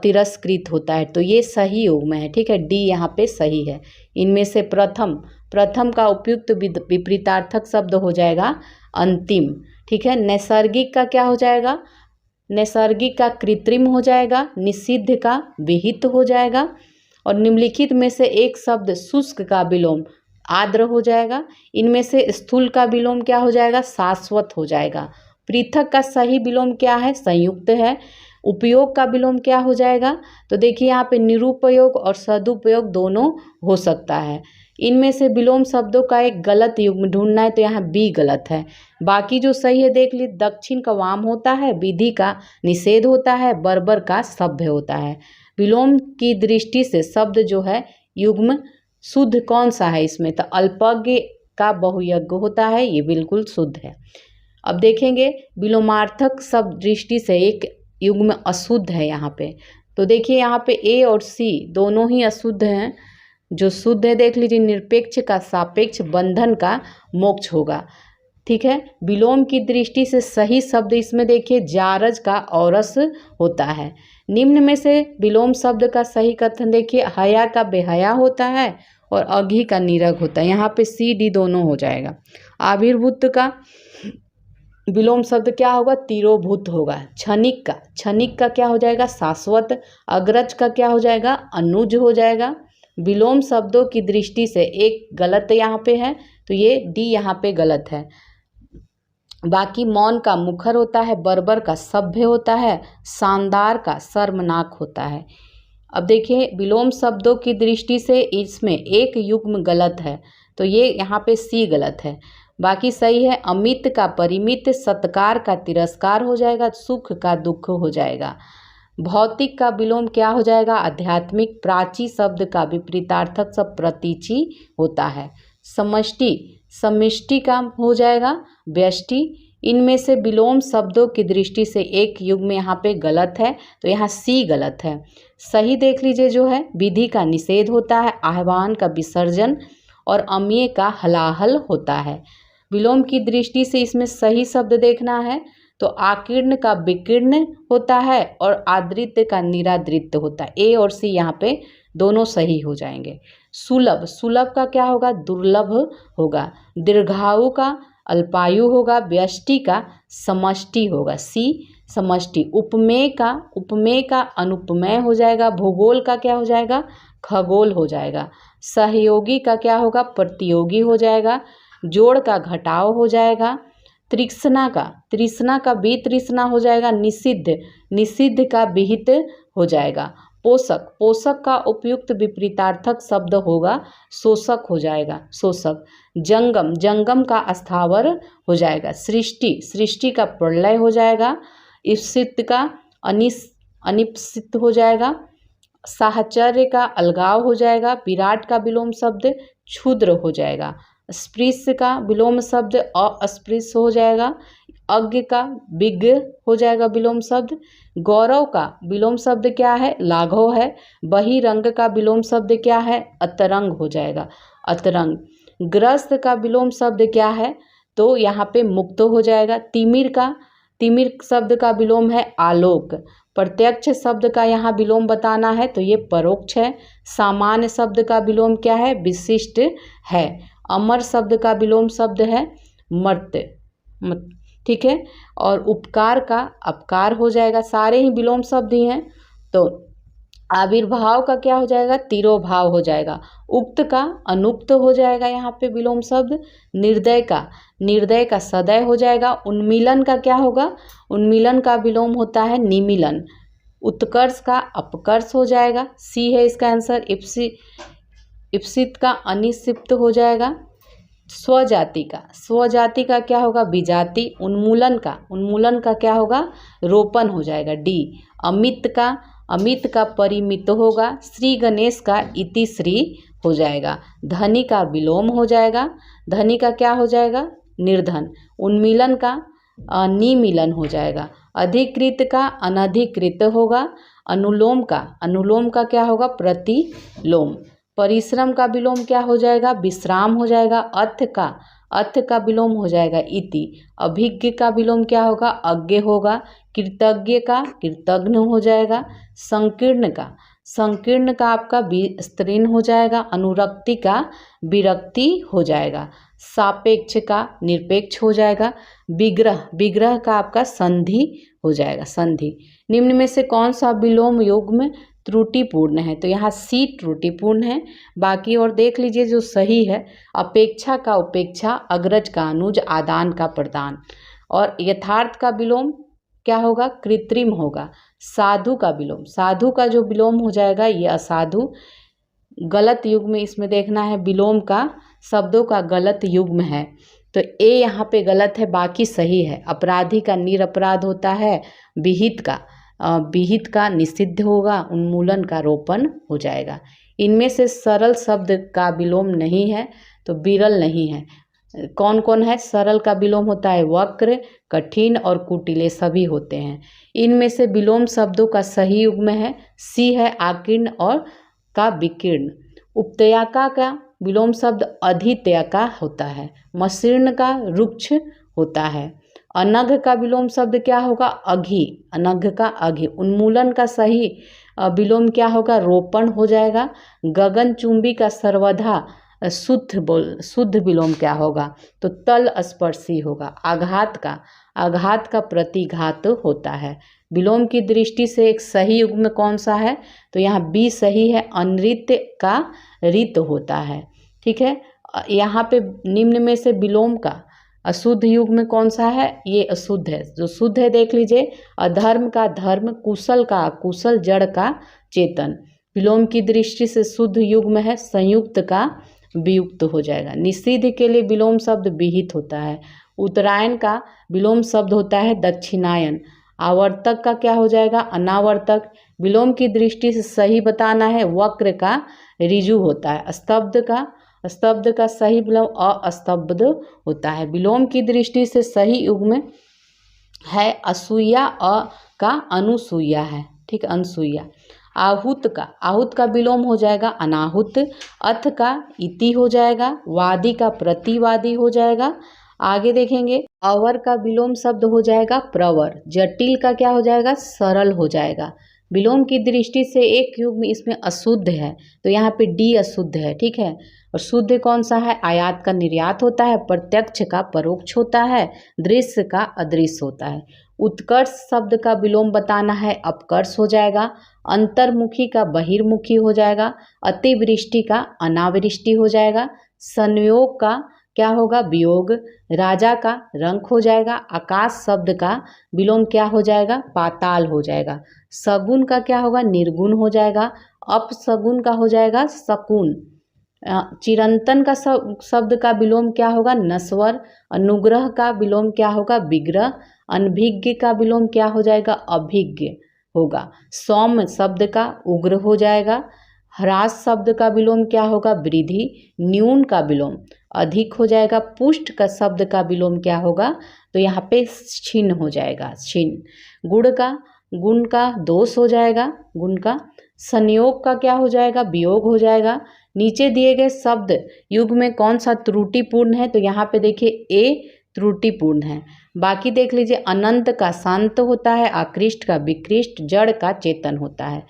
तिरस्कृत होता है, तो ये सही युग्म है। ठीक है, डी यहाँ पे सही है। इनमें से प्रथम का उपयुक्त विपरीतार्थक शब्द हो जाएगा अंतिम। ठीक है, नैसर्गिक का क्या हो जाएगा? नैसर्गिक का कृत्रिम हो जाएगा। निषिद्ध का विहित हो जाएगा। और निम्नलिखित में से एक शब्द शुष्क का विलोम आर्द्र हो जाएगा। इनमें से स्थूल का विलोम क्या हो जाएगा? शाश्वत हो जाएगा। पृथक का सही विलोम क्या है? संयुक्त है। उपयोग का विलोम क्या हो जाएगा? तो देखिए यहाँ पे निरुपयोग और सदुपयोग दोनों हो सकता है। इनमें से विलोम शब्दों का एक गलत युग्म ढूंढना है, तो यहाँ बी गलत है। बाकी जो सही है देख लीजिए, दक्षिण का वाम होता है, विधि का निषेध होता है, बर्बर का सभ्य होता है। विलोम की दृष्टि से शब्द जो है युग्म शुद्ध कौन सा है इसमें? तो अल्पज्ञ का बहुयज्ञ होता है, ये बिल्कुल शुद्ध है। अब देखेंगे विलोमार्थक शब्द दृष्टि से एक युग्म अशुद्ध है यहाँ पे। तो देखिए यहाँ पे ए और सी दोनों ही अशुद्ध हैं। जो शुद्ध है देख लीजिए, निरपेक्ष का सापेक्ष, बंधन का मोक्ष होगा। ठीक है, विलोम की दृष्टि से सही शब्द इसमें देखिए जारज का औरस होता है। निम्न में से विलोम शब्द का सही कथन देखिए, हया का बेहया होता है और अघी का निरग होता है। यहाँ पे सी डी दोनों हो जाएगा। आविर्भूत का विलोम शब्द क्या होगा? तिरोभूत होगा। क्षणिक का क्या हो जाएगा? शाश्वत। अग्रज का क्या हो जाएगा? अनुज हो जाएगा। विलोम शब्दों की दृष्टि से एक गलत यहाँ पे है, तो ये डी यहाँ पे गलत है। बाकी मौन का मुखर होता है, बर्बर का सभ्य होता है, शानदार का शर्मनाक होता है। अब देखिए विलोम शब्दों की दृष्टि से इसमें एक युग्म गलत है, तो ये यहाँ पे सी गलत है। बाकी सही है। अमित का परिमित, सत्कार का तिरस्कार हो जाएगा, सुख का दुख हो जाएगा। भौतिक का विलोम क्या हो जाएगा? आध्यात्मिक। प्राची शब्द का विपरीतार्थक शब्द प्रतीची होता है। समष्टि का हो जाएगा व्यष्टि। इनमें से विलोम शब्दों की दृष्टि से एक युग्म यहाँ पे गलत है, तो यहाँ सी गलत है। सही देख लीजिए जो है, विधि का निषेध होता है, आह्वान का विसर्जन और अम्य का हलाहल होता है। विलोम की दृष्टि से इसमें सही शब्द देखना है तो आकीर्ण का विकीर्ण होता है और आदृत का निरादृत होता है। ए और सी यहाँ पे दोनों सही हो जाएंगे। सुलभ का क्या होगा? दुर्लभ होगा। दीर्घायु का अल्पायु होगा। व्यष्टि का समष्टि होगा, सी समष्टि। उपमेय का अनुपमेय हो जाएगा। भूगोल का क्या हो जाएगा? खगोल हो जाएगा। सहयोगी का क्या होगा? प्रतियोगी हो जाएगा। जोड़ का घटाव हो जाएगा। तृष्णा का वितृष्णा हो जाएगा। निषिद्ध का विहित हो जाएगा। पोषक, पोषक का उपयुक्त विपरीतार्थक शब्द होगा शोषक हो जाएगा, शोषक। जंगम, जंगम का अस्थावर हो जाएगा। सृष्टि, सृष्टि का प्रलय हो जाएगा। ईप्सित का अनिप्सित हो जाएगा। साहचर्य का अलगाव हो जाएगा। विराट का विलोम शब्द क्षुद्र हो जाएगा। स्पृश्य का विलोम शब्द अस्पृश्य हो जाएगा। अज्ञ का विज्ञ हो जाएगा विलोम शब्द। गौरव का विलोम शब्द क्या है? लाघव है। बहिरंग का विलोम शब्द क्या है? अतरंग हो जाएगा, अतरंग। ग्रस्त का विलोम शब्द क्या है? तो यहाँ पे मुक्त हो जाएगा। तिमिर का, तिमिर शब्द का विलोम है आलोक। प्रत्यक्ष शब्द का यहाँ विलोम बताना है तो ये परोक्ष है। सामान्य शब्द का विलोम क्या है? विशिष्ट है। अमर शब्द का विलोम शब्द है मर्त्य, ठीक है। और उपकार का अपकार हो जाएगा। सारे ही विलोम शब्द ही हैं। तो आविर्भाव का क्या हो जाएगा? तिरोभाव हो जाएगा। उक्त का अनुक्त हो जाएगा यहाँ पे विलोम शब्द। निर्दय का, निर्दय का सदय हो जाएगा। उन्मीलन का क्या होगा? उन्मीलन का विलोम होता है निमीलन। उत्कर्ष का अपकर्ष हो जाएगा। सी है इसका आंसर। इप्सित का अनिक्षिप्त हो जाएगा। स्वजाति का, स्वजाति का क्या होगा? विजाति। उन्मूलन का, उन्मूलन का क्या होगा? रोपण हो जाएगा, डी। अमित का, अमित का परिमित होगा। श्री गणेश का इति श्री हो जाएगा। धनी का विलोम हो जाएगा। धनी का क्या हो जाएगा? निर्धन। उन्मीलन का निमीलन हो जाएगा। अधिकृत का अनधिकृत होगा। अनुलोम का, अनुलोम का क्या होगा? प्रतिलोम। परिश्रम का विलोम क्या हो जाएगा? विश्राम हो जाएगा। अर्थ का, अर्थ का विलोम हो जाएगा इति। अभिज्ञ का विलोम क्या होगा? अज्ञ होगा। कृतज्ञ का कृतघ्न हो जाएगा। संकीर्ण का, संकीर्ण का आपका विस्तीर्ण हो जाएगा। अनुरक्ति का विरक्ति हो जाएगा। सापेक्ष का निरपेक्ष हो जाएगा। विग्रह, विग्रह का आपका संधि हो जाएगा, संधि। निम्न में से कौन सा विलोम युग्म त्रुटिपूर्ण है? तो यहाँ सी त्रुटिपूर्ण है। बाकी और देख लीजिए जो सही है। अपेक्षा का उपेक्षा, अग्रज का अनुज, आदान का प्रदान। और यथार्थ का विलोम क्या होगा? कृत्रिम होगा। साधु का विलोम, साधु का जो विलोम हो जाएगा ये असाधु। गलत युग्म इसमें देखना है, विलोम का शब्दों का गलत युग्म है तो ए यहाँ पे गलत है, बाकी सही है। अपराधी का निरपराध होता है। विहित का, विहित का निषिद्ध होगा। उन्मूलन का रोपण हो जाएगा। इनमें से सरल शब्द का विलोम नहीं है तो विरल नहीं है। कौन कौन है? सरल का विलोम होता है वक्र, कठिन और कुटिले, सभी होते हैं। इनमें से विलोम शब्दों का सही युग्म है सी है आकीर्ण और का विकीर्ण। उपत्यका का विलोम शब्द अधित्यका होता है। मशीर्ण का रुक्ष होता है। अनघ का विलोम शब्द क्या होगा? अघि, अनघ का अघि। उन्मूलन का सही विलोम क्या होगा? रोपण हो जाएगा। गगनचुंबी का सर्वथा शुद्ध विलोम क्या होगा? तो तल स्पर्शी होगा। आघात का प्रतिघात होता है। विलोम की दृष्टि से एक सही युग्म कौन सा है? तो यहाँ बी सही है। अनृत्य का रित होता है, ठीक है। यहाँ पे निम्न में से विलोम का अशुद्ध युग्म कौन सा है? ये अशुद्ध है। जो शुद्ध है देख लीजिए। अधर्म का धर्म, कुशल का कुशल, जड़ का चेतन। विलोम की दृष्टि से शुद्ध युग्म है संयुक्त का वियुक्त हो जाएगा। निषिद्ध के लिए विलोम शब्द विहित होता है। उत्तरायण का विलोम शब्द होता है दक्षिणायन। आवर्तक का क्या हो जाएगा? अनावर्तक। विलोम की दृष्टि से सही बताना है। वक्र का ऋजु होता है। स्तब्ध का सही विलोम अस्तब्ध होता है। विलोम की दृष्टि से सही युग्म है असूया, अ का अनुसूया है, ठीक है, अनसूया। आहूत का विलोम हो जाएगा अनाहुत। अथ का इति हो जाएगा। वादी का प्रतिवादी हो जाएगा। आगे देखेंगे। अवर का विलोम शब्द हो जाएगा प्रवर। जटिल का क्या हो जाएगा? सरल हो जाएगा। विलोम की दृष्टि से एक युग्म इसमें अशुद्ध है तो यहाँ पे डी अशुद्ध है, ठीक है। और शुद्ध कौन सा है? आयात का निर्यात होता है। प्रत्यक्ष का परोक्ष होता है। दृश्य का अदृश्य होता है। उत्कर्ष शब्द का विलोम बताना है, अपकर्ष हो जाएगा। अंतर्मुखी का बहिर्मुखी हो जाएगा। अतिवृष्टि का अनावृष्टि हो जाएगा। संयोग का क्या होगा, वियोग। राजा का रंक हो जाएगा। आकाश शब्द का विलोम क्या हो जाएगा, पाताल हो जाएगा। सगुन का क्या होगा, निर्गुण हो जाएगा। अपसगुन का हो जाएगा शकुन। चिरंतन का शब्द का विलोम क्या होगा, नश्वर। अनुग्रह का विलोम क्या होगा, विग्रह। अनभिज्ञ का विलोम क्या हो जाएगा, अभिज्ञ होगा। सौम्य शब्द का उग्र हो जाएगा। ह्रास शब्द का विलोम क्या होगा, वृद्धि। न्यून का विलोम अधिक हो जाएगा। पुष्ट का शब्द का विलोम क्या होगा, तो यहाँ पे छिन्न हो जाएगा, छिन्न। गुण का दोष हो जाएगा, गुण का। संयोग का क्या हो जाएगा, वियोग हो जाएगा। नीचे दिए गए शब्द युग में कौन सा त्रुटिपूर्ण है, तो यहाँ पे देखिए ए त्रुटिपूर्ण है। बाकी देख लीजिए, अनंत का शांत होता है, आकृष्ट का विकृष्ट, जड़ का चेतन होता है।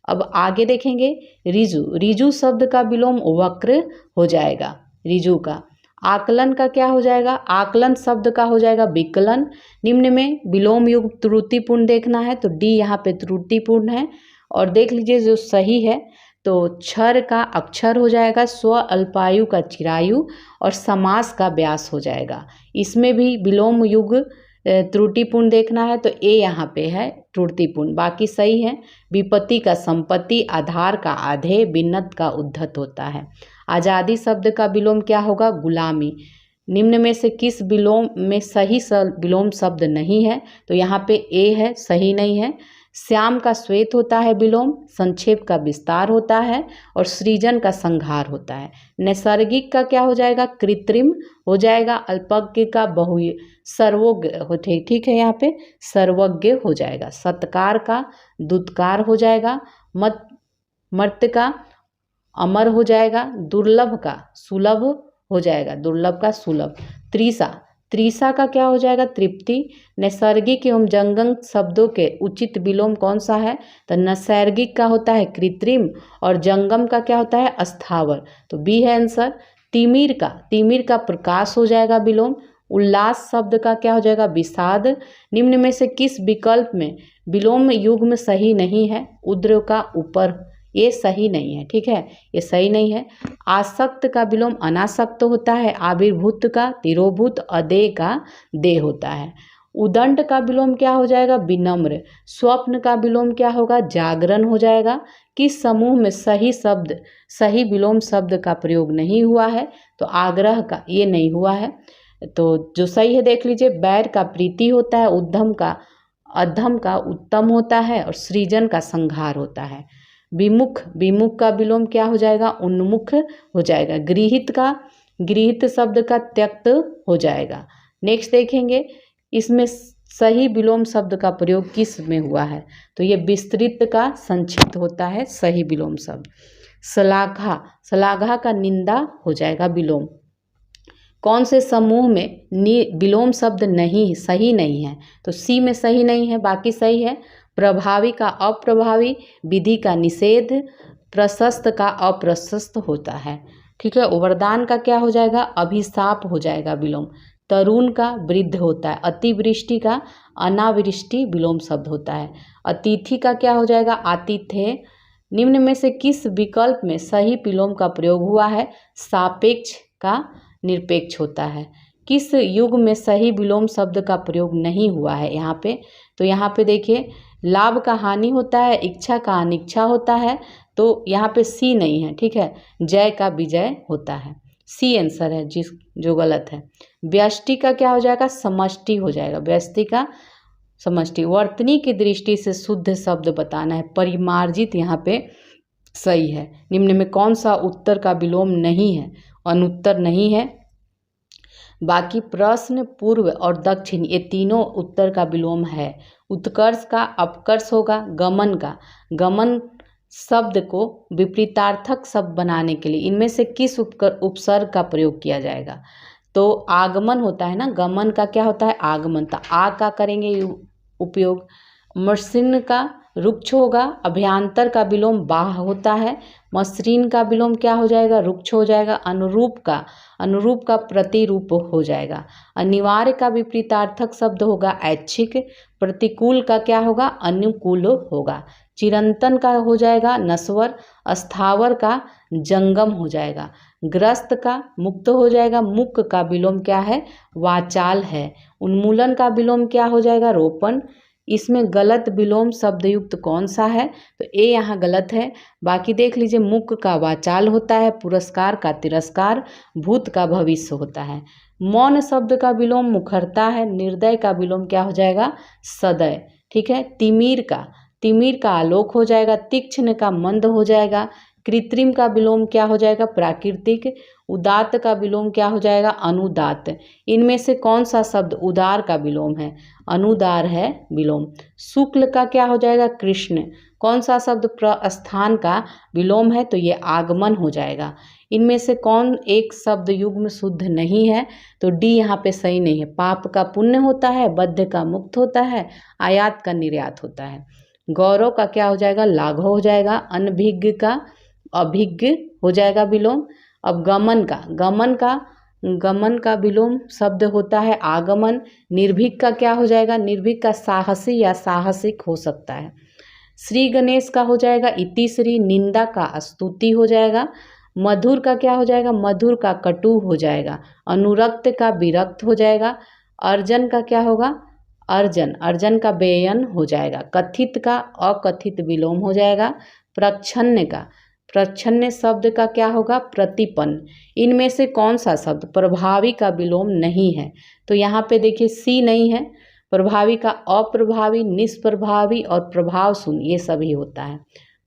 अब आगे देखेंगे, रिजु। रिजु शब्द का विलोम वक्र हो जाएगा, रिजु का। आकलन का क्या हो जाएगा, आकलन शब्द का हो जाएगा विकलन। निम्न में विलोम युग त्रुटिपूर्ण देखना है तो डी यहाँ पे त्रुटिपूर्ण है। और देख लीजिए जो सही है तो क्षर का अक्षर हो जाएगा, स्व अल्पायु का चिरायु, और समास का व्यास हो जाएगा। इसमें भी विलोम युग त्रुटिपूर्ण देखना है तो ए यहाँ पे है त्रुटिपूर्ण, बाकी सही है। विपत्ति का संपत्ति, आधार का आधे, बिन्नत का उद्धत होता है। आज़ादी शब्द का विलोम क्या होगा, गुलामी। निम्न में से किस विलोम में सही विलोम शब्द नहीं है, तो यहाँ पे ए है, सही नहीं है। श्याम का श्वेत होता है विलोम, संक्षेप का विस्तार होता है, और सृजन का संहार होता है। नैसर्गिक का क्या हो जाएगा, कृत्रिम हो जाएगा। अल्पज्ञ का बहु सर्वज्ञ होते, ठीक है, यहाँ पे सर्वज्ञ हो जाएगा। सत्कार का दुत्कार हो जाएगा। मर्त्य का अमर हो जाएगा। दुर्लभ का सुलभ हो जाएगा, दुर्लभ का सुलभ। त्रिसा का क्या हो जाएगा, तृप्ति। नैसर्गिक एवं जंगम शब्दों के उचित विलोम कौन सा है, तो नैसर्गिक का होता है कृत्रिम, और जंगम का क्या होता है, अस्थावर, तो बी है आंसर। तिमिर का प्रकाश हो जाएगा विलोम। उल्लास शब्द का क्या हो जाएगा, विषाद। निम्न में से किस विकल्प में विलोम युग में सही नहीं है, उद्र का ऊपर, ये सही नहीं है, ठीक है, ये सही नहीं है। आसक्त का विलोम अनासक्त होता है। आविर्भूत का तिरोभूत, अदे का दे होता है। उदंड का विलोम क्या हो जाएगा, विनम्र। स्वप्न का विलोम क्या होगा, जागरण हो जाएगा। किस समूह में सही विलोम शब्द का प्रयोग नहीं हुआ है, तो आग्रह का ये नहीं हुआ है, तो जो सही है देख लीजिए। बैर का प्रीति होता है। अधम का उत्तम होता है, और सृजन का संहार होता है। विमुख का विलोम क्या हो जाएगा, उन्मुख हो जाएगा। गृहीत शब्द का त्यक्त हो जाएगा। नेक्स्ट देखेंगे, इसमें सही विलोम शब्द का प्रयोग किस में हुआ है, तो ये विस्तृत का संक्षिप्त होता है सही विलोम शब्द। श्लाघा का निंदा हो जाएगा विलोम। कौन से समूह में विलोम शब्द नहीं सही नहीं है, तो सी में सही नहीं है, बाकी सही है। प्रभावी का अप्रभावी, विधि का निषेध, प्रशस्त का अप्रशस्त होता है, ठीक है। वरदान का क्या हो जाएगा, अभिशाप हो जाएगा विलोम। तरुण का वृद्ध होता है। अतिवृष्टि का अनावृष्टि विलोम शब्द होता है। अतिथि का क्या हो जाएगा, आतिथ्य। निम्न में से किस विकल्प में सही विलोम का प्रयोग हुआ है, सापेक्ष का निरपेक्ष होता है। किस युग में सही विलोम शब्द का प्रयोग नहीं हुआ है यहाँ पे, तो यहाँ पे देखिए, लाभ का हानि होता है, इच्छा का अनिच्छा होता है, तो यहाँ पे सी नहीं है, ठीक है। जय का विजय होता है, सी आंसर है जो गलत है। व्यष्टि का क्या हो जाएगा, समष्टि हो जाएगा, व्यष्टि का समष्टि। वर्तनी की दृष्टि से शुद्ध शब्द बताना है, परिमार्जित यहाँ पे सही है। निम्न में कौन सा उत्तर का विलोम नहीं है, अनुत्तर नहीं है। बाकी प्रश्न, पूर्व और दक्षिण, ये तीनों उत्तर का विलोम है। उत्कर्ष का अपकर्ष होगा। गमन शब्द को विपरीतार्थक शब्द बनाने के लिए इनमें से किस उपसर्ग का प्रयोग किया जाएगा, तो आगमन होता है ना, गमन का क्या होता है, आगमन, तो आ का करेंगे उपयोग। मसृण का रुक्ष होगा। अभ्यंतर का विलोम बाह होता है। मसृण का विलोम क्या हो जाएगा, रुक्ष हो जाएगा। अनुरूप का प्रतिरूप हो जाएगा। अनिवार्य का विपरीतार्थक शब्द होगा ऐच्छिक। प्रतिकूल का क्या होगा, अनुकूल होगा। चिरंतन का हो जाएगा नश्वर, स्थावर का जंगम हो जाएगा, ग्रस्त का मुक्त हो जाएगा, मुक का विलोम क्या है, वाचाल है, उन्मूलन का विलोम क्या हो जाएगा, रोपण। इसमें गलत विलोम शब्द युक्त कौन सा है, तो ए यहाँ गलत है। बाकी देख लीजिए, मुक का वाचाल होता है, पुरस्कार का तिरस्कार, भूत का भविष्य होता है। मौन शब्द का विलोम मुखरता है, निर्दय का विलोम क्या हो जाएगा, सदय। ठीक है। तिमिर का आलोक हो जाएगा, तीक्ष्ण का मंद हो जाएगा, कृत्रिम का विलोम क्या हो जाएगा, प्राकृतिक, उदात्त का विलोम क्या हो जाएगा, अनुदात्त। इनमें से कौन सा शब्द उदार का विलोम है, अनुदार है विलोम। शुक्ल का क्या हो जाएगा, कृष्ण। कौन सा शब्द प्रस्थान का विलोम है, तो ये आगमन हो जाएगा। इनमें से कौन एक शब्द युग्म शुद्ध नहीं है, तो डी यहाँ पे सही नहीं है। पाप का पुण्य होता है, बद्ध का मुक्त होता है, आयात का निर्यात होता है। गौरव का क्या हो जाएगा, लाघव हो जाएगा, अनभिज्ञ का अभिज्ञ हो जाएगा विलोम। अब गमन का विलोम शब्द होता है आगमन। निर्भीक का क्या हो जाएगा, निर्भीक का साहसी या साहसिक हो सकता है। श्री गणेश का हो जाएगा इतिश्री, निंदा का स्तुति हो जाएगा। मधुर का क्या हो जाएगा, मधुर का कटु हो जाएगा। अनुरक्त का विरक्त हो जाएगा। अर्जन का क्या होगा, अर्जन का बेयन हो जाएगा। कथित का अकथित विलोम हो जाएगा। प्रच्छन्न शब्द का क्या होगा, प्रतिपन्न। इनमें से कौन सा शब्द प्रभावी का विलोम नहीं है, तो यहाँ पे देखिए सी नहीं है। प्रभावी का अप्रभावी, निष्प्रभावी और प्रभाव शून्य, ये सभी होता है।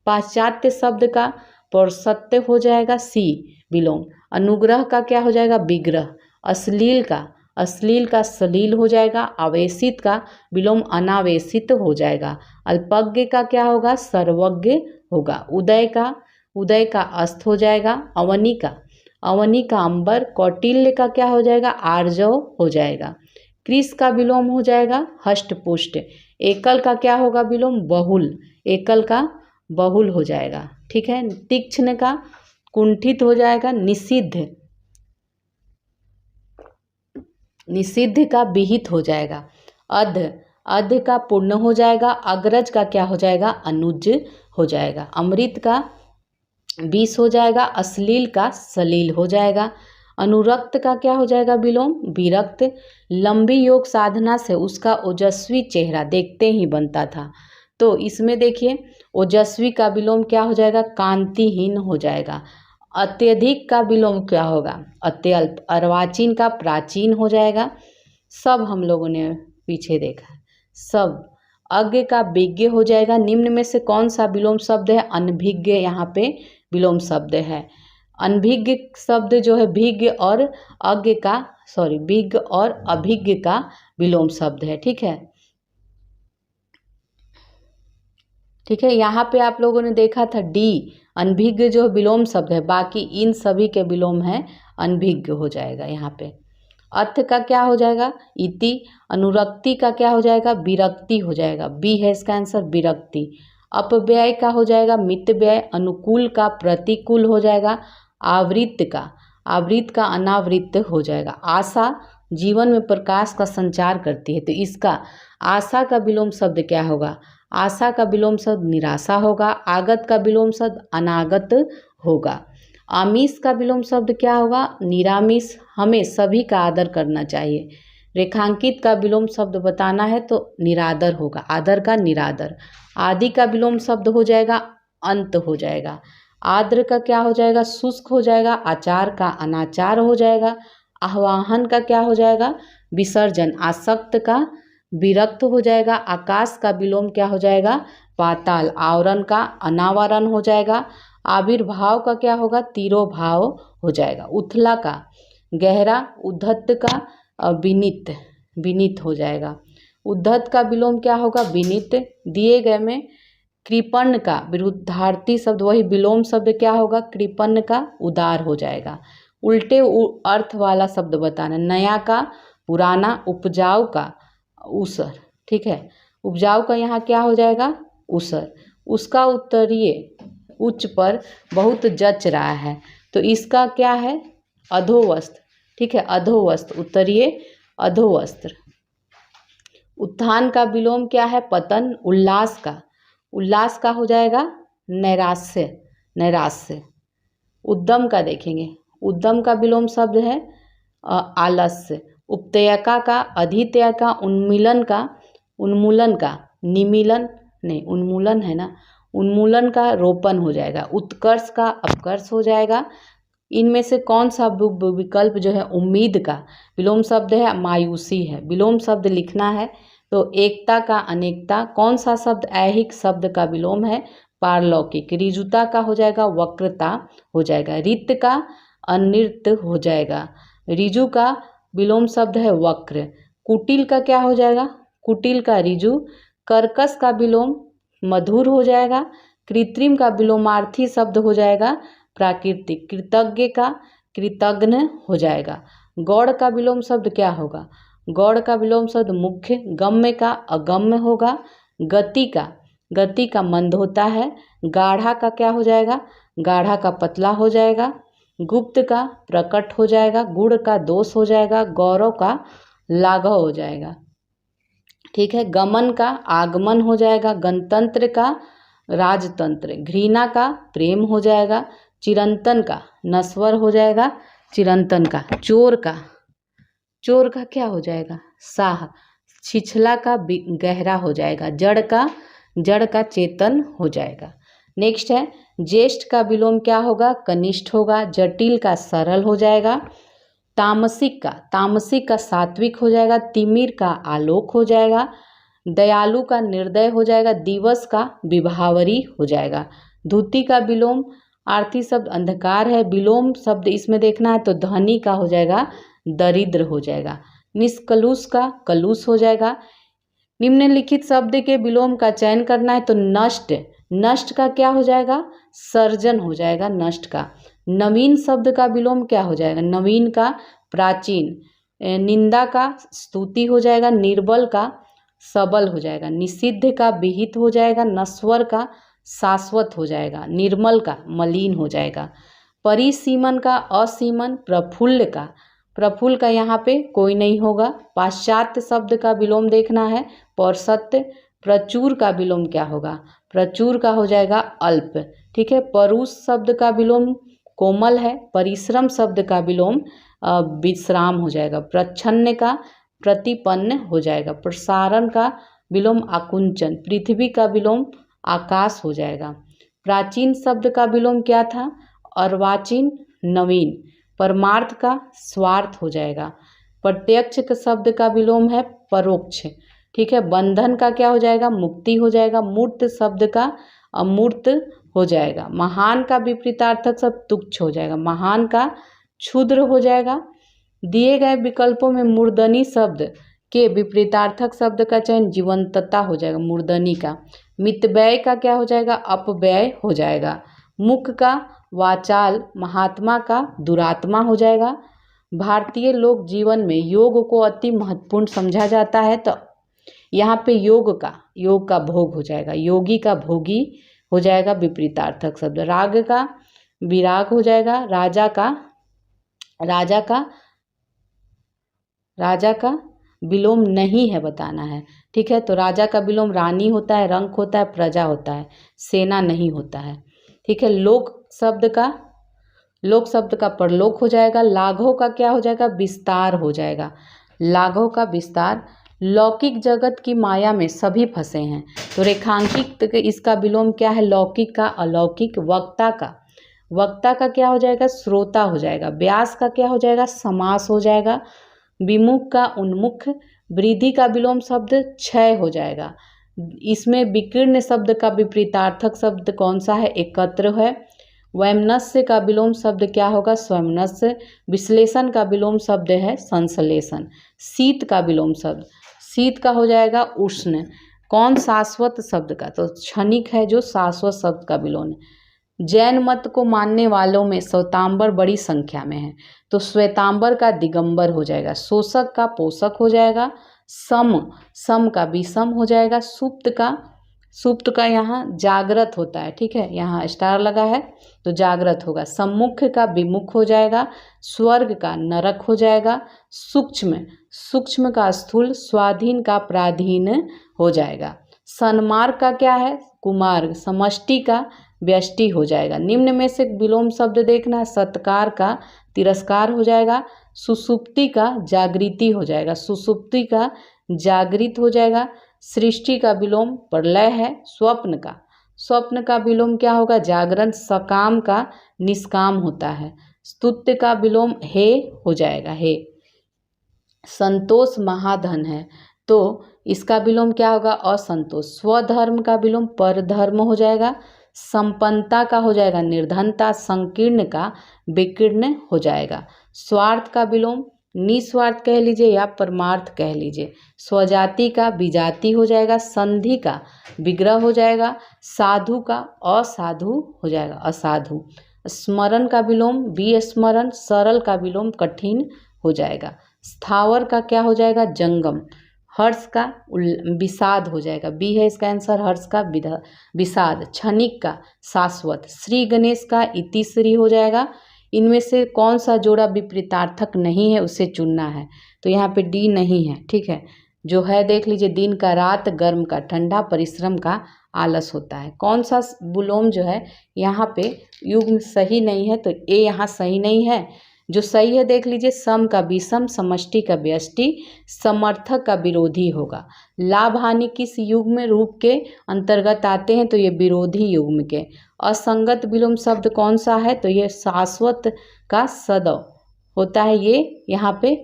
पाश्चात्य शब्द का पौरुषत्व हो जाएगा सी विलोम। अनुग्रह का क्या हो जाएगा, विग्रह। अश्लील का सलील हो जाएगा। आवेशित का विलोम अनावेशित हो जाएगा। अल्पज्ञ का क्या होगा, सर्वज्ञ होगा। उदय का अस्त हो जाएगा। अवनी का अंबर। कौटिल्य का क्या हो जाएगा, आर्जव हो जाएगा। कृष का विलोम हो जाएगा हष्टपुष्ट। एकल का क्या होगा विलोम, बहुल। एकल का बहुल हो जाएगा। ठीक है। तीक्ष्ण का कुंठित हो जाएगा। निषिद्ध का विहित हो जाएगा। अध का पूर्ण हो जाएगा। अग्रज का क्या हो जाएगा, अनुज हो जाएगा। अमृत का विष हो जाएगा। अश्लील का सलील हो जाएगा। अनुरक्त का क्या हो जाएगा विलोम, विरक्त। लंबी योग साधना से उसका ओजस्वी चेहरा देखते ही बनता था, तो इसमें देखिए ओजस्वी का विलोम क्या हो जाएगा, कांतिहीन हो जाएगा। अत्यधिक का विलोम क्या होगा, अत्यल्प। अर्वाचीन का प्राचीन हो जाएगा। सब हम लोगों ने पीछे देखा है, सब। अज्ञ का विज्ञ हो जाएगा। निम्न में से कौन सा विलोम शब्द है, अनभिज्ञ यहाँ पे विलोम शब्द है। अनभिज्ञ शब्द जो है विज्ञ और अभिज्ञ का विलोम शब्द है। ठीक है, यहाँ पे आप लोगों ने देखा था डी अनभिज्ञ जो विलोम शब्द है, बाकी इन सभी के विलोम है अनभिज्ञ हो जाएगा यहाँ पे। अर्थ का क्या हो जाएगा, इति। अनुरक्ति का क्या हो जाएगा, विरक्ति हो जाएगा। बी है इसका आंसर, विरक्ति। अपव्यय का हो जाएगा मित व्यय। अनुकूल का प्रतिकूल हो जाएगा। आवृत्त का अनावृत्त हो जाएगा। आशा जीवन में प्रकाश का संचार करती है, तो इसका आशा का विलोम शब्द क्या होगा, आशा का विलोम शब्द निराशा होगा। आगत का विलोम शब्द अनागत होगा। आमिष का विलोम शब्द क्या होगा, निरामिष। हमें सभी का आदर करना चाहिए। रेखांकित का विलोम शब्द बताना है तो निरादर होगा, आदर का निरादर। आदि का विलोम शब्द हो जाएगा अंत हो जाएगा। आर्द्र का क्या हो जाएगा, शुष्क हो जाएगा। आचार का अनाचार हो जाएगा। आह्वाहन का क्या हो जाएगा, विसर्जन। आसक्त का विरक्त हो जाएगा। आकाश का विलोम क्या हो जाएगा, पाताल। आवरण का अनावरण हो जाएगा। आविर्भाव का क्या होगा, तिरोभाव हो जाएगा। उथला का गहरा। उद्धत का विनीत हो जाएगा। उद्धत का विलोम क्या होगा, विनीत। दिए गए में कृपण का विरुद्धार्थी शब्द वही विलोम शब्द क्या होगा, कृपण का उदार हो जाएगा। उल्टे अर्थ वाला शब्द बताना। नया का पुराना। उपजाऊ का उसर। ठीक है, उपजाऊ का यहाँ क्या हो जाएगा, उसर। उसका उत्तरीय उच्च पर बहुत जच रहा है, तो इसका क्या है, अधोवस्त्र। ठीक है, अधोवस्त्र, उत्तरीय अधोवस्त्र। उत्थान का विलोम क्या है, पतन। उल्लास का हो जाएगा नैराश्य, नैराश्य। उद्यम का देखेंगे, उद्यम का विलोम शब्द है आलस्य। उपत्यका का, अधित्यय का, उन्मूलन का, निमीलन नहीं, उन्मूलन है ना, उन्मूलन का रोपण हो जाएगा। उत्कर्ष का अपकर्ष हो जाएगा। इनमें से कौन सा विकल्प जो है उम्मीद का विलोम शब्द है मायूसी है। विलोम शब्द लिखना है तो एकता का अनेकता। कौन सा शब्द ऐहिक शब्द का विलोम है पारलौकिक। ऋजुता का हो जाएगा वक्रता हो जाएगा। रित का अनिर्त हो जाएगा। ऋजु का विलोम शब्द है वक्र। कुटिल का क्या हो जाएगा, कुटिल का ऋजु। कर्कश का विलोम मधुर हो जाएगा। कृत्रिम का विलोमार्थी शब्द हो जाएगा प्राकृतिक। कृतज्ञ का कृतघ्न हो जाएगा। गौड़ का विलोम शब्द क्या होगा, गौड़ का विलोम शब्द मुख्य। गम्य का अगम्य होगा। गति का मंद होता है। गाढ़ा का क्या हो जाएगा, गाढ़ा का पतला हो जाएगा। गुप्त का प्रकट हो जाएगा। गुड़ का दोष हो जाएगा। गौरव का लाघव हो जाएगा। ठीक है। गमन का आगमन हो जाएगा। गणतंत्र का राजतंत्र। घृणा का प्रेम हो जाएगा। चिरंतन का नश्वर हो जाएगा। चिरंतन का। चोर का क्या हो जाएगा साह। छिछला का गहरा हो जाएगा। जड़ का चेतन हो जाएगा। नेक्स्ट है ज्येष्ठ का विलोम क्या होगा कनिष्ठ होगा। जटिल का सरल हो जाएगा। तामसिक का सात्विक हो जाएगा। तिमिर का आलोक हो जाएगा। दयालु का निर्दय हो जाएगा। दिवस का विभावरी हो जाएगा। धुति का विलोम आरती शब्द अंधकार है। विलोम शब्द इसमें देखना है तो धनी का हो जाएगा दरिद्र हो जाएगा। निष्कलुष का कलुष हो जाएगा। निम्नलिखित शब्द के विलोम का चयन करना है तो नष्ट का क्या हो जाएगा सर्जन हो जाएगा नष्ट का। नवीन शब्द का विलोम क्या हो जाएगा नवीन का प्राचीन। निंदा का स्तुति हो जाएगा। निर्बल का सबल हो जाएगा। निषिद्ध का विहित हो जाएगा। नश्वर का शाश्वत हो जाएगा। निर्मल का मलिन हो जाएगा। परिसीमन का असीमन। प्रफुल्ल का यहाँ पे कोई नहीं होगा। पाश्चात्य शब्द का विलोम देखना है पौरुषत्व। प्रचुर का विलोम क्या होगा प्रचुर का हो जाएगा अल्प। ठीक है। परुष शब्द का विलोम कोमल है। परिश्रम शब्द का विलोम विश्राम हो जाएगा। प्रच्छन्न का प्रतिपन्न हो जाएगा। प्रसारण का विलोम आकुंचन। पृथ्वी का विलोम आकाश हो जाएगा। प्राचीन शब्द का विलोम क्या था अर्वाचीन नवीन। परमार्थ का स्वार्थ हो जाएगा। प्रत्यक्ष का शब्द का विलोम है परोक्ष। ठीक है। बंधन का क्या हो जाएगा मुक्ति हो जाएगा। मूर्त शब्द का अमूर्त हो जाएगा। महान का विपरीतार्थक शब्द तुच्छ हो जाएगा। महान का क्षुद्र हो जाएगा। दिए गए विकल्पों में मूर्धनी शब्द के विपरीतार्थक शब्द का चयन जीवंतता हो जाएगा मूर्धनी का। मितव्यय का क्या हो जाएगा अपव्यय हो जाएगा। मुख का वाचाल। महात्मा का दुरात्मा हो जाएगा। भारतीय लोक जीवन में योग को अति महत्वपूर्ण समझा जाता है तो यहाँ पे योग का भोग हो जाएगा। योगी का भोगी हो जाएगा विपरीतार्थक शब्द। राग का विराग हो जाएगा। राजा का विलोम नहीं है बताना है। ठीक है। तो राजा का विलोम रानी होता है। रंक होता है। प्रजा होता है। सेना नहीं होता है। ठीक है। लोक शब्द का परलोक हो जाएगा। लाघव का क्या हो जाएगा विस्तार हो जाएगा। लाघव का विस्तार। लौकिक जगत की माया में सभी फंसे हैं तो रेखांकित इसका विलोम क्या है लौकिक का अलौकिक। वक्ता का क्या हो जाएगा श्रोता हो जाएगा। व्यास का क्या हो जाएगा समास हो जाएगा। विमुख का उन्मुख। वृद्धि का विलोम शब्द क्षय हो जाएगा। इसमें विकीर्ण शब्द का विपरीतार्थक शब्द कौन सा है एकत्र है। वैमनस्य का विलोम शब्द क्या होगा स्वैमनस्य। विश्लेषण का विलोम शब्द है संश्लेषण। शीत का विलोम शब्द शीत का हो जाएगा उष्ण। कौन शाश्वत शब्द का तो क्षणिक है जो शाश्वत शब्द का विलोम है। जैन मत को मानने वालों में श्वेतांबर बड़ी संख्या में है तो श्वेतांबर का दिगंबर हो जाएगा। शोषक का पोषक हो जाएगा। सम का विषम हो जाएगा। सुप्त का यहाँ जागृत होता है। ठीक है। यहाँ स्टार लगा है तो जागृत होगा। सम्मुख का विमुख हो जाएगा। स्वर्ग का नरक हो जाएगा। सूक्ष्म का स्थूल। स्वाधीन का पराधीन हो जाएगा। सन्मार्ग का क्या है, कुमार्ग, समष्टि का व्यष्टि हो जाएगा। निम्न में से विलोम शब्द देखना है, सत्कार का तिरस्कार हो जाएगा, सुसुप्ति का जागृति हो जाएगा, सुसुप्ति का जागृत हो जाएगा। सृष्टि का विलोम प्रलय है। स्वप्न का विलोम क्या होगा, जागरण। सकाम का निष्काम होता है। स्तुत्य का विलोम हे हो जाएगा, हे। संतोष महाधन है तो इसका विलोम क्या होगा, असंतोष। स्वधर्म का विलोम परधर्म हो जाएगा। संपन्नता का हो जाएगा निर्धनता। संकीर्ण का विकीर्ण हो जाएगा। स्वार्थ का विलोम निस्वार्थ कह लीजिए या परमार्थ कह लीजिए। स्वजाति का विजाति हो जाएगा। संधि का विग्रह हो जाएगा। साधु का असाधु हो जाएगा, असाधु। स्मरण का विलोम विस्मरण। सरल का विलोम कठिन हो जाएगा। स्थावर का क्या हो जाएगा, जंगम। हर्ष का विषाद हो जाएगा, बी है इसका आंसर, हर्ष का विषाद। क्षणिक का शाश्वत। श्री गणेश का इतिश्री हो जाएगा। इनमें से कौन सा जोड़ा विपरीतार्थक नहीं है उसे चुनना है, तो यहाँ पे डी नहीं है, ठीक है। जो है देख लीजिए, दिन का रात, गर्म का ठंडा, परिश्रम का आलस होता है। कौन सा विलोम जो है यहाँ पे युग्म सही नहीं है, तो ए यहाँ सही नहीं है। जो सही है देख लीजिए, सम का विषम, समष्टि का व्यष्टि, समर्थक का विरोधी होगा। लाभ हानि किस युग्म रूप के अंतर्गत आते हैं, तो ये विरोधी युग्म के। असंगत विलोम शब्द कौन सा है, तो ये शाश्वत का सदैव होता है, ये यहाँ पे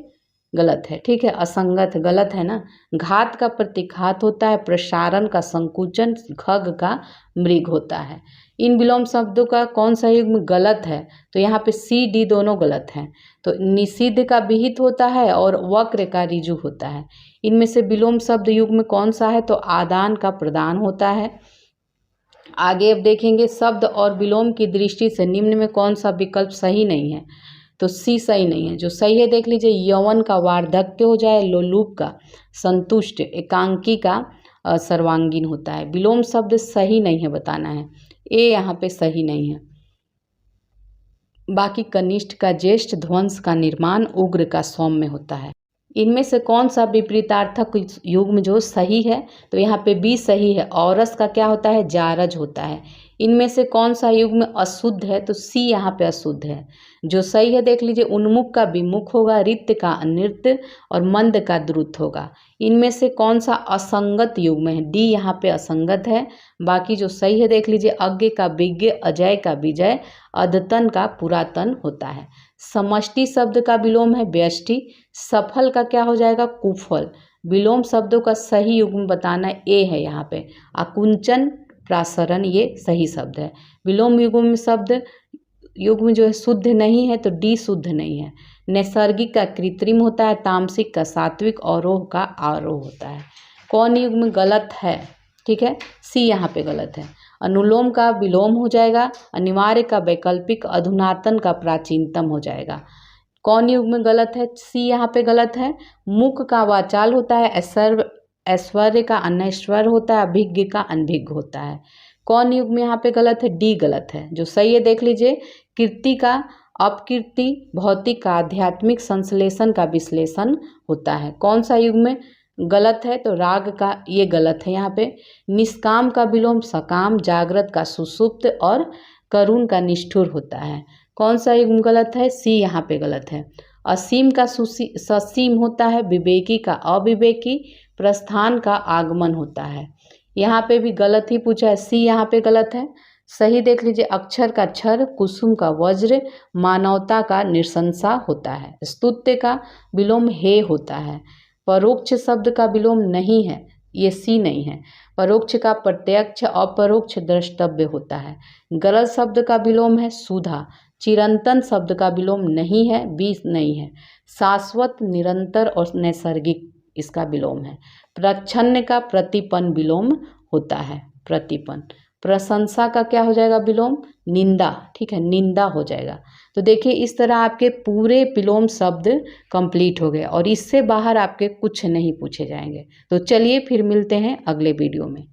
गलत है, ठीक है। असंगत गलत है ना। घात का प्रतिघात होता है। प्रसारण का संकुचन, खग का मृग होता है। इन विलोम शब्दों का कौन सा युग्म गलत है, तो यहाँ पे सी डी दोनों गलत हैं। तो निषिद्ध का विहित होता है और वक्र का ऋजु होता है। इनमें से विलोम शब्द युग्म कौन सा है, तो आदान का प्रदान होता है। आगे अब देखेंगे, शब्द और विलोम की दृष्टि से निम्न में कौन सा विकल्प सही नहीं है, तो सी सही नहीं है। जो सही है देख लीजिए, यौवन का वार्धक्य हो जाए, लोलुप का संतुष्ट, एकांकी का सर्वांगीण होता है। विलोम शब्द सही नहीं है बताना है, ए यहाँ पे सही नहीं है। बाकी कनिष्ठ का ज्येष्ठ, ध्वंस का निर्माण, उग्र का सौम्य होता है। इनमें से कौन सा विपरीतार्थक युग्म जो सही है, तो यहाँ पे बी सही है। औरस का क्या होता है, जारज होता है। इनमें से कौन सा युग्म अशुद्ध है, तो सी यहाँ पे अशुद्ध है। जो सही है देख लीजिए, उन्मुख का विमुख होगा, रित्य का अनृत्य और मंद का द्रुत होगा। इनमें से कौन सा असंगत युग्म है, डी यहाँ पे असंगत है। बाकी जो सही है देख लीजिए, अज्ञ का विज्ञ, अजय का विजय, अद्यतन का पुरातन होता है। समष्टि शब्द का विलोम है व्यष्टि। सफल का क्या हो जाएगा, कुफल। विलोम शब्दों का सही युग्म बताना, ए है यहाँ पे। आकुंचन, प्रासरण, ये सही शब्द है। विलोम युग्म शब्द युग्म जो है शुद्ध नहीं है, तो डी शुद्ध नहीं है। नैसर्गिक का कृत्रिम होता है। तामसिक का सात्विक, अवरोह का आरोह होता है। कौन युग्म गलत है, ठीक है, सी यहाँ पे गलत है। अनुलोम का विलोम हो जाएगा। अनिवार्य का वैकल्पिक, अधुनातन का प्राचीनतम हो जाएगा। कौन युग्म गलत है, सी यहाँ पे गलत है। मुख का वाचाल होता है। ऐश्वर्य का अनैश्वर्य होता है। अभिज्ञ का अनभिज्ञ होता है। कौन युग्म यहाँ पे गलत है, डी गलत है। जो सही है देख लीजिए, कीर्ति का अपकीर्ति, भौतिक का आध्यात्मिक, संश्लेषण का विश्लेषण होता है। कौन सा युग्म गलत है, तो राग का ये गलत है यहाँ पे। निष्काम का विलोम सकाम, जागृत का सुसुप्त और करुण का निष्ठुर होता है। कौन सा युग्म गलत है, सी यहाँ पे गलत है। असीम का ससीम होता है। विवेकी का अविवेकी, प्रस्थान का आगमन होता है। यहाँ पे भी गलत ही पूछा है, सी यहाँ पे गलत है। सही देख लीजिए, अक्षर का क्षर, कुसुम का वज्र, मानवता का निशंसा होता है। स्तुत्य का विलोम हे होता है। परोक्ष शब्द का विलोम नहीं है, ये सी नहीं है। परोक्ष का प्रत्यक्ष, अपरोक्ष द्रष्टव्य होता है। गरज शब्द का विलोम है सुधा। चिरंतन शब्द का विलोम नहीं है, बी नहीं है। शाश्वत, निरंतर और नैसर्गिक इसका विलोम है। प्रच्छन्न का प्रतिपन्न विलोम होता है, प्रतिपन्न। प्रशंसा का क्या हो जाएगा विलोम, निंदा, ठीक है, निंदा हो जाएगा। तो देखिए इस तरह आपके पूरे विलोम शब्द कंप्लीट हो गए और इससे बाहर आपके कुछ नहीं पूछे जाएंगे। तो चलिए फिर मिलते हैं अगले वीडियो में।